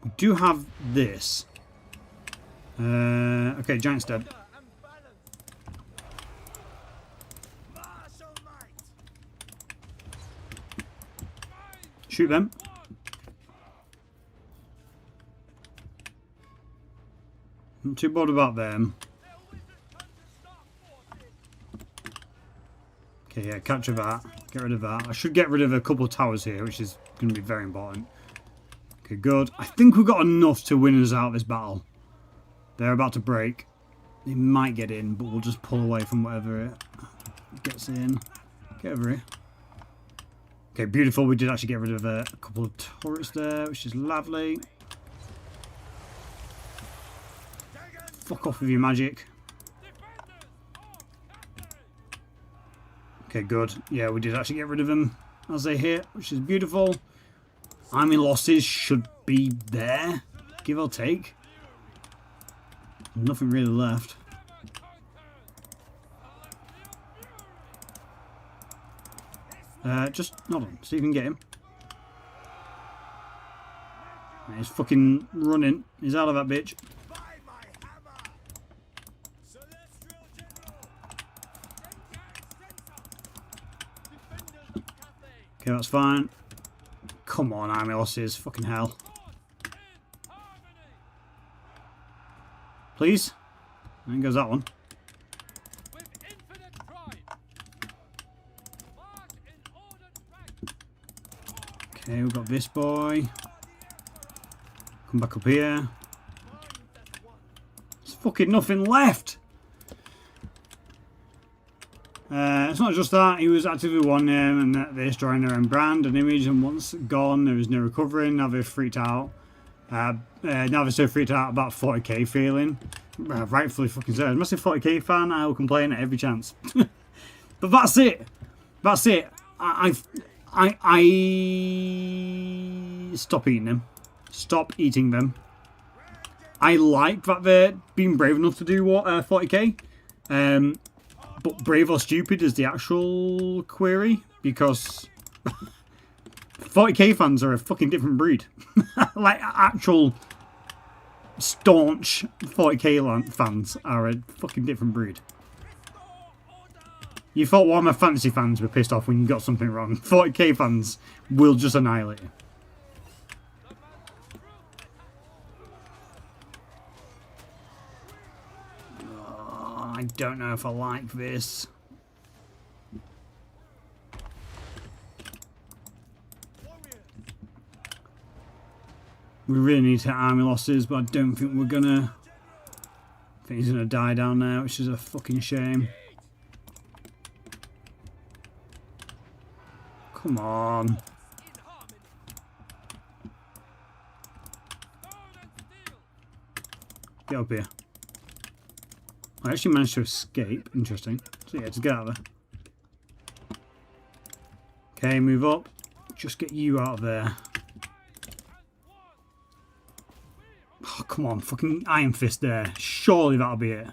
We do have this. Okay, giant's dead. Shoot them. Not too bothered about them. Okay, yeah, capture that. Get rid of that. I should get rid of a couple of towers here, which is going to be very important. Okay, good. I think we've got enough to win us out of this battle. They're about to break. They might get in, but we'll just pull away from whatever it gets in. Get over here. Okay, beautiful. We did actually get rid of a couple of turrets there, which is lovely. Fuck off with your magic. Okay, good. Yeah, we did actually get rid of them as they hit, which is beautiful. Army losses should be there, give or take. Nothing really left. Just hold on, see if you can get him. He's fucking running. He's out of that bitch. Okay, that's fine. Come on, army losses. Fucking hell. Please? I think goes that one. Okay, we've got this boy. Come back up here. There's fucking nothing left. It's not just that, he was actively won him and they're destroying their own brand and image, and once gone there is no recovering. Now they're freaked out. Now they're so freaked out about 40k feeling. Rightfully fucking so. As a massive 40k fan, I will complain at every chance. But that's it. That's it. I stop eating them. Stop eating them. I like that they're being brave enough to do what 40k. But brave or stupid is the actual query, because 40k fans are a fucking different breed. Like, actual staunch 40k fans are a fucking different breed. You thought Warhammer Fantasy fans were pissed off when you got something wrong. 40k fans will just annihilate you. I don't know if I like this. We really need to hit army losses, but I don't think we're gonna. I think he's gonna die down there, which is a fucking shame. Come on. Get up here. I actually managed to escape. Interesting. So yeah, just get out of there. Okay, move up. Just get you out of there. come on, fucking Iron Fist there. Surely that'll be it.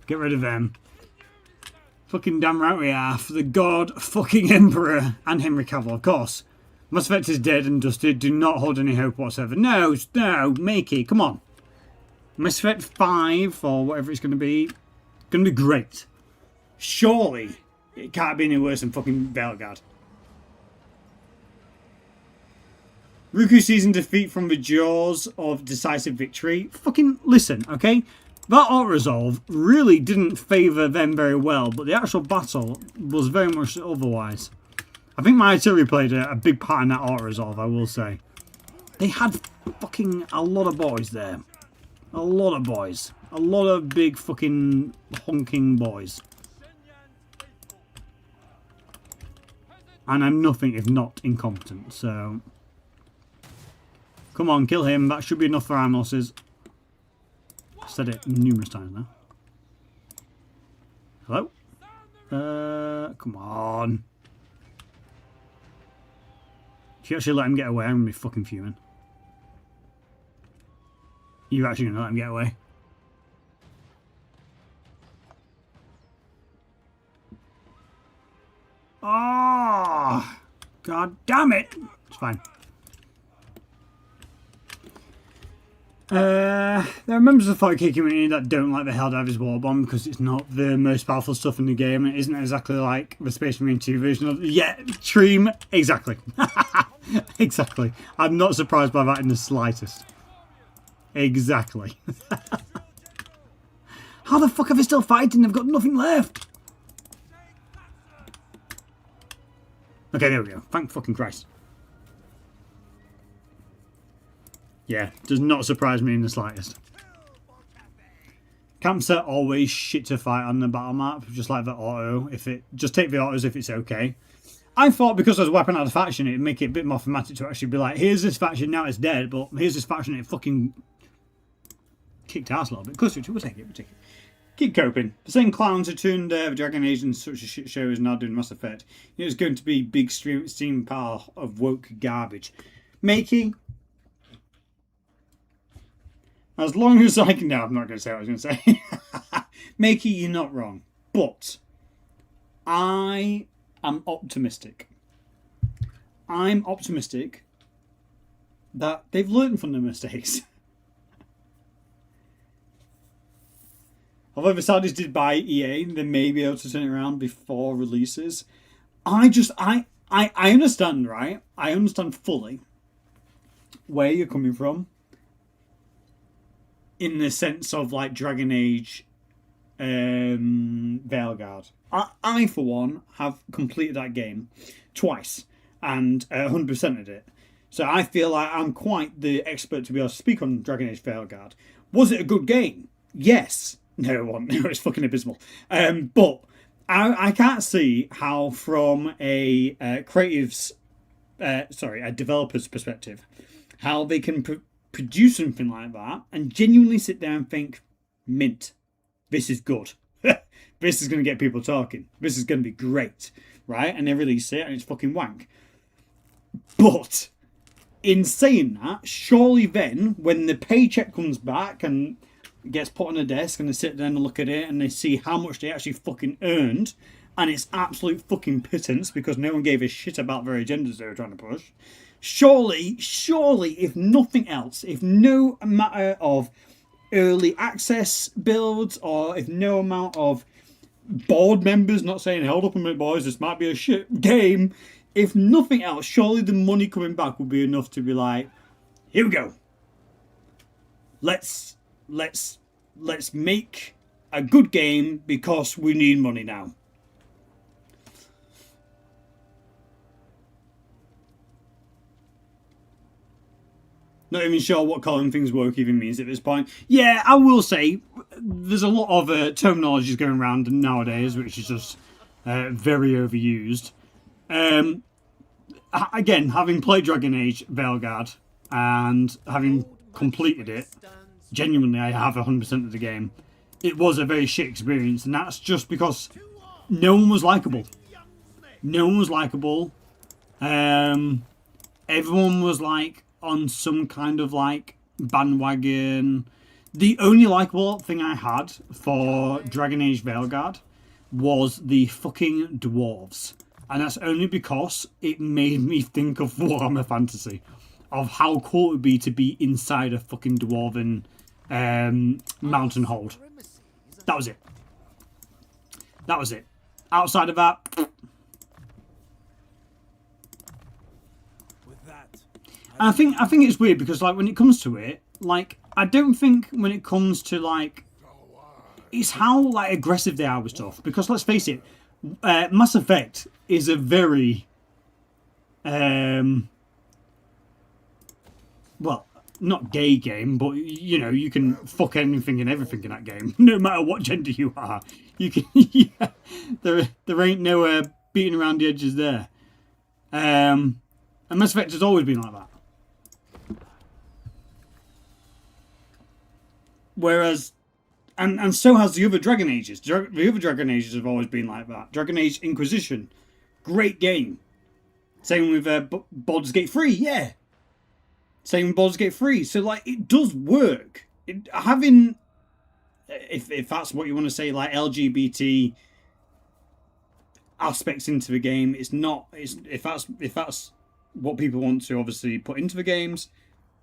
Get rid of them. Fucking damn right we are. For the God fucking Emperor and Henry Cavill, of course. Mass Effect is dead and dusted. Do not hold any hope whatsoever. No, no, Makey, come on. Mass Effect 5 or whatever it's going to be. Going to be great. Surely it can't be any worse than fucking Belgard. Ruku season defeat from the jaws of decisive victory. Fucking listen, okay? That auto-resolve really didn't favour them very well, but the actual battle was very much otherwise. I think my artillery played a big part in that auto-resolve, I will say. They had fucking a lot of boys there. A lot of boys. A lot of big fucking honking boys. And I'm nothing if not incompetent, so... Come on, kill him. That should be enough for our losses. I've said it numerous times now. Hello? Come on. If you actually let him get away, I'm going to be fucking fuming. You're actually going to let him get away? Oh! God damn it! It's fine. There are members of the 40k community that don't like the Helldivers Warbomb because it's not the most powerful stuff in the game. It isn't exactly like the Space Marine 2 version of... Yeah, Treem, exactly. Exactly. I'm not surprised by that in the slightest. Exactly. How the fuck are they still fighting? They've got nothing left. Okay, there we go. Thank fucking Christ. Yeah, does not surprise me in the slightest. Camps are always shit to fight on the battle map, just like the auto. Just take the autos if it's okay. I thought because I was weapon out of faction, it'd make it a bit more thematic to actually be like, here's this faction, now it's dead, but here's this faction, it fucking kicked ass a little bit. Of course, we'll take it. Keep coping. The same clowns who turned the Dragon Age into such a shit show is now doing Mass Effect. It was going to be big steam pile of woke garbage. Makey. As long as I can... No, I'm not going to say what I was going to say. Makey, you're not wrong. But I am optimistic. I'm optimistic that they've learned from their mistakes. Although the Saudis did buy EA, they may be able to turn it around before releases. I understand, right? I understand fully where you're coming from. In the sense of like Dragon Age Veilguard. I for one have completed that game twice and 100%ed it. So I feel like I'm quite the expert to be able to speak on Dragon Age Veilguard. Was it a good game? Yes. No, it wasn't. No, it's fucking abysmal. But I can't see how from a developer's perspective, how they can produce something like that and genuinely sit down and think, mint, this is good. This is going to get people talking. This is going to be great, right? And they release it and it's fucking wank. But in saying that, surely then when the paycheck comes back and gets put on a desk and they sit down and look at it and they see how much they actually fucking earned and it's absolute fucking pittance because no one gave a shit about their agendas they were trying to push. Surely, if nothing else, if no matter of early access builds or if no amount of board members not saying, hold up a minute boys, this might be a shit game, if nothing else, surely the money coming back will be enough to be like, here we go. Let's make a good game because we need money now. Not even sure what calling things woke even means at this point. Yeah, I will say there's a lot of terminologies going around nowadays, which is just very overused. Again, having played Dragon Age Veilguard and having completed it, genuinely I have 100% of the game. It was a very shit experience, and that's just because no one was likable. No one was likable. Everyone was like on some kind of like bandwagon. The only likable thing I had for Dragon Age Veilguard was the fucking dwarves. And that's only because it made me think of Warhammer Fantasy. Of how cool it would be to be inside a fucking dwarven mountain hold. That was it. That was it. Outside of that... And I think it's weird because like when it comes to it, like I don't think when it comes to like it's how like aggressive they are with stuff. Because let's face it, Mass Effect is a very well, not gay game, but you know you can fuck anything and everything in that game, no matter what gender you are. You can, yeah, there ain't no beating around the edges there. And Mass Effect has always been like that. Whereas, and so has the other Dragon Ages. The other Dragon Ages have always been like that. Dragon Age Inquisition, great game. Same with Baldur's Gate 3, yeah. Same with Baldur's Gate 3. So, like, it does work. Having, if that's what you want to say, like, LGBT aspects into the game, it's not, if that's what people want to obviously put into the games,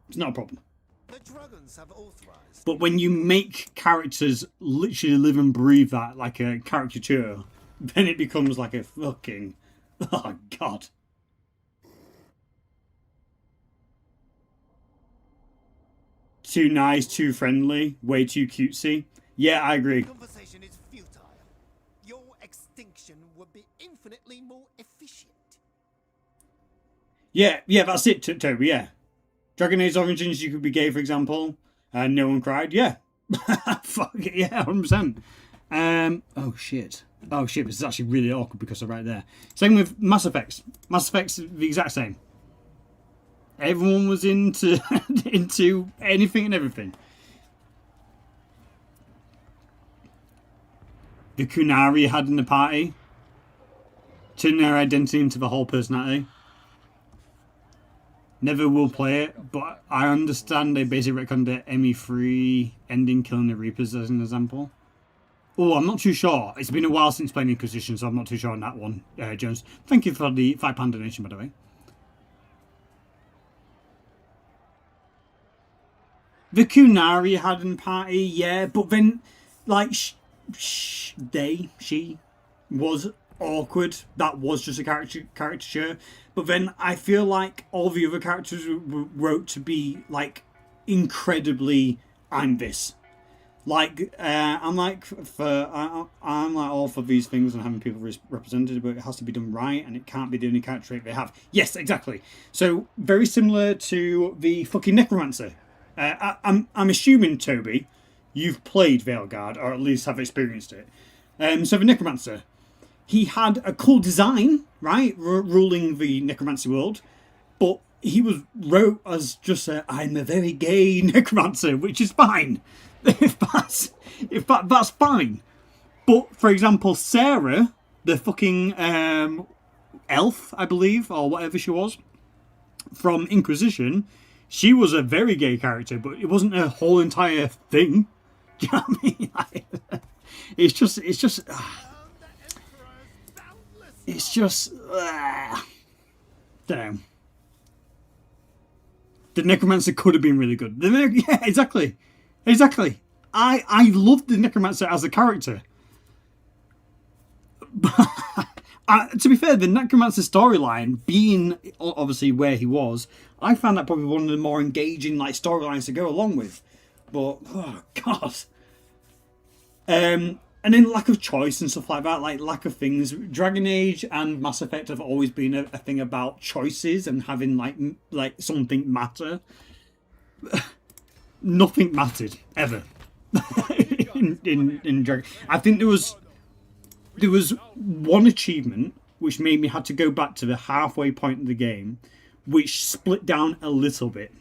it's not a problem. The dragons have authorized. But when you make characters literally live and breathe that like a caricature, then it becomes like a fucking... Oh, God. Too nice, too friendly, way too cutesy. Yeah, I agree. Conversation is futile. Your extinction would be infinitely more efficient. Yeah, that's it, Toby, yeah. Dragon Age Origins, you could be gay, for example, and no one cried. Yeah. Fuck it, yeah, 100%. Oh, shit. Oh, shit, this is actually really awkward because I'm right there. Same with Mass Effect. Mass Effect's the exact same. Everyone was into into anything and everything. The Kunari had in the party. Turning their identity into the whole personality. Never will play it, but I understand they basically retconned the ME3 ending killing the Reapers as an example. Oh, I'm not too sure. It's been a while since playing Inquisition, so I'm not too sure on that one, Jones. Thank you for the £5 donation, by the way. The Kunari had in party, yeah, but then, like, she was awkward. That was just a caricature. But then I feel like all the other characters were wrote to be like incredibly I'm this. Like I'm like I'm like all for these things and having people represented, but it has to be done right and it can't be the only character trait they have. Yes, exactly. So very similar to the fucking Necromancer. I'm assuming, Toby, you've played Veilguard or at least have experienced it. So the Necromancer. He had a cool design, right, ruling the necromancy world, but he was wrote as just I'm a very gay necromancer, which is fine. If that's fine. But for example, Sarah, the fucking elf, I believe, or whatever she was, from Inquisition, she was a very gay character, but it wasn't a whole entire thing. Do you know what I mean? It's just. Don't know. The Necromancer could have been really good. Yeah, exactly. I loved the Necromancer as a character. To be fair, the Necromancer storyline, being obviously where he was, I found that probably one of the more engaging like storylines to go along with. But oh god. And then lack of choice and stuff like that, like lack of things. Dragon Age and Mass Effect have always been a thing about choices and having like something matter. Nothing mattered ever in Dragon. I think there was one achievement which made me had to go back to the halfway point of the game, which split down a little bit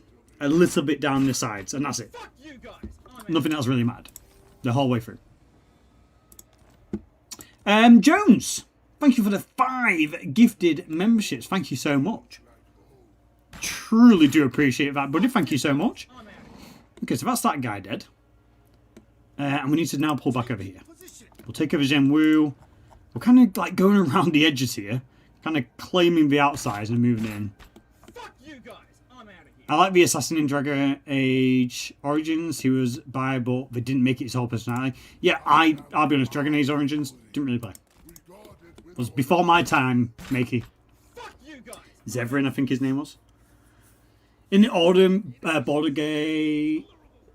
down the sides, and that's it. Nothing else really mattered the whole way through. Jones, thank you for the 5 gifted memberships. Thank you so much. Truly do appreciate that, buddy. Thank you so much. Okay, so that's that guy dead. And we need to now pull back over here. Position. We'll take over Zhenwu. We're kind of like going around the edges here. Kind of claiming the outsides and moving in. Fuck you guys. I'm out of here. I like the assassin in Dragon Age Origins. He was bi, but they didn't make it his whole personality. Yeah, I'll be honest, Dragon Age Origins didn't really play. It was before my time, Makey. Fuck you guys. Zevran, I think his name was. In the older Baldur's Gate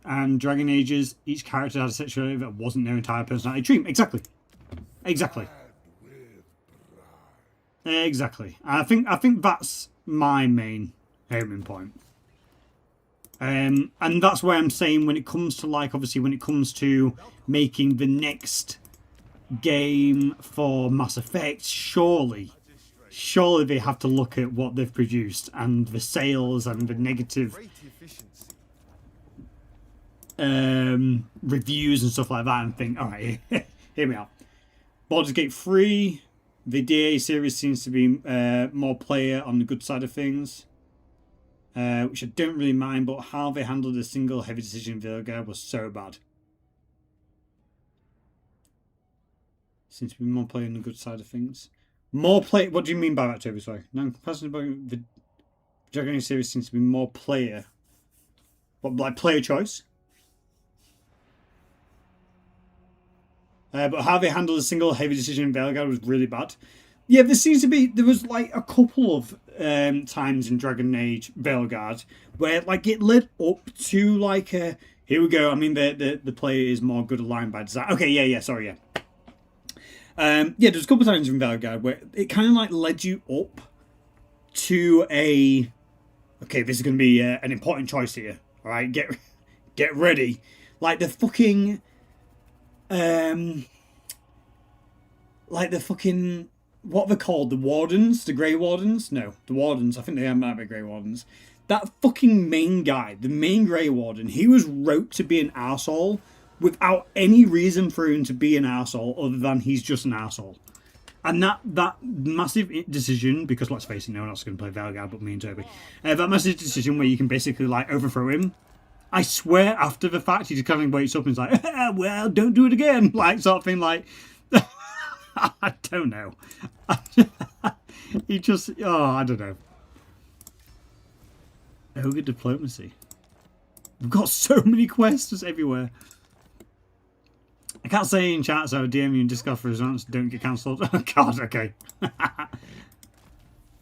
and Dragon Ages, each character had a sexuality that wasn't their entire personality. Dream, exactly. Exactly. Exactly. I think that's my main aiming point. And that's why I'm saying when it comes to, like, obviously when it comes to making the next game for Mass Effect, surely they have to look at what they've produced and the sales and the negative Great efficiency. reviews and stuff like that and think, alright, here we are. Baldur's Gate 3, the DA series seems to be more player on the good side of things, which I don't really mind, but how they handled a single heavy decision in Vilga was so bad. Seems to be more player on the good side of things. More play. What do you mean by that, Toby? Sorry. No, the Dragon Age series seems to be more player. What, like player choice? But how they handled a single heavy decision in Veilguard was really bad. Yeah, there was like a couple of times in Dragon Age Veilguard where like it led up to like a, here we go. I mean the player is more good aligned by design. Okay, yeah, sorry, yeah. There's a couple of times in Veilguard where it kind of like led you up to a, okay, this is going to be an important choice here. All right, get ready. Like the fucking, what they're called, the Wardens, the Grey Wardens? No, the Wardens. I think they might be Grey Wardens. That fucking main guy, the main Grey Warden, he was wrote to be an arsehole without any reason for him to be an arsehole other than he's just an arsehole. And that massive decision, because let's face it, no one else is going to play Veilguard but me and Toby. That massive decision where you can basically like overthrow him. I swear after the fact he just kind of wakes up and is like, well, don't do it again. Like sort of thing like, I don't know. He just, I don't know. Ogre Diplomacy. We've got so many quests everywhere. I can't say in chat, so DM you in Discord for results. Don't get cancelled. Oh, God, okay.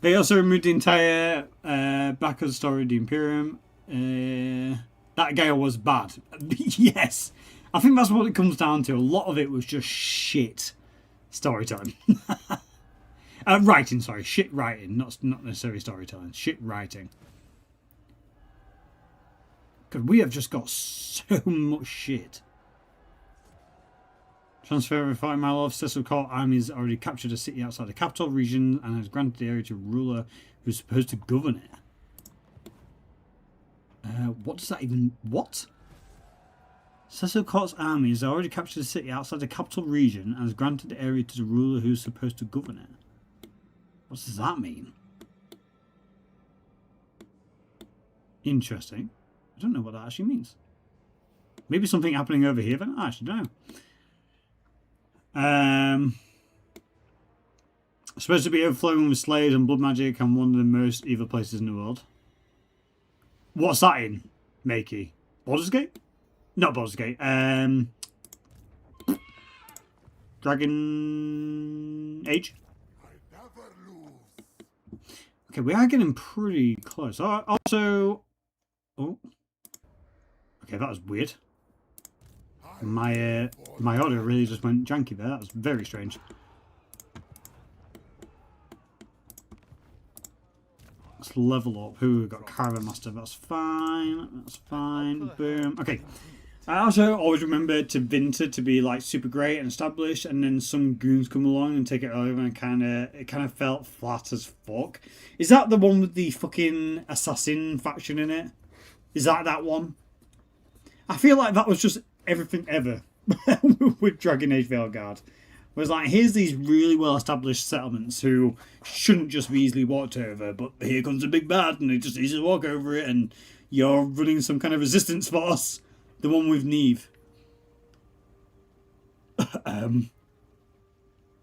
They also removed the entire back of the story of the Imperium. That guy was bad. Yes. I think that's what it comes down to. A lot of it was just shit storytelling. Writing, sorry. Shit writing. Not necessarily storytelling. Shit writing. Because we have just got so much shit. Transfer of 40 mile off. Cecil Court armies already captured a city outside the capital region and has granted the area to a ruler who's supposed to govern it. What does that even... What? Cecil Court's army has already captured a city outside the capital region and has granted the area to the ruler who's supposed to govern it. What does that mean? Interesting. I don't know what that actually means. Maybe something happening over here then? I actually don't know. Supposed to be overflowing with slaves and blood magic and one of the most evil places in the world. What's that in, Makey? Baldur's Gate? Not Baldur's Gate. Dragon Age? Okay, we are getting pretty close. Also... Oh. Okay, that was weird. My audio really just went janky there. That was very strange. Let's level up. Who we've got? Caravan Master. That's fine. That's fine. Boom. Okay. I also always remember to Vinter to be like super great and established, and then some goons come along and take it over, and it kind of felt flat as fuck. Is that the one with the fucking assassin faction in it? Is that one? I feel like that was just everything ever with Dragon Age Veilguard. Whereas like, here's these really well established settlements who shouldn't just be easily walked over, but here comes a big bad and it just easily walk over it, and You're running some kind of resistance force. The one with Neve.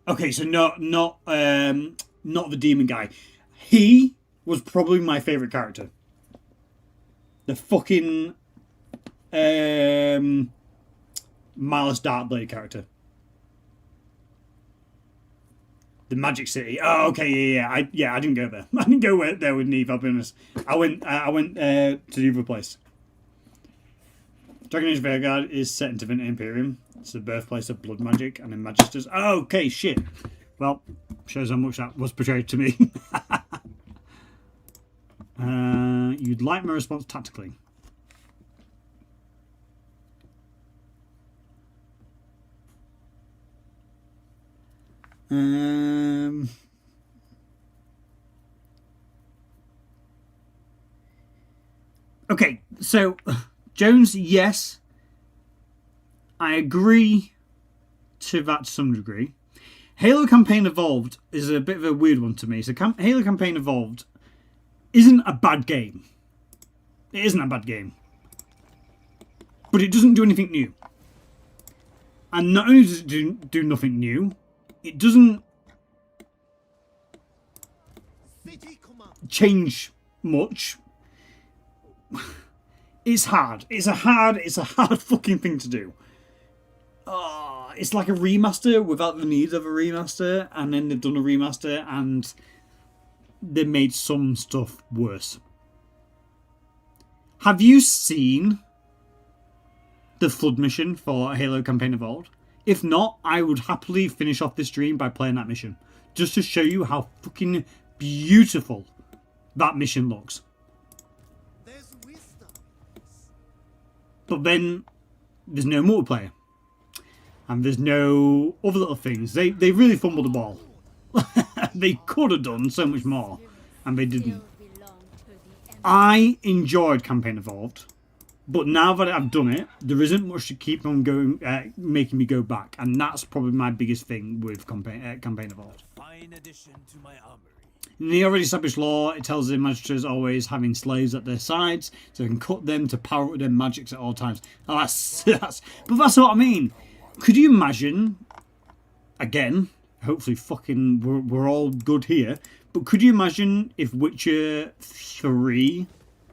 Okay, so not the demon guy. He was probably my favorite character. The fucking Malice Darkblade character. The Magic City. Oh, okay, yeah. I didn't go there. I didn't go there with Neve. I'll be honest. I went to the other place. Dragon Age Vanguard is set in Divinity Imperium. It's the birthplace of blood magic and in Magisters. Oh, okay, shit. Well, shows how much that was portrayed to me. You'd like my response tactically. Okay, so Jones, yes, I agree to that to some degree. Halo Campaign Evolved is a bit of a weird one to me. So Halo Campaign Evolved isn't a bad game. It isn't a bad game. But it doesn't do anything new. And not only does it do nothing new, it doesn't change much. It's hard. It's a hard fucking thing to do. It's like a remaster without the need of a remaster, and then they've done a remaster and they made some stuff worse. Have you seen the Flood mission for Halo Campaign Evolved? If not, I would happily finish off this stream by playing that mission, just to show you how fucking beautiful that mission looks. But then there's no multiplayer. And there's no other little things. They really fumbled the ball. They could have done so much more. And they didn't. I enjoyed Campaign Evolved. But now that I've done it, there isn't much to keep on going, making me go back. And that's probably my biggest thing with Campaign Evolved. Fine addition to my armory. In the already established law, it tells the magisters always having slaves at their sides, so they can cut them to power up their magics at all times. Oh, but that's what I mean. Could you imagine, again, hopefully fucking we're all good here, but could you imagine if Witcher 3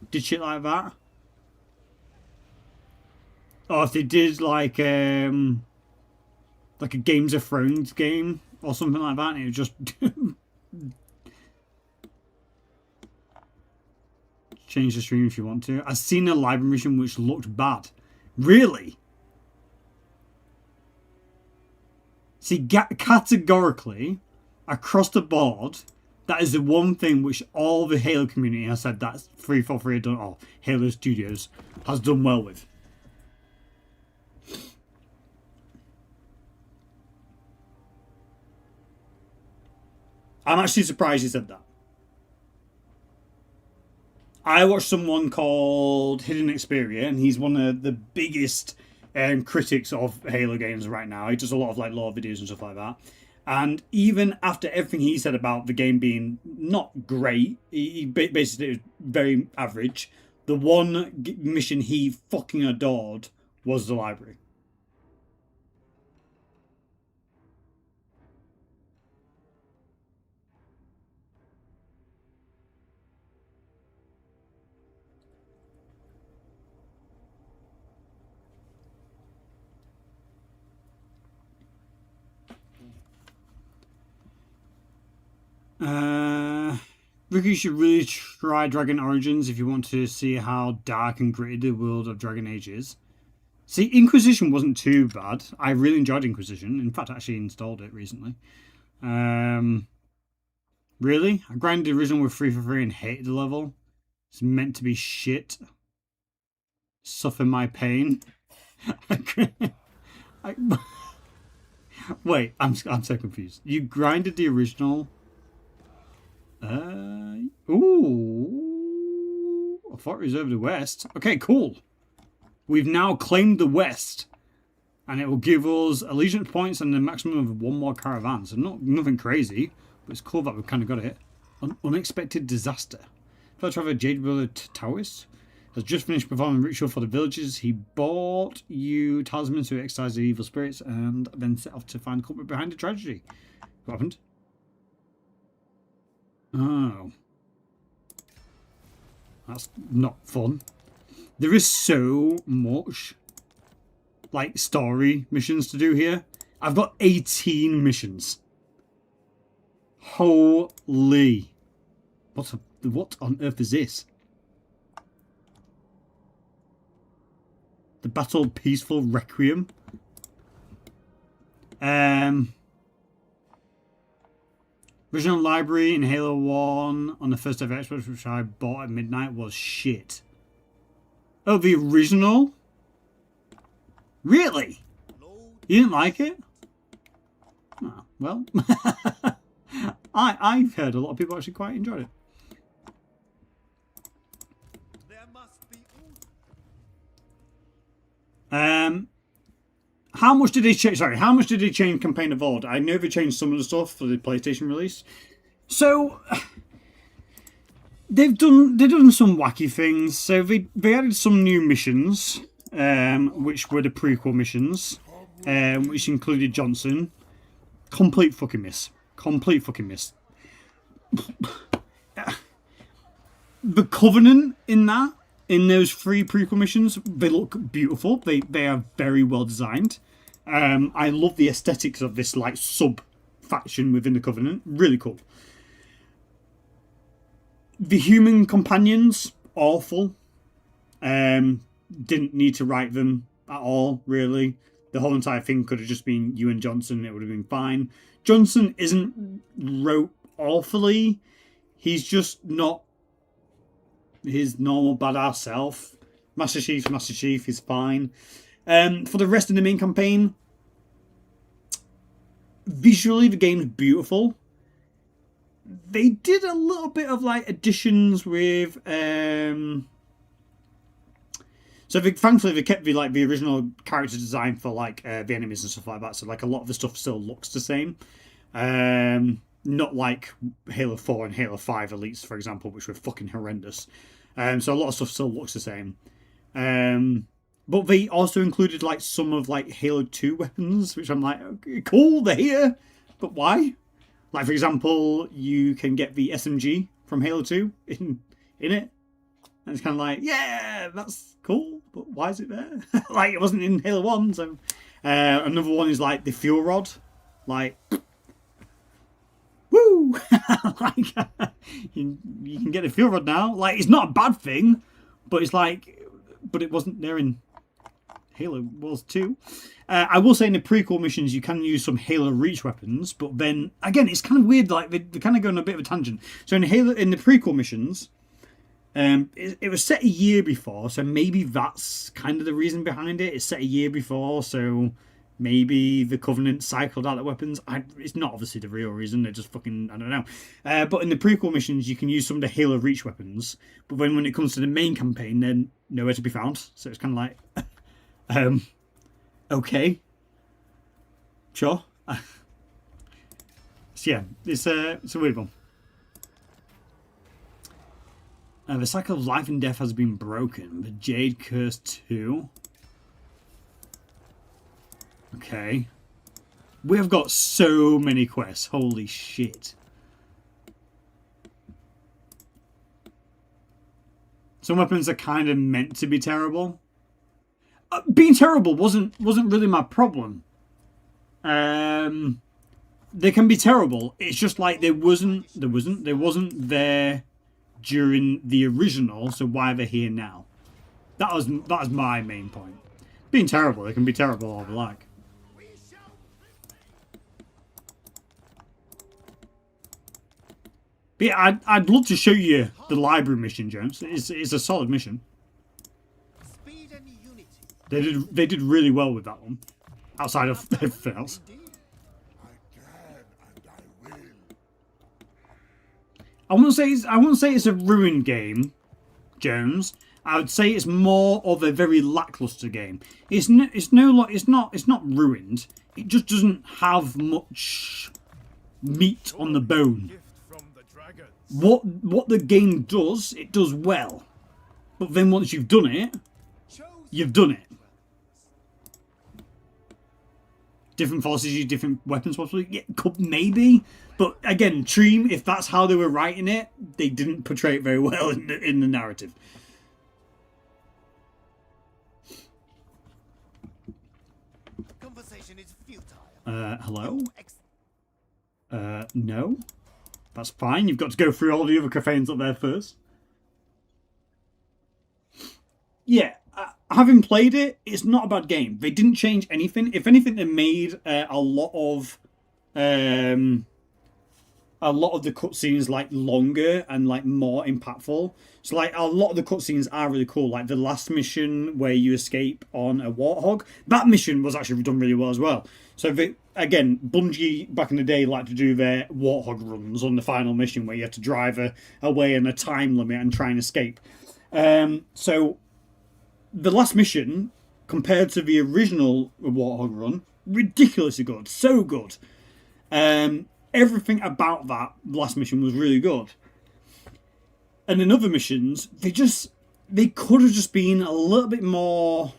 did shit like that? Or if they did like a Games of Thrones game or something like that, and it was just change the stream if you want to. I've seen a library mission which looked bad. Really? See, categorically, across the board, that is the one thing which all the Halo community has said that 343 have done, or Halo Studios has done well with. I'm actually surprised he said that. I watched someone called Hidden Xperia, and he's one of the biggest critics of Halo games right now. He does a lot of like lore videos and stuff like that. And even after everything he said about the game being not great, he basically it was very average. The one mission he fucking adored was the library. Ricky, you should really try Dragon Origins if you want to see how dark and gritty the world of Dragon Age is. See, Inquisition wasn't too bad. I really enjoyed Inquisition. In fact, I actually installed it recently. Really? I grinded the original with 343 and hated the level. It's meant to be shit. Suffer my pain. Wait, I'm so confused. You grinded the original... Ooh. I thought it was over the west. Okay, cool. We've now claimed the west. And it will give us allegiance points and a maximum of one more caravan. So nothing crazy. But it's cool that we've kind of got it. Unexpected disaster. If I try a Jade Brother Taoist. has just finished performing a ritual for the villagers. He bought you talismans to exorcise the evil spirits and then set off to find the culprit behind the tragedy. What happened? Oh. That's not fun. There is so much, like, story missions to do here. I've got 18 missions. Holy. What on earth is this? The Battle Peaceful Requiem. Original library in Halo 1 on the first ever Xbox, which I bought at midnight, was shit. Oh, the original? Really? You didn't like it? Oh, well. I've heard a lot of people actually quite enjoyed it. There must be how much did they change? Sorry, how much did they change Campaign Evolved? I know they changed some of the stuff for the PlayStation release. So they've done some wacky things. So they added some new missions, which were the prequel missions, which included Johnson. Complete fucking miss. Complete fucking miss. The Covenant in those 3 prequel missions, they look beautiful. They are very well designed. I love the aesthetics of this like sub faction within the Covenant. Really cool. The human companions, awful. Didn't need to write them at all, really. The whole entire thing could have just been you and Johnson. It would have been fine. Johnson isn't wrote awfully. He's just not his normal badass self. Master Chief is fine. For the rest of the main campaign, visually the game's beautiful. They did a little bit of like additions with thankfully they kept the original character design for like the enemies and stuff like that. So like a lot of the stuff still looks the same. Not like Halo 4 and Halo 5 Elites, for example, which were fucking horrendous. So a lot of stuff still looks the same. But they also included like some of like Halo 2 weapons, which I'm like, okay, cool, they're here, but why? Like for example, you can get the SMG from Halo 2 in it. And it's kind of like, yeah, that's cool, but why is it there? Like it wasn't in Halo 1, so another one is like the fuel rod. Like woo! Like you can get a fuel rod now. Like it's not a bad thing, but it's like, but it wasn't there in Halo Wars 2. I will say in the prequel missions you can use some Halo Reach weapons, but then again it's kind of weird. Like they kind of go on a bit of a tangent. So in the prequel missions, it was set a year before, so maybe that's kind of the reason behind it. It's set a year before, so maybe the Covenant cycled out the weapons. It's not obviously the real reason. They're just fucking, I don't know. But in the prequel missions, you can use some of the Halo Reach weapons. But when it comes to the main campaign, they're nowhere to be found. So it's kind of like, okay, sure. So yeah, it's a weird one. The cycle of life and death has been broken. The Jade Curse 2. Okay. We have got so many quests. Holy shit. Some weapons are kind of meant to be terrible. Being terrible wasn't really my problem. They can be terrible. It's just like they wasn't there during the original, so why are they here now? That was my main point. Being terrible, they can be terrible all they like. But yeah, I'd love to show you the library mission, Jones. It's a solid mission. speed and unity. They did really well with that one, outside of everything else. I wouldn't say it's a ruined game, Jones. I would say it's more of a very lackluster game. It's not ruined. It just doesn't have much meat on the bone. What the game does, it does well. But then once you've done it, you've done it. Different forces use different weapons, possibly. Yeah, maybe. But again, Treem, if that's how they were writing it, they didn't portray it very well in the narrative. Conversation is futile. Hello? No. That's fine. You've got to go through all the other cafeins up there first. Yeah, having played it, it's not a bad game. They didn't change anything. If anything, they made a lot of the cutscenes like longer and like more impactful. So like a lot of the cutscenes are really cool. Like the last mission where you escape on a warthog, that mission was actually done really well as well. So again, Bungie back in the day liked to do their warthog runs on the final mission where you had to drive away in a time limit and try and escape. So the last mission, compared to the original Warthog run, ridiculously good. So good. Everything about that last mission was really good. And in other missions, they could have just been a little bit more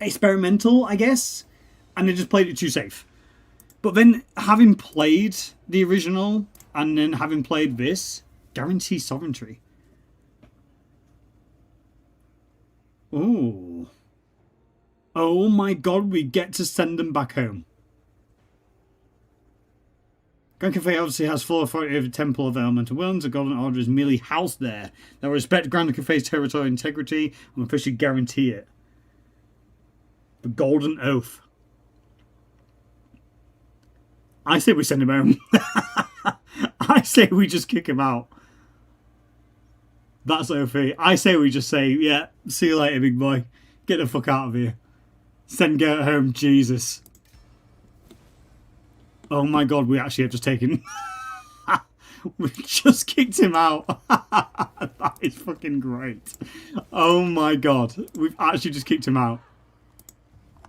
experimental, I guess. And they just played it too safe. But then, having played the original, and then having played this, guarantees sovereignty. Oh. Oh my god, we get to send them back home. Grand Cafe obviously has full authority over the Temple of Elemental Winds. The Golden Order is merely housed there. They will respect Grand Cafe's territorial integrity and officially guarantee it. The Golden Oath. I say we send him home. I say we just kick him out. That's OP. I say we just say, yeah, see you later, big boy. Get the fuck out of here. Send Gert home, Jesus. Oh my god, we actually have just taken... we just kicked him out. That is fucking great. Oh my god. We've actually just kicked him out.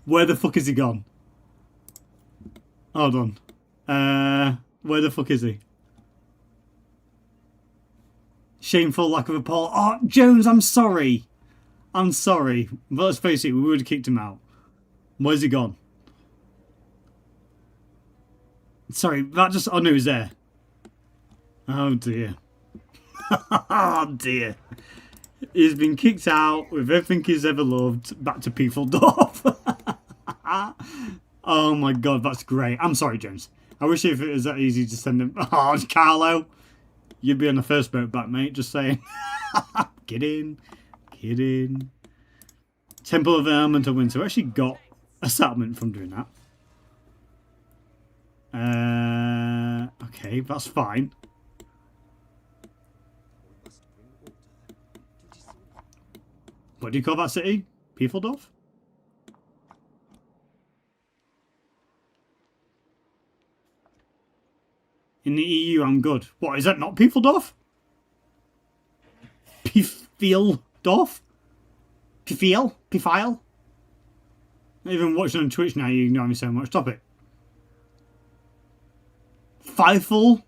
Where the fuck is he gone? Hold on. Where the fuck is he? Shameful lack of a poll. Oh, Jones, I'm sorry. I'm sorry. But let's face it, we would have kicked him out. Where's he gone? Sorry, that just... Oh, no, he's there. Oh, dear. Oh, dear. He's been kicked out with everything he's ever loved back to Piefeldorf. Oh, my God, that's great. I'm sorry, Jones. I wish if it was that easy to send him... Oh, Carlo. You'd be on the first boat back, mate. Just saying. Get in. Get in. Temple of the Elemental Winds. We actually got a settlement from doing that. Okay, that's fine. What do you call that city? Piefeldorf? In the EU, I'm good. What, is that not Piefeldorf? Piefeldorf? Pifiel? Pifile? Not even watching on Twitch now, you ignore me so much. Stop it. Fifel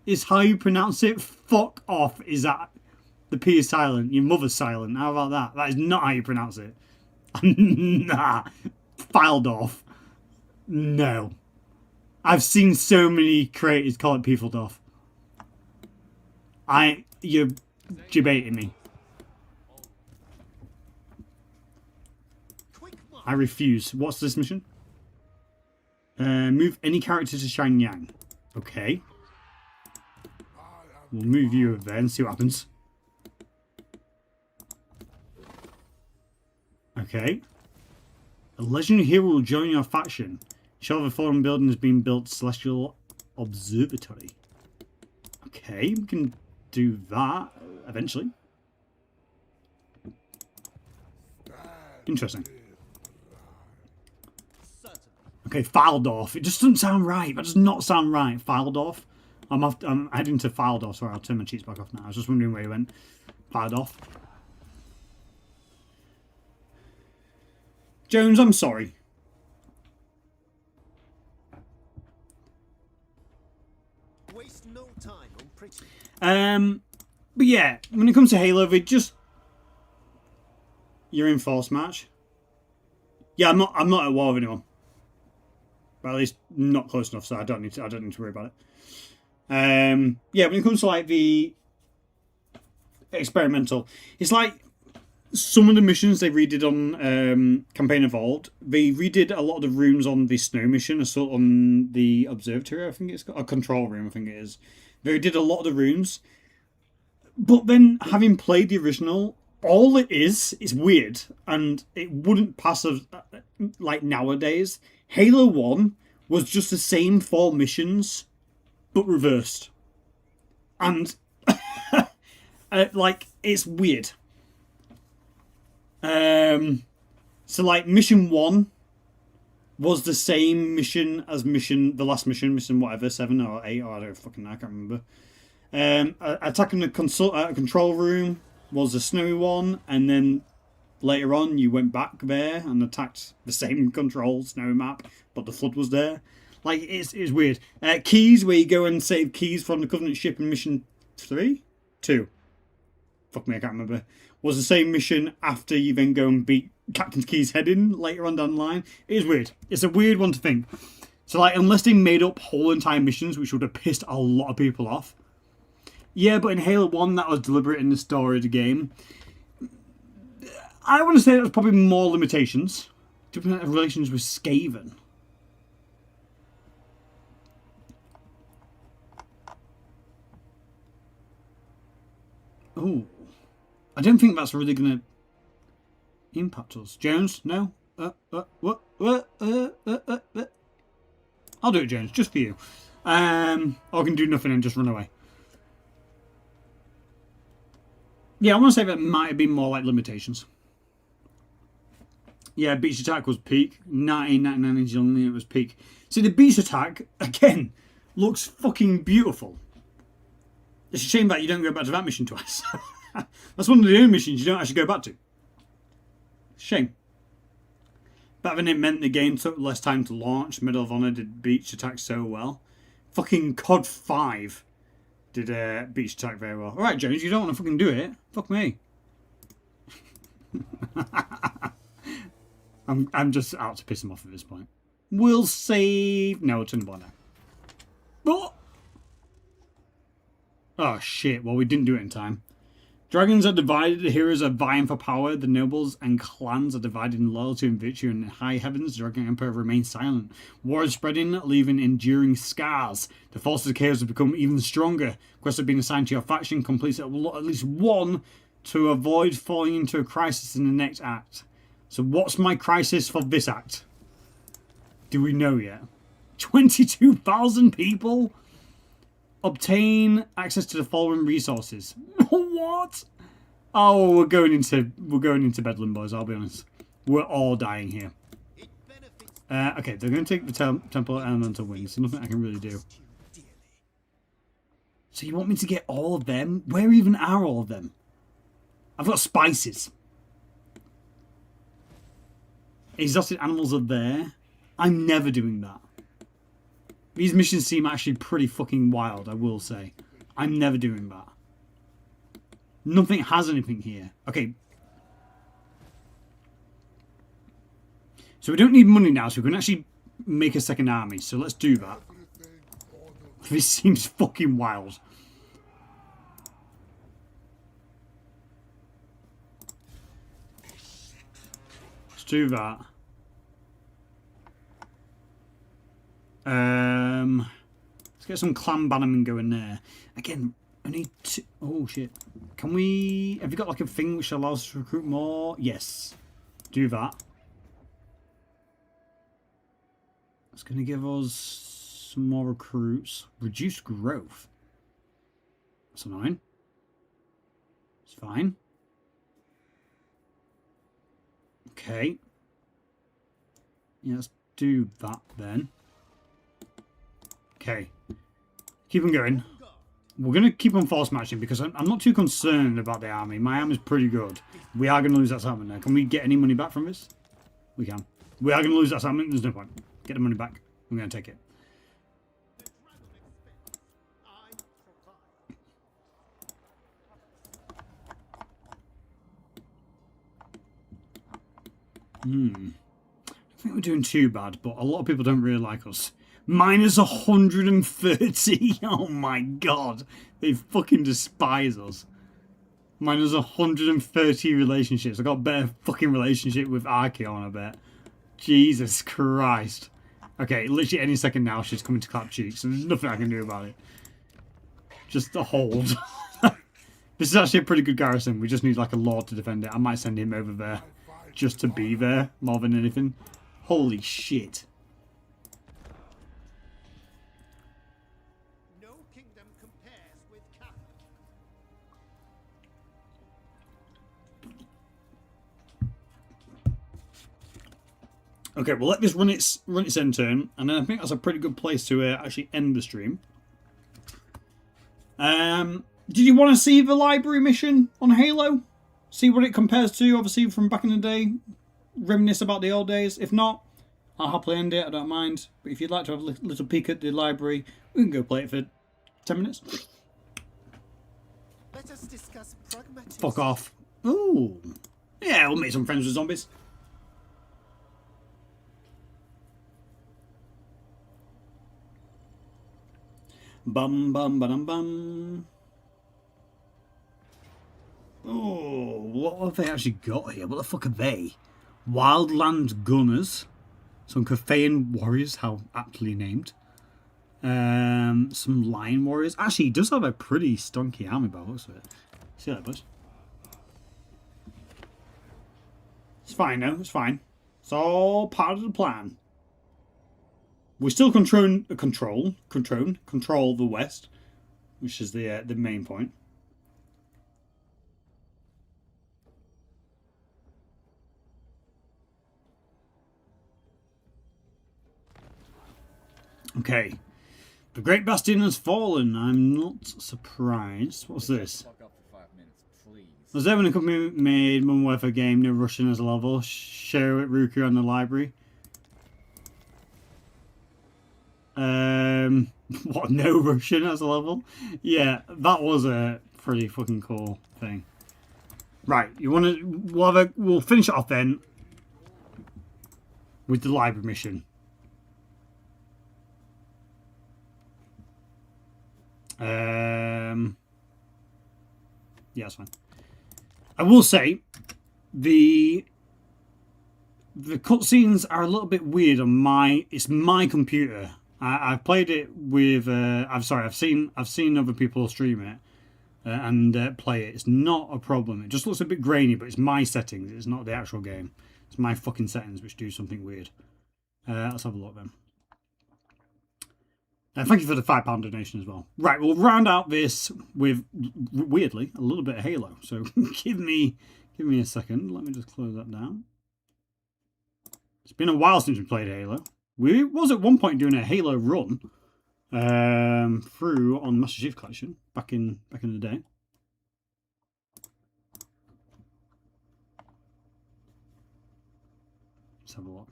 is how you pronounce it. Fuck off. Is that... The P is silent. Your mother's silent. How about that? That is not how you pronounce it. Nah. Filedorf. No. I've seen so many creators call it Piefeldorf. You're debating me. I refuse. What's this mission? Move any character to Shenyang. Okay. We'll move you over there and see what happens. Okay. A legendary hero will join your faction. Show of a foreign building has been built. Celestial Observatory. Okay, we can do that eventually. Interesting. Okay, Filedorf. It just doesn't sound right. That does not sound right. Filedorf. I'm heading to Filedorf. Sorry, I'll turn my cheats back off now. I was just wondering where he went. Filedorf. Jones, I'm sorry. Waste no time on preaching. But yeah, when it comes to Halo, they just... You're in force match. Yeah, I'm not at war with anyone. But at least not close enough, so I don't need to worry about it. Yeah, when it comes to like the experimental, it's like some of the missions they redid on Campaign Evolved. They redid a lot of the rooms on the snow mission, assault on the observatory. I think it's got a control room. I think it is. They did a lot of the rooms, but then having played the original, all it is weird, and it wouldn't pass as like nowadays. Halo 1 was just the same 4 missions, but reversed. And, like, it's weird. So, like, mission 1 was the same mission as the last mission whatever, 7 or 8, or I don't fucking know, I can't remember. Attacking the control room was the snowy one, and then later on, you went back there and attacked the same control snow map, but the flood was there. Like, it's weird. Keys, where you go and save keys from the Covenant ship in mission 3? 2. Fuck me, I can't remember. Was the same mission after you then go and beat Captain Key's head in later on down the line. It is weird. It's a weird one to think. So, like, unless they made up whole entire missions, which would have pissed a lot of people off. Yeah, but in Halo 1, that was deliberate in the story of the game. I want to say there was probably more limitations. Different relations with Skaven. Oh, I don't think that's really going to impact us. Jones, no? What? I'll do it, Jones, just for you. Or I can do nothing and just run away. Yeah, I want to say that might have been more like limitations. Yeah, Beach Attack was peak. 1999 inches only, it was peak. See, the Beach Attack, again, looks fucking beautiful. It's a shame that you don't go back to that mission twice. That's one of the only missions you don't actually go back to. Shame. But then it meant the game took less time to launch. Medal of Honor did Beach Attack so well. Fucking COD 5 did Beach Attack very well. Alright, Jones, you don't want to fucking do it. Fuck me. I'm just out to piss him off at this point. We'll save... No, we'll turn the bar now. But... Oh shit, well we didn't do it in time. Dragons are divided, the heroes are vying for power, the nobles and clans are divided in loyalty and virtue, and in high heavens the Dragon Emperor remains silent. War is spreading, leaving enduring scars. The forces of chaos have become even stronger. Quests have been assigned to your faction, complete at least one to avoid falling into a crisis in the next act. So what's my crisis for this act? Do we know yet? 22,000 people? Obtain access to the following resources. What? Oh, we're going into Bedlam, boys. I'll be honest. We're all dying here. Okay, they're going to take the Temple Elemental Wings. So nothing I can really do. So you want me to get all of them? Where even are all of them? I've got spices. Exotic animals are there. I'm never doing that. These missions seem actually pretty fucking wild, I will say. I'm never doing that. Nothing has anything here. Okay. So we don't need money now, so we can actually make a second army. So let's do that. This seems fucking wild. Let's do that. Let's get some clan bannermen going there. Again, I need to... Oh, shit. Can we... Have you got like a thing which allows us to recruit more? Yes. Do that. It's going to give us some more recruits. Reduced growth. That's annoying. It's fine. Okay. Yeah, let's do that then. Okay. Keep on going. We're going to keep on force matching because I'm not too concerned about the army. My army's pretty good. We are going to lose that settlement now. Can we get any money back from this? We can. We are going to lose that settlement. There's no point. Get the money back. I'm going to take it. I think we're doing too bad, but a lot of people don't really like us. Minus 130. Oh my god. They fucking despise us. Minus 130 relationships. I got a better fucking relationship with Archeon, I bet. Jesus Christ. Okay, literally any second now she's coming to clap cheeks, and there's nothing I can do about it. Just a hold. This is actually a pretty good garrison. We just need like a lord to defend it. I might send him over there just to be there more than anything. Holy shit. No kingdom compares with Catholic. Okay, we'll let this run its end turn, and then I think that's a pretty good place to actually end the stream. Did you want to see the library mission on Halo? See what it compares to, obviously, from back in the day? Reminisce about the old days? If not, I'll happily end it, I don't mind. But if you'd like to have a little peek at the library, we can go play it for 10 minutes. Let us discuss pragmatism. Fuck off. Ooh. Yeah, we'll make some friends with zombies. Bum bum ba bum. Oh, what have they actually got here? What the fuck are they? Wildland Gunners. Some Cathayan warriors, how aptly named. Some Lion warriors. Actually, he does have a pretty stonky army by the looks of it. See that, boys? It's fine now, it's fine. It's all part of the plan. We still control the west, which is the main point. Okay, the Great Bastion has fallen. I'm not surprised. What's this? Was there when a company made one worth a game, no Russian as a level? Share it, Ruku, and the library. What, no Russian as a level? Yeah, that was a pretty fucking cool thing. Right, you want to? We'll finish it off then with the library mission. Yeah, that's fine. I will say the cutscenes are a little bit weird on my. It's my computer. I've played it with. I've seen other people stream it and play it. It's not a problem. It just looks a bit grainy, but it's my settings. It's not the actual game. It's my fucking settings which do something weird. Let's have a look then. Thank you for the £5 donation as well. Right, we'll round out this with, weirdly, a little bit of Halo. So give me a second. Let me just close that down. It's been a while since we played Halo. We was at one point doing a Halo run through on Master Chief Collection back in the day. Let's have a look.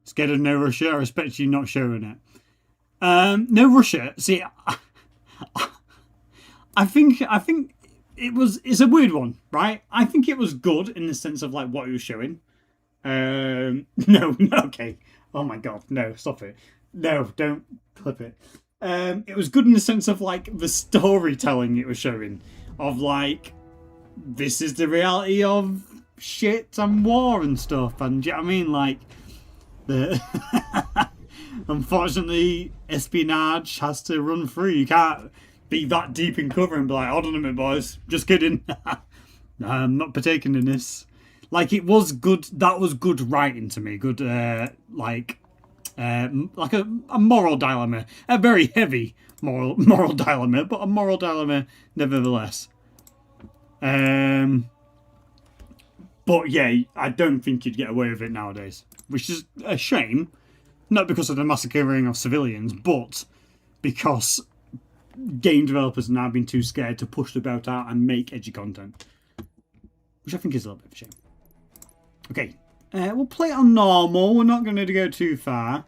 Scared of No Russia? I respect you not showing it. No Russia. See, I think it's a weird one, right? I think it was good in the sense of like what he was showing. No, okay. Oh my god, no, stop it. No, don't clip it. It was good in the sense of like the storytelling it was showing of like this is the reality of shit and war and stuff, and do you know what I mean? Like unfortunately espionage has to run through. You can't be that deep in cover and be like, hold on a minute boys, just kidding. I'm not partaking in this. Like it was good, that was good writing to me. Good like a moral dilemma. A very heavy moral dilemma, but a moral dilemma nevertheless. But yeah, I don't think you'd get away with it nowadays, which is a shame. Not because of the massacring of civilians, but because game developers have now been too scared to push the boat out and make edgy content, which I think is a little bit of a shame. Okay, we'll play it on normal. We're not going to go too far.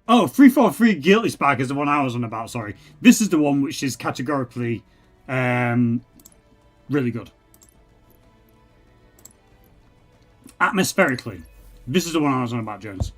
Oh, 343 Guilty Spark is the one I was on about, sorry. This is the one which is categorically really good. atmospherically. This is the one I was on about, Jones.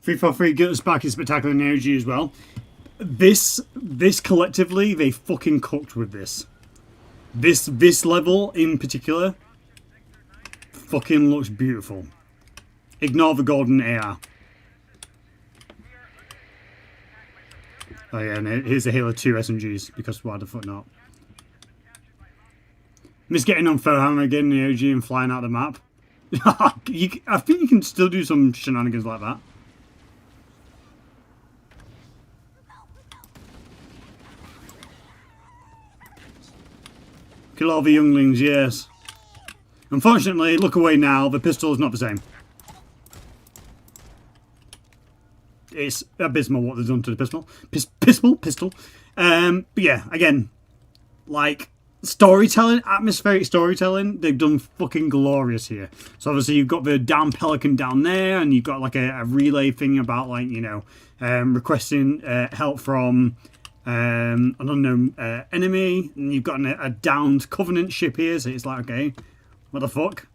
Free for free, get us back in spectacular energy as well. This collectively, they fucking cooked with this. This level in particular fucking looks beautiful. Ignore the golden AR. Oh yeah, and here's the Halo 2 SMGs, because why the fuck not? Miss getting on Warhammer again in the OG and flying out the map. I think you can still do some shenanigans like that. Kill all the younglings, yes. Unfortunately, look away now, the pistol is not the same. It's abysmal what they've done to the pistol. Pistol. But yeah, again, like, storytelling, atmospheric storytelling, they've done fucking glorious here. So obviously you've got the down pelican down there, and you've got like a relay thing about, like, you know, requesting help from an unknown enemy, and you've got a downed Covenant ship here, so it's like, okay, what the fuck?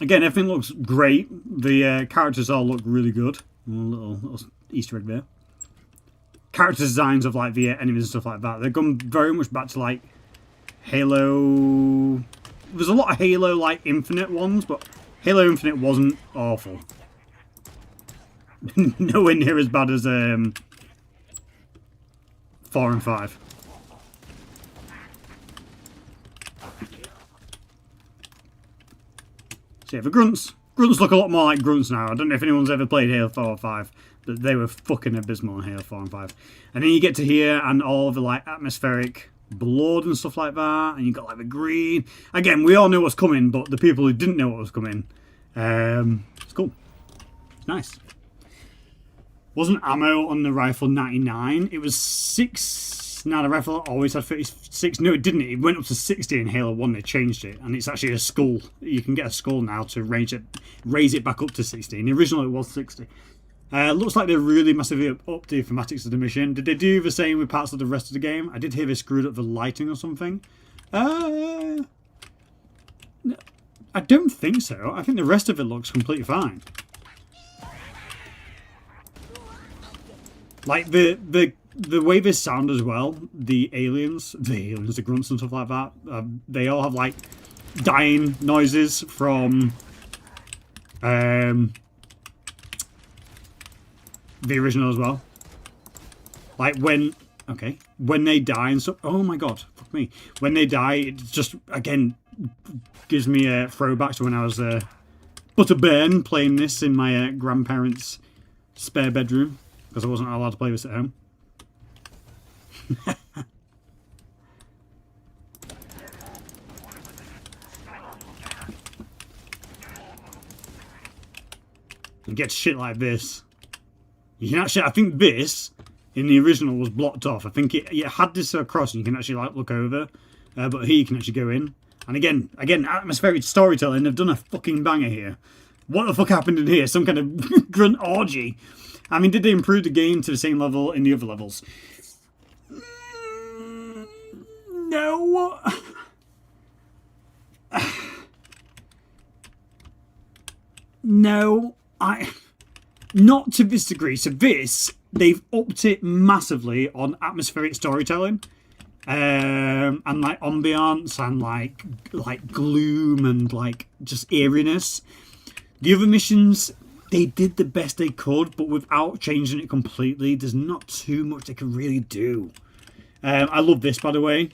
Again, everything looks great. The characters all look really good. Little Easter egg there. Character designs of like the enemies and stuff like that. They've gone very much back to like Halo. There's a lot of Halo like Infinite ones, but Halo Infinite wasn't awful. Nowhere near as bad as 4 and 5. So yeah, the grunts look a lot more like grunts now. I don't know if anyone's ever played Halo 4 or 5, but they were fucking abysmal in Halo 4 and 5. And then you get to here and all the like atmospheric blood and stuff like that, and you got like the green. Again, we all know what's coming, but the people who didn't know what was coming, it's cool. It's nice. Wasn't ammo on the rifle 99? It was 6. Now the rifle always had 36. No, it didn't. It went up to 60 in Halo 1. They changed it, and it's actually a skull. You can get a skull now to raise it back up to 60. In the original, it was 60. Looks like they really massively upped the thematics of the mission. Did they do the same with parts of the rest of the game? I did hear they screwed up the lighting or something. No, I don't think so. I think the rest of it looks completely fine. Like the way they sound as well, the aliens, the grunts and stuff like that, they all have like dying noises from the original as well. Like when they die and stuff. Oh my god, fuck me. When they die, it just again gives me a throwback to when I was but a bairn playing this in my grandparents' spare bedroom, because I wasn't allowed to play this at home. And get shit like this. You can actually, I think this in the original was blocked off. I think it had this across, and you can actually like look over, but here you can actually go in. And again, atmospheric storytelling. They've done a fucking banger here. What the fuck happened in here? Some kind of grunt orgy. I mean, did they improve the game to the same level in the other levels? No. No, not to this degree. So this, they've upped it massively on atmospheric storytelling, and like ambiance and like gloom and like just eeriness. The other missions, they did the best they could, but without changing it completely, there's not too much they can really do. I love this, by the way.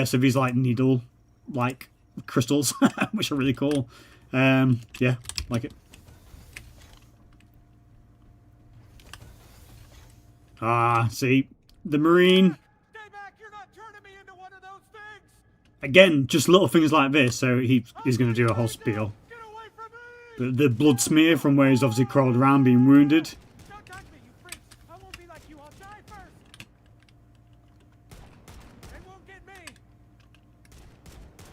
So these like needle, like crystals, which are really cool. Yeah, like it. Ah, see, the Marine. Stay back! You're not turning me into one of those things! Again, just little things like this. So he's going to do a whole spiel. Get away from me! The blood smear from where he's obviously crawled around being wounded. Don't touch me, you freaks! I won't be like you, I'll die first! They won't get me!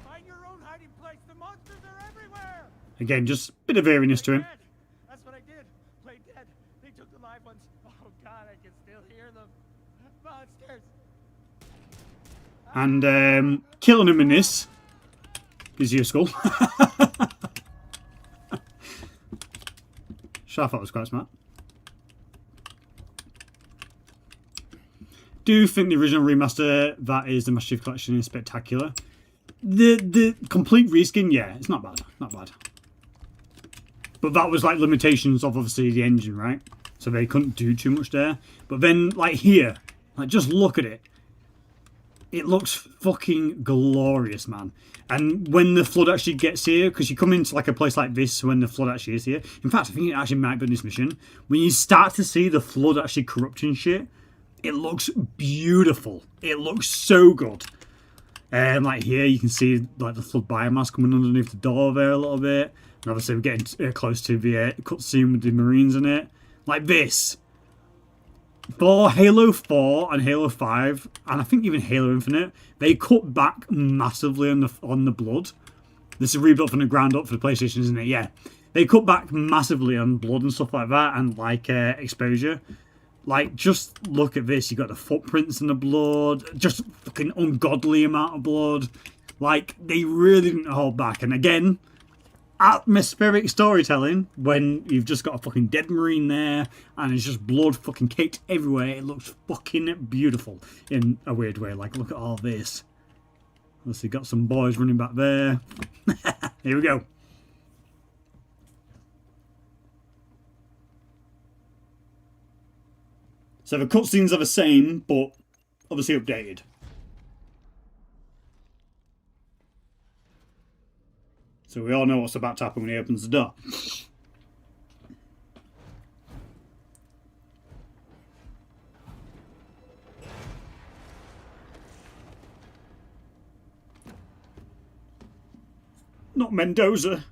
Find your own hiding place, the monsters are everywhere! Again, just a bit of eeriness to him. Dead. That's what I did. Play dead. They took the live ones. Oh god, I can still hear them. Monsters. And killing him in this is your skull. So I thought it was quite smart. Do think the original remaster, that is the Master Chief Collection, is spectacular. The complete reskin, yeah, it's not bad. Not bad. But that was like limitations of obviously the engine, right? So they couldn't do too much there. But then like here, like just look at it. It looks fucking glorious, man. And when the flood actually gets here, because you come into like a place like this when the flood actually is here. In fact, I think it actually might be on this mission. When you start to see the flood actually corrupting shit, it looks beautiful. It looks so good. Like here, you can see like the flood biomass coming underneath the door there a little bit. And obviously we're getting close to the cutscene with the Marines in it. Like this. For Halo 4 and Halo 5, and I think even Halo Infinite, they cut back massively on the blood. This is rebuilt from the ground up for the PlayStation, isn't it? Yeah. They cut back massively on blood and stuff like that, and like exposure. Like, just look at this. You got the footprints in the blood, just fucking ungodly amount of blood. Like, they really didn't hold back. And again, atmospheric storytelling when you've just got a fucking dead Marine there and it's just blood fucking caked everywhere. It looks fucking beautiful in a weird way. Like, look at all this. Let's see, got some boys running back there. Here we go. So the cutscenes are the same, but obviously updated. So we all know what's about to happen when he opens the door. Not Mendoza.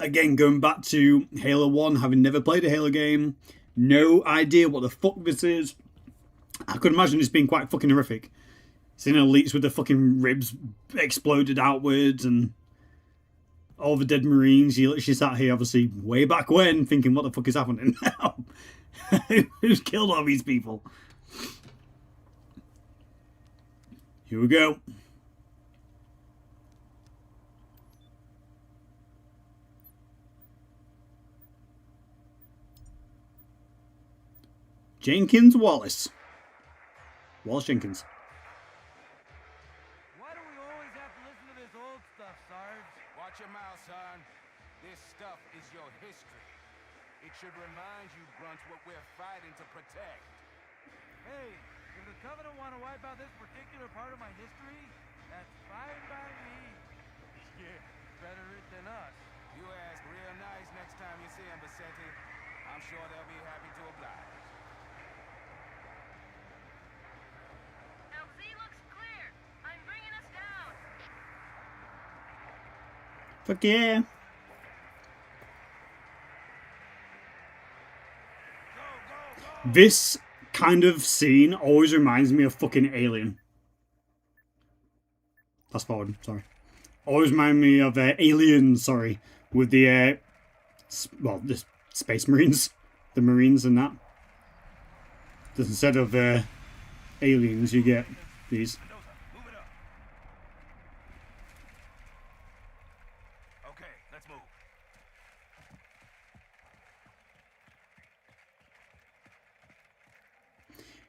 Again, going back to Halo 1, having never played a Halo game, no idea what the fuck this is. I could imagine this being quite fucking horrific. Seeing elites with their fucking ribs exploded outwards and all the dead Marines. You literally sat here, obviously, way back when, thinking, what the fuck is happening now? Who's killed all these people? Here we go. Jenkins Wallace. Wallace Jenkins. Why do we always have to listen to this old stuff, Sarge? Watch your mouth, son. This stuff is your history. It should remind you, Grunts, what we're fighting to protect. Hey, if the Covenant want to wipe out this particular part of my history, that's fine by me. Yeah, better it than us. You ask real nice next time you see him, Bassetti. I'm sure they'll be happy to oblige. LZ looks clear. I'm bringing us down. Fuck yeah. This kind of scene always reminds me of fucking Alien. Fast forward, sorry. Always remind me of Alien, sorry. With the, well, the Space Marines. The Marines and that. Instead of aliens, you get these. Mendoza, move it up. Okay, let's move.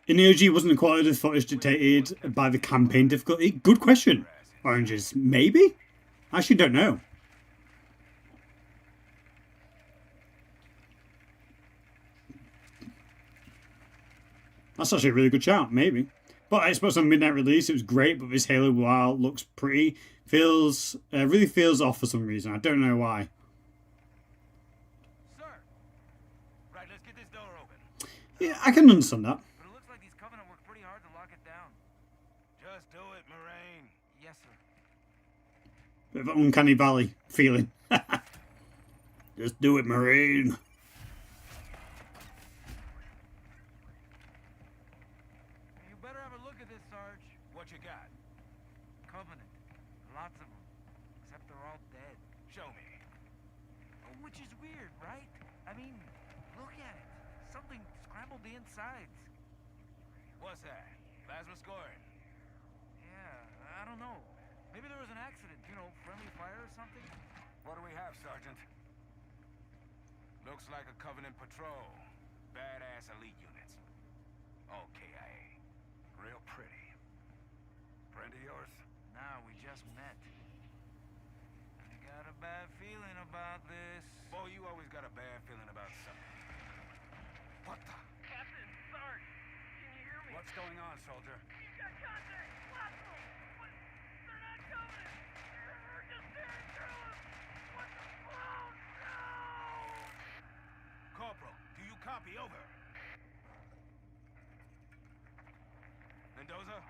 In the OG, wasn't the quality of the footage dictated by the campaign difficulty? Good question. Oranges, maybe? I actually don't know. That's actually a really good shout, maybe. But I suppose on midnight release, it was great, but this Halo WoW looks pretty. Really feels off for some reason. I don't know why. Sir! Right, let's get this door open. Yeah, I can understand that. But it looks like these Covenant worked pretty hard to lock it down. Just do it, Moraine. Yes, sir. Bit of an uncanny valley feeling. Just do it, Marine. You better have a look at this, Sarge. What you got? Covenant. Lots of them. Except they're all dead. Show me. Which is weird, right? I mean, look at it. Something scrambled the insides. What's that? Plasma scoring. Yeah, I don't know. Maybe there was an accident, you know, friendly fire or something? What do we have, Sergeant? Looks like a Covenant patrol. Badass elite units. All KIA. Real pretty. Friend of yours? Nah, we just met. I got a bad feeling about this. Boy, you always got a bad feeling about something. What the? Captain, Sarge, can you hear me? What's going on, soldier? He's got contact. Lots of them. But they're not Covenant. They're just tearing through us. What the? Oh, no! Corporal, do you copy? Over. Mendoza,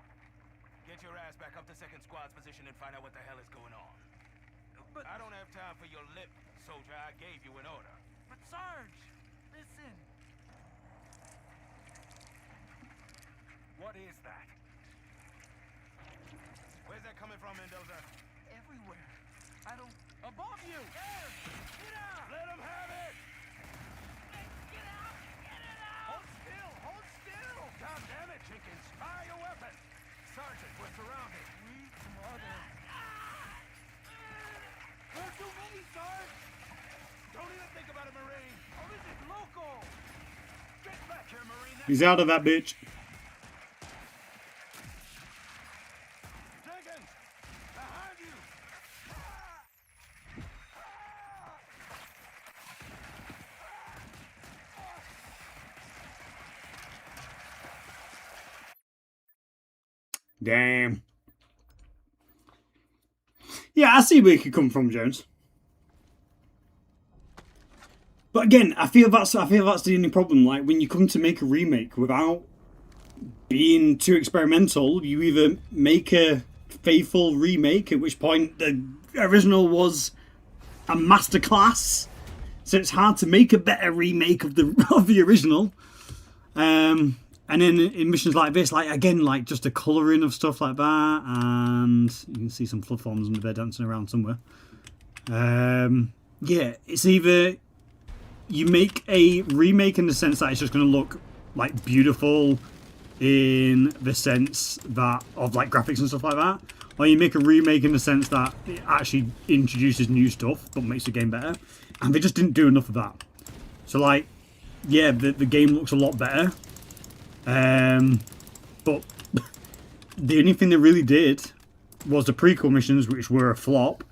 get your ass back up to second squad's position and find out what the hell is going on. But, I don't have time for your lip, soldier. I gave you an order. but Sarge, listen. What is that? Where's that coming from, Mendoza? Everywhere. I don't... Above you! There! Get out! Let him have it! Get out! Get it out! Hold still! Hold still! God damn it, Jenkins! Fire your weapon! Sergeant, we're surrounded. Sweet mother. There are too many, Sarge! Don't even think about it, Marine! Oh, this is local! Get back here, Marine! He's out of that bitch. Jenkins! Behind you! Damn. Yeah, I see where you could come from, Jones. But again, I feel that's the only problem. Like when you come to make a remake without being too experimental, you either make a faithful remake, at which point the original was a masterclass, so it's hard to make a better remake of the original. And then in missions like this, like again, like just the colouring of stuff like that, and you can see some flood forms under there dancing around somewhere. Yeah, it's either you make a remake in the sense that it's just going to look like beautiful in the sense that of like graphics and stuff like that, or you make a remake in the sense that it actually introduces new stuff but makes the game better. And they just didn't do enough of that. So like, yeah, the game looks a lot better. But the only thing they really did was the prequel missions, which were a flop,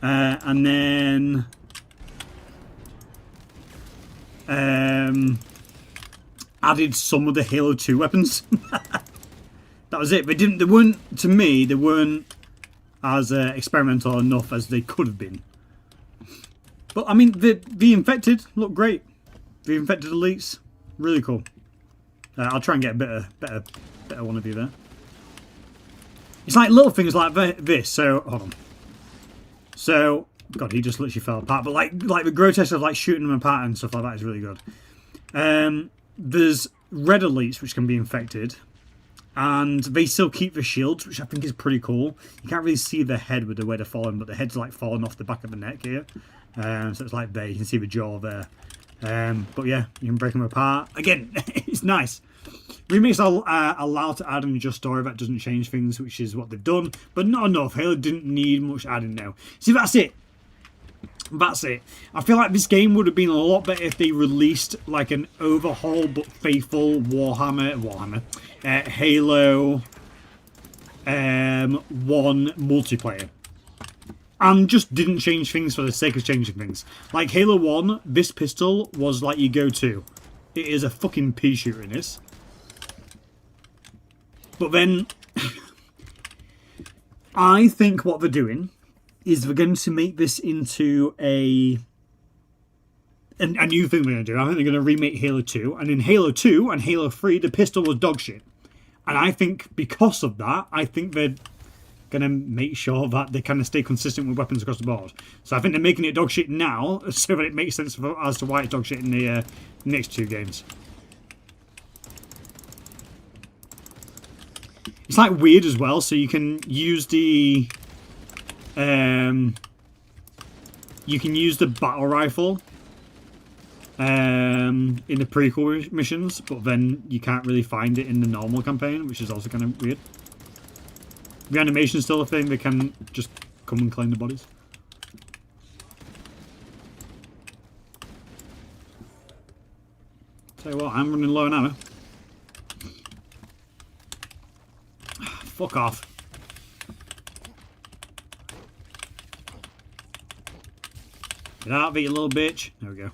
and then added some of the Halo 2 weapons. That was it. They weren't, to me, they weren't as experimental enough as they could have been. But I mean, the Infected look great. The Infected Elites, really cool. I'll try and get a better one of you there. It's like little things like this. So hold on. So God, he just literally fell apart. But like the grotesque of like shooting them apart and stuff like that is really good. There's red elites which can be infected, and they still keep the shields, which I think is pretty cool. You can't really see the head with the way they're falling, but the head's like falling off the back of the neck here. So it's like there. You can see the jaw there. But yeah, you can break them apart. Again, it's nice. Remakes are allowed to add and adjust story that doesn't change things, which is what they've done, but not enough. Halo didn't need much adding now. See, that's it. That's it. I feel like this game would have been a lot better if they released like an overhaul but faithful Halo 1 multiplayer. And just didn't change things for the sake of changing things. Like Halo 1, this pistol was like your go-to. It is a fucking pea shooter in this. But then, I think what they're doing is they're going to make this into a new thing they're going to do. I think they're going to remake Halo 2. And in Halo 2 and Halo 3, the pistol was dog shit. And I think because of that, I think they're going to make sure that they kind of stay consistent with weapons across the board. So I think they're making it dog shit now so that it makes sense as to why it's dog shit in the next two games. It's like weird as well, so you can use the battle rifle in the prequel missions, but then you can't really find it in the normal campaign, which is also kind of weird. Reanimation is still a thing, they can just come and claim the bodies. Tell you what, I'm running low on ammo. Fuck off. Get out of it, you little bitch. There we go.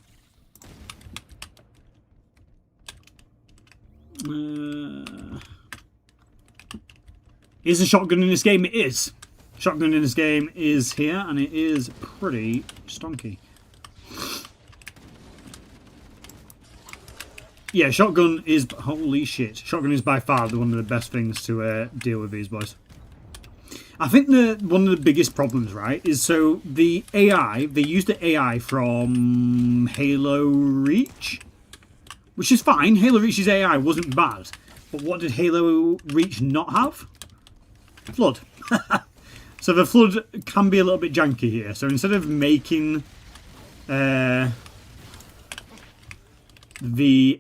Is a shotgun in this game? It is. Shotgun in this game is here, and it is pretty stonky. Yeah, shotgun is... Holy shit. Shotgun is by far one of the best things to deal with these boys. I think one of the biggest problems, right, is so the AI, they used the AI from Halo Reach, which is fine. Halo Reach's AI wasn't bad. But what did Halo Reach not have? Flood. So the Flood can be a little bit janky here. So instead of making the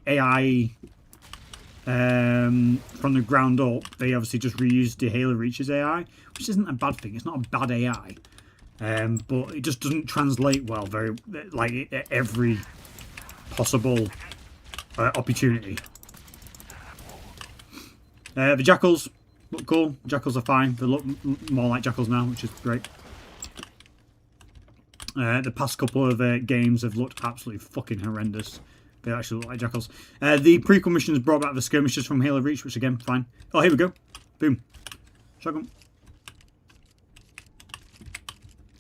AI from the ground up, they obviously just reused the Halo Reach's AI, which isn't a bad thing. It's not a bad AI, but it just doesn't translate well like at every possible opportunity. The Jackals look cool. Jackals are fine. They look more like Jackals now, which is great. The past couple of games have looked absolutely fucking horrendous. They actually look like Jackals. The prequel missions brought back the skirmishes from Halo Reach, which again, fine. Oh, here we go. Boom. Shotgun.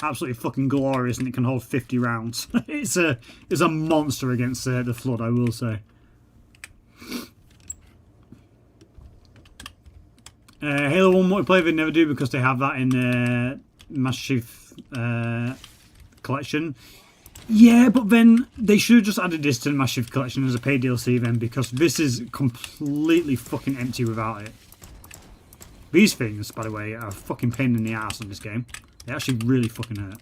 Absolutely fucking glorious, and it can hold 50 rounds. It's a monster against the Flood, I will say. Halo 1 multiplayer they never do because they have that in Master Chief Collection. Yeah, but then they should have just added this to the Master Chief Collection as a paid DLC then, because this is completely fucking empty without it. These things, by the way, are a fucking pain in the ass in this game. They actually really fucking hurt.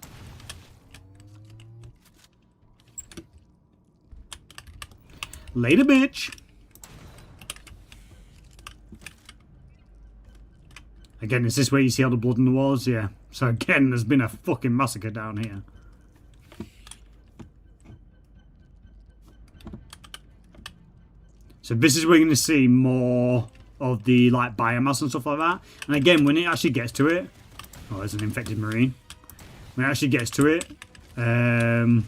Later, bitch! Again, is this where you see all the blood in the walls? Yeah. So again, there's been a fucking massacre down here. So this is where you're going to see more of the like biomass and stuff like that. And again, when it actually gets to it... Oh, there's an infected marine. When it actually gets to it... Oh,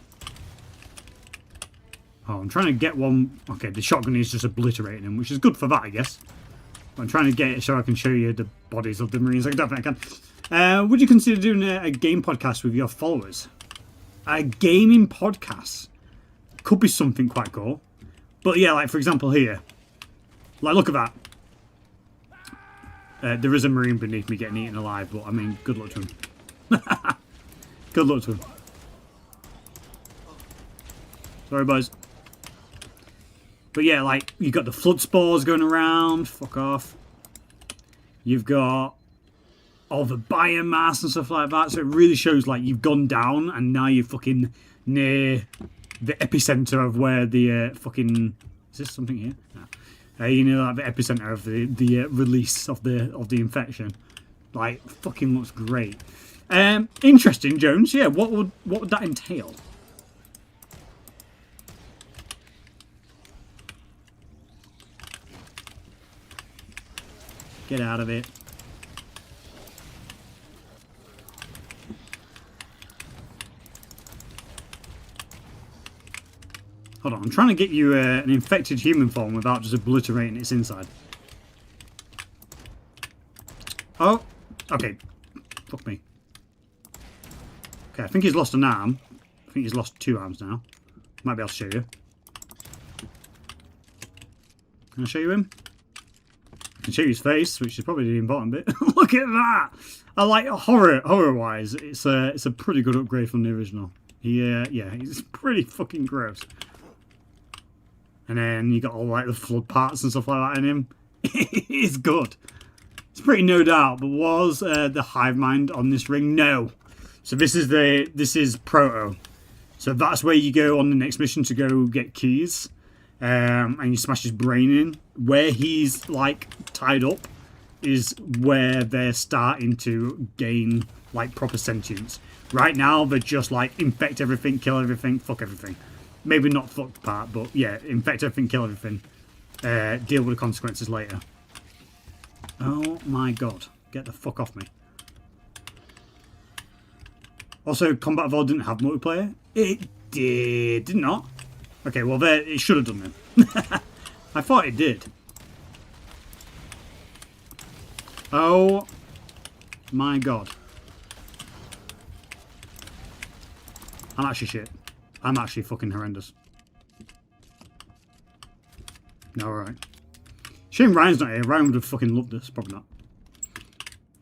I'm trying to get one... Okay, the shotgun is just obliterating him, which is good for that, I guess. But I'm trying to get it so I can show you the bodies of the marines. I definitely can. Would you consider doing a game podcast with your followers? A gaming podcast could be something quite cool. But yeah, like for example here. Like, look at that. There is a marine beneath me getting eaten alive, but I mean, good luck to him. Good luck to him. Sorry, boys. But yeah, like, you've got the flood spores going around. Fuck off. You've got all the biomass and stuff like that. So it really shows, like, you've gone down and now you're fucking near the epicenter of where the fucking... Is this something here? You know, like the epicenter of the release of the infection. Like, fucking looks great. Interesting, Jones. Yeah, what would that entail? Get out of it. Hold on, I'm trying to get you an infected human form without just obliterating its inside. Oh, okay. Fuck me. Okay, I think he's lost an arm. I think he's lost 2 arms now. Might be able to show you. Can I show you him? I can show you his face, which is probably the important bit. Look at that! I like horror-wise. It's a pretty good upgrade from the original. Yeah, he's pretty fucking gross. And then you got all like the flood parts and stuff like that in him. It's good. It's pretty no doubt. But was the hive mind on this ring? No. So this is Proto. So that's where you go on the next mission to go get keys. And you smash his brain in. Where he's like tied up is where they're starting to gain like proper sentience. Right now they're just like infect everything, kill everything, fuck everything. Maybe not fuck part, but yeah, infect everything, kill everything. Deal with the consequences later. Oh my god. Get the fuck off me. Also, Combat Evolved didn't have multiplayer. It did not. Okay, well, it should have done then. I thought it did. Oh my god. I'm actually shit. I'm actually fucking horrendous. No, alright. Shame Ryan's not here. Ryan would have fucking loved this. Probably not.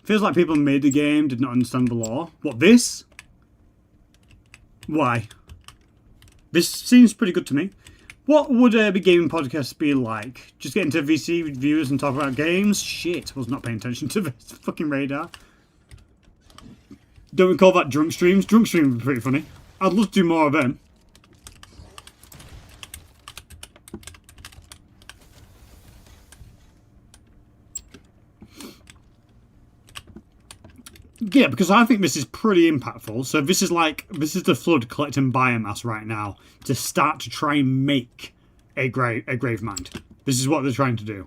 Feels like people who made the game did not understand the lore. What, this? Why? This seems pretty good to me. What would a gaming podcast be like? Just get into VC with viewers and talk about games? Shit, was not paying attention to this fucking radar. Don't we call that drunk streams? Drunk streams would be pretty funny. I'd love to do more of them. Yeah, because I think this is pretty impactful. So this is the Flood collecting biomass right now to start to try and make a grave mind. This is what they're trying to do.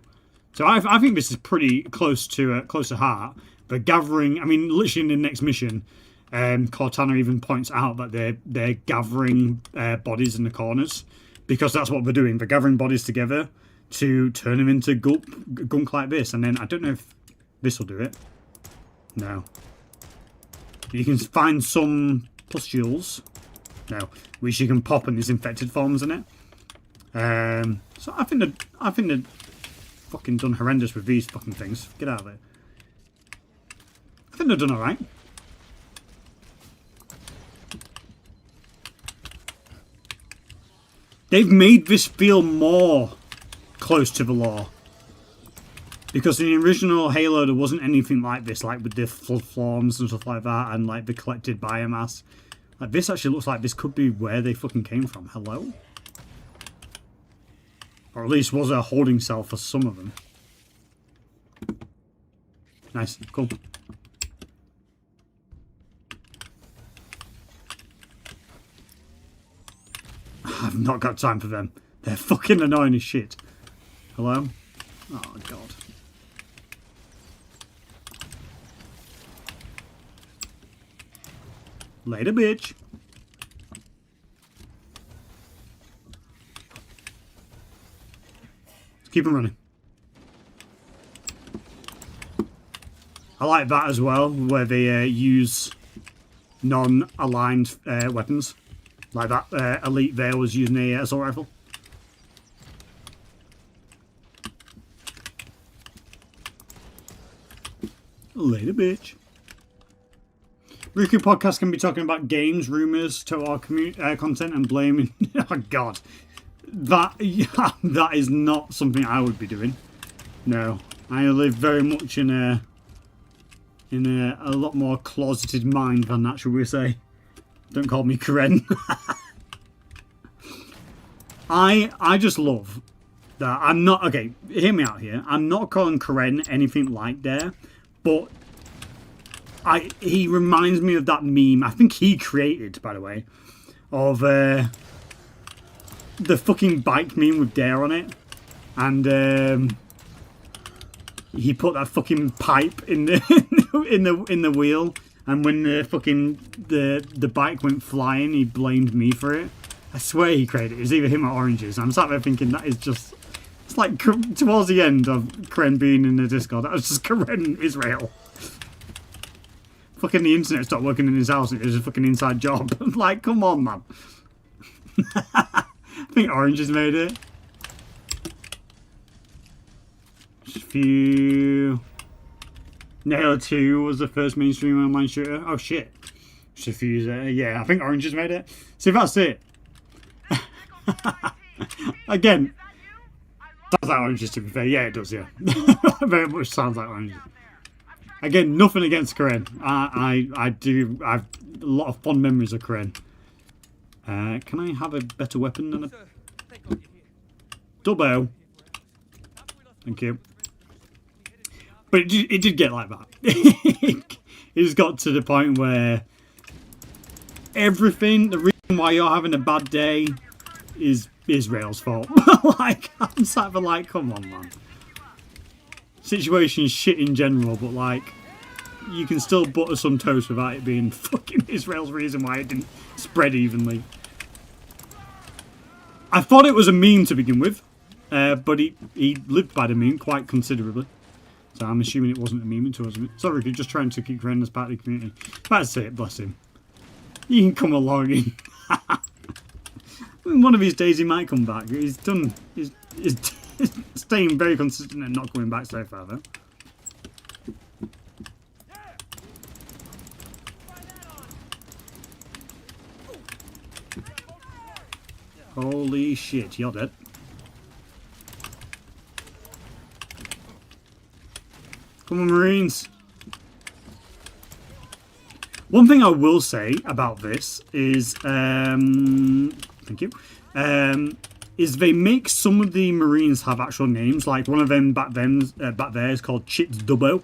So I think this is pretty close to heart. But gathering, I mean, literally in the next mission, Cortana even points out that they're gathering bodies in the corners because that's what they're doing. They're gathering bodies together to turn them into gunk like this. And then I don't know if this will do it. No. You can find some pustules, which you can pop in these infected forms in it. So I think they're fucking done horrendous with these fucking things. Get out of there. I think they've done all right. They've made this feel more close to the lore. Because in the original Halo, there wasn't anything like this, like with the flood forms and stuff like that, and like the collected biomass. Like this actually looks like this could be where they fucking came from. Hello? Or at least was a holding cell for some of them. Nice, cool. I've not got time for them. They're fucking annoying as shit. Hello? Oh god. Later, bitch. Let's keep them running. I like that as well, where they use non-aligned weapons. Like that elite there was using a assault rifle. Later, bitch. Riku podcast can be talking about games, rumours, to our content and blaming. Oh god, that is not something I would be doing. No, I live very much in a lot more closeted mind than that, shall we say? Don't call me Karen. I just love that I'm not okay. Hear me out here. I'm not calling Karen anything like Dare, but he reminds me of that meme. I think he created, by the way, of the fucking bike meme with Dare on it, and he put that fucking pipe in the in the wheel, and when the fucking the bike went flying, he blamed me for it. I swear he created it. It was either him or Oranges. I'm sat there thinking that is just. It's like towards the end of Karen being in the Discord, that was just Karen Israel. Fucking the internet stopped working in his house. It was a fucking inside job. Like, come on, man. I think Oranges made it. Just a few. Halo 2 was the first mainstream online shooter. Oh shit. Just a few. Yeah, I think Oranges made it. See, that's it. Again, sounds like Oranges, to be fair. Yeah, it does, yeah. Very much sounds like Oranges. Again, nothing against Karen. I have a lot of fond memories of Karen. Can I have a better weapon than a double? Thank you. But it did get like that. It just got to the point where everything, the reason why you're having a bad day is Israel's fault. Like, I'm sat there like, come on, man. Situation's shit in general, but like, you can still butter some toast without it being fucking Israel's reason why it didn't spread evenly. I thought it was a meme to begin with, but he lived by the meme quite considerably. So I'm assuming it wasn't a meme until it was. Sorry if you're just trying to keep friends as part of the community. That's it, bless him. You can come along in. One of these days he might come back. He's staying very consistent and not coming back so far though. Holy shit, you're dead. Come on, Marines. One thing I will say about this is, thank you, is they make some of the Marines have actual names. Like one of them back there is called Chips Dubbo,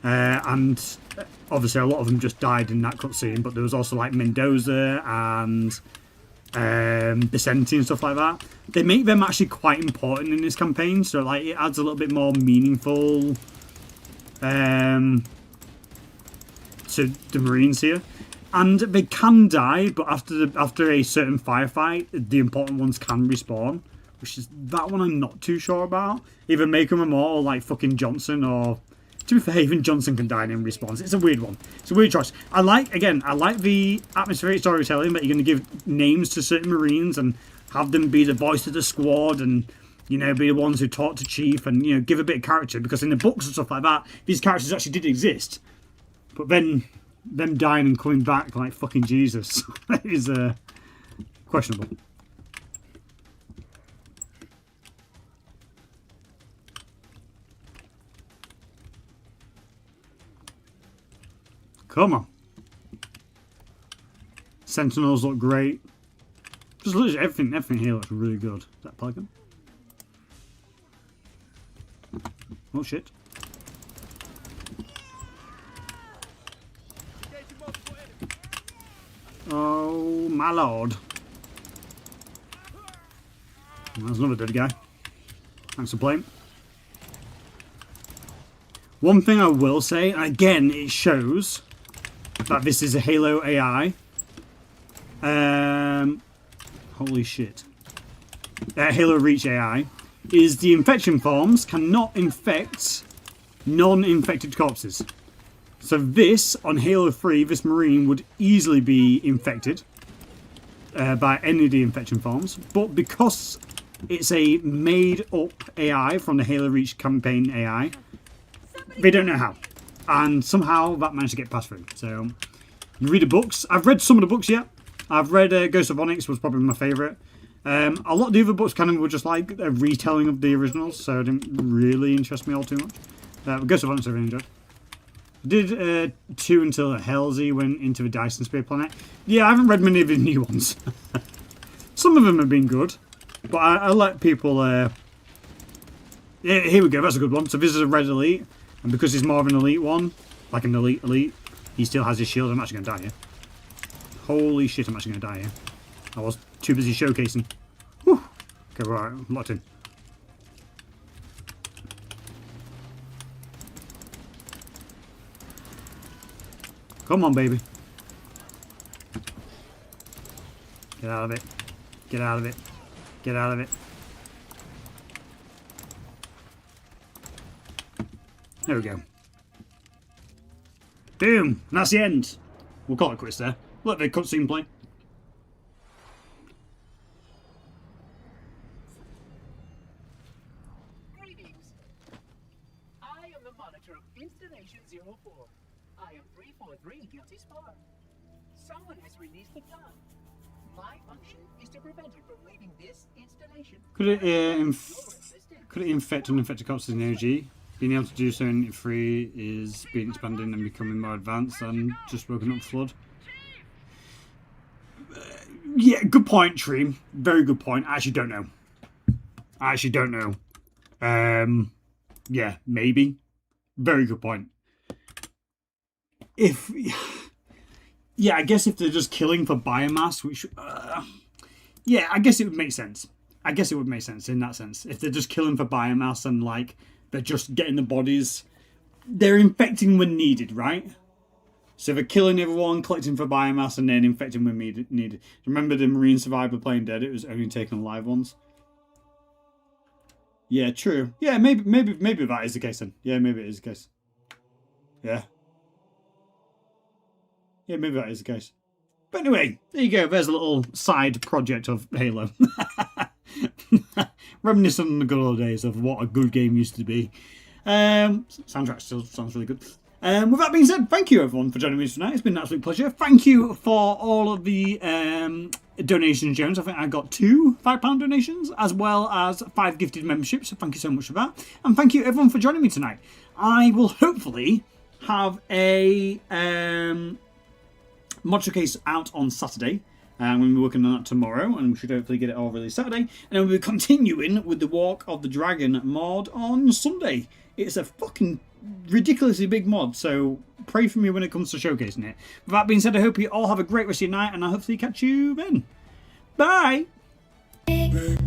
and obviously a lot of them just died in that cutscene. But there was also like Mendoza and Vicente and stuff like that. They make them actually quite important in this campaign, so like it adds a little bit more meaningful to the Marines here. And they can die, but after a certain firefight, the important ones can respawn. Which is that one I'm not too sure about. Either make them immortal like fucking Johnson, or to be fair, even Johnson can die and then respawns. It's a weird one. It's a weird choice. I like the atmospheric storytelling that you're going to give names to certain Marines and have them be the voice of the squad and, you know, be the ones who talk to Chief and, you know, give a bit of character. Because in the books and stuff like that, these characters actually did exist. But then them dying and coming back like fucking Jesus is questionable. Come on. Sentinels look great. Just literally everything here looks really good. Is that Pelican? Oh shit. Oh my lord. There's another dead guy. Thanks for playing. One thing I will say, and again it shows that this is a Halo AI. Holy shit. Halo Reach AI is the infection forms cannot infect non-infected corpses. So this, on Halo 3, this Marine would easily be infected by any of the infection forms. But because it's a made-up AI from the Halo Reach campaign AI, they don't know how. And somehow that managed to get passed through. So, you read the books. I've read some of the books yet. I've read Ghost of Onyx was probably my favourite. A lot of the other books kind of were just like a retelling of the originals, so it didn't really interest me all too much. Ghost of Onyx I really enjoyed. I did 2 until Halsey went into the Dyson Spear planet. Yeah, I haven't read many of the new ones. Some of them have been good, but I let people Here we go. That's a good one. So this is a red elite, and because he's more of an elite one, like an elite, he still has his shield. I'm actually going to die here. Holy shit, I'm actually going to die here. I was too busy showcasing. Whew. Okay, right, I'm locked in. Come on, baby. Get out of it. Get out of it. Get out of it. There we go. Boom! And that's the end. We'll call it quits there. Let the cutscene play. Greetings. I am the monitor of Installation 04. I am 343 Guilty Spark. Someone has released the gun. My function is to prevent it from leaving this installation. Could it infect uninfected corpses in energy? Being able to do so in free is being expanding and becoming more advanced than just woken up flood. Yeah, good point, Treem. Very good point. I actually don't know. Yeah, maybe. Very good point. Yeah, I guess if they're just killing for biomass, which... yeah, I guess it would make sense. I guess it would make sense in that sense. If they're just killing for biomass and, like, they're just getting the bodies... They're infecting when needed, right? So they're killing everyone, collecting for biomass, and then infecting when needed. Remember the Marine Survivor playing dead? It was only taking live ones. Yeah, true. Yeah, maybe that is the case then. Yeah, maybe it is the case. Yeah. Yeah, maybe that is the case. But anyway, there you go. There's a little side project of Halo. Reminiscent on the good old days of what a good game used to be. Soundtrack still sounds really good. With that being said, thank you everyone for joining me tonight. It's been an absolute pleasure. Thank you for all of the donations, Jones. I think I got 2 £5 donations as well as 5 gifted memberships. So thank you so much for that. And thank you everyone for joining me tonight. I will hopefully have a mod showcase out on Saturday. I'm going to be working on that tomorrow, and we should hopefully get it all released Saturday. And then we'll be continuing with the Walk of the Dragon mod on Sunday. It's a fucking ridiculously big mod, so pray for me when it comes to showcasing it. With that being said, I hope you all have a great rest of your night, and I'll hopefully catch you then. Bye! Thank you.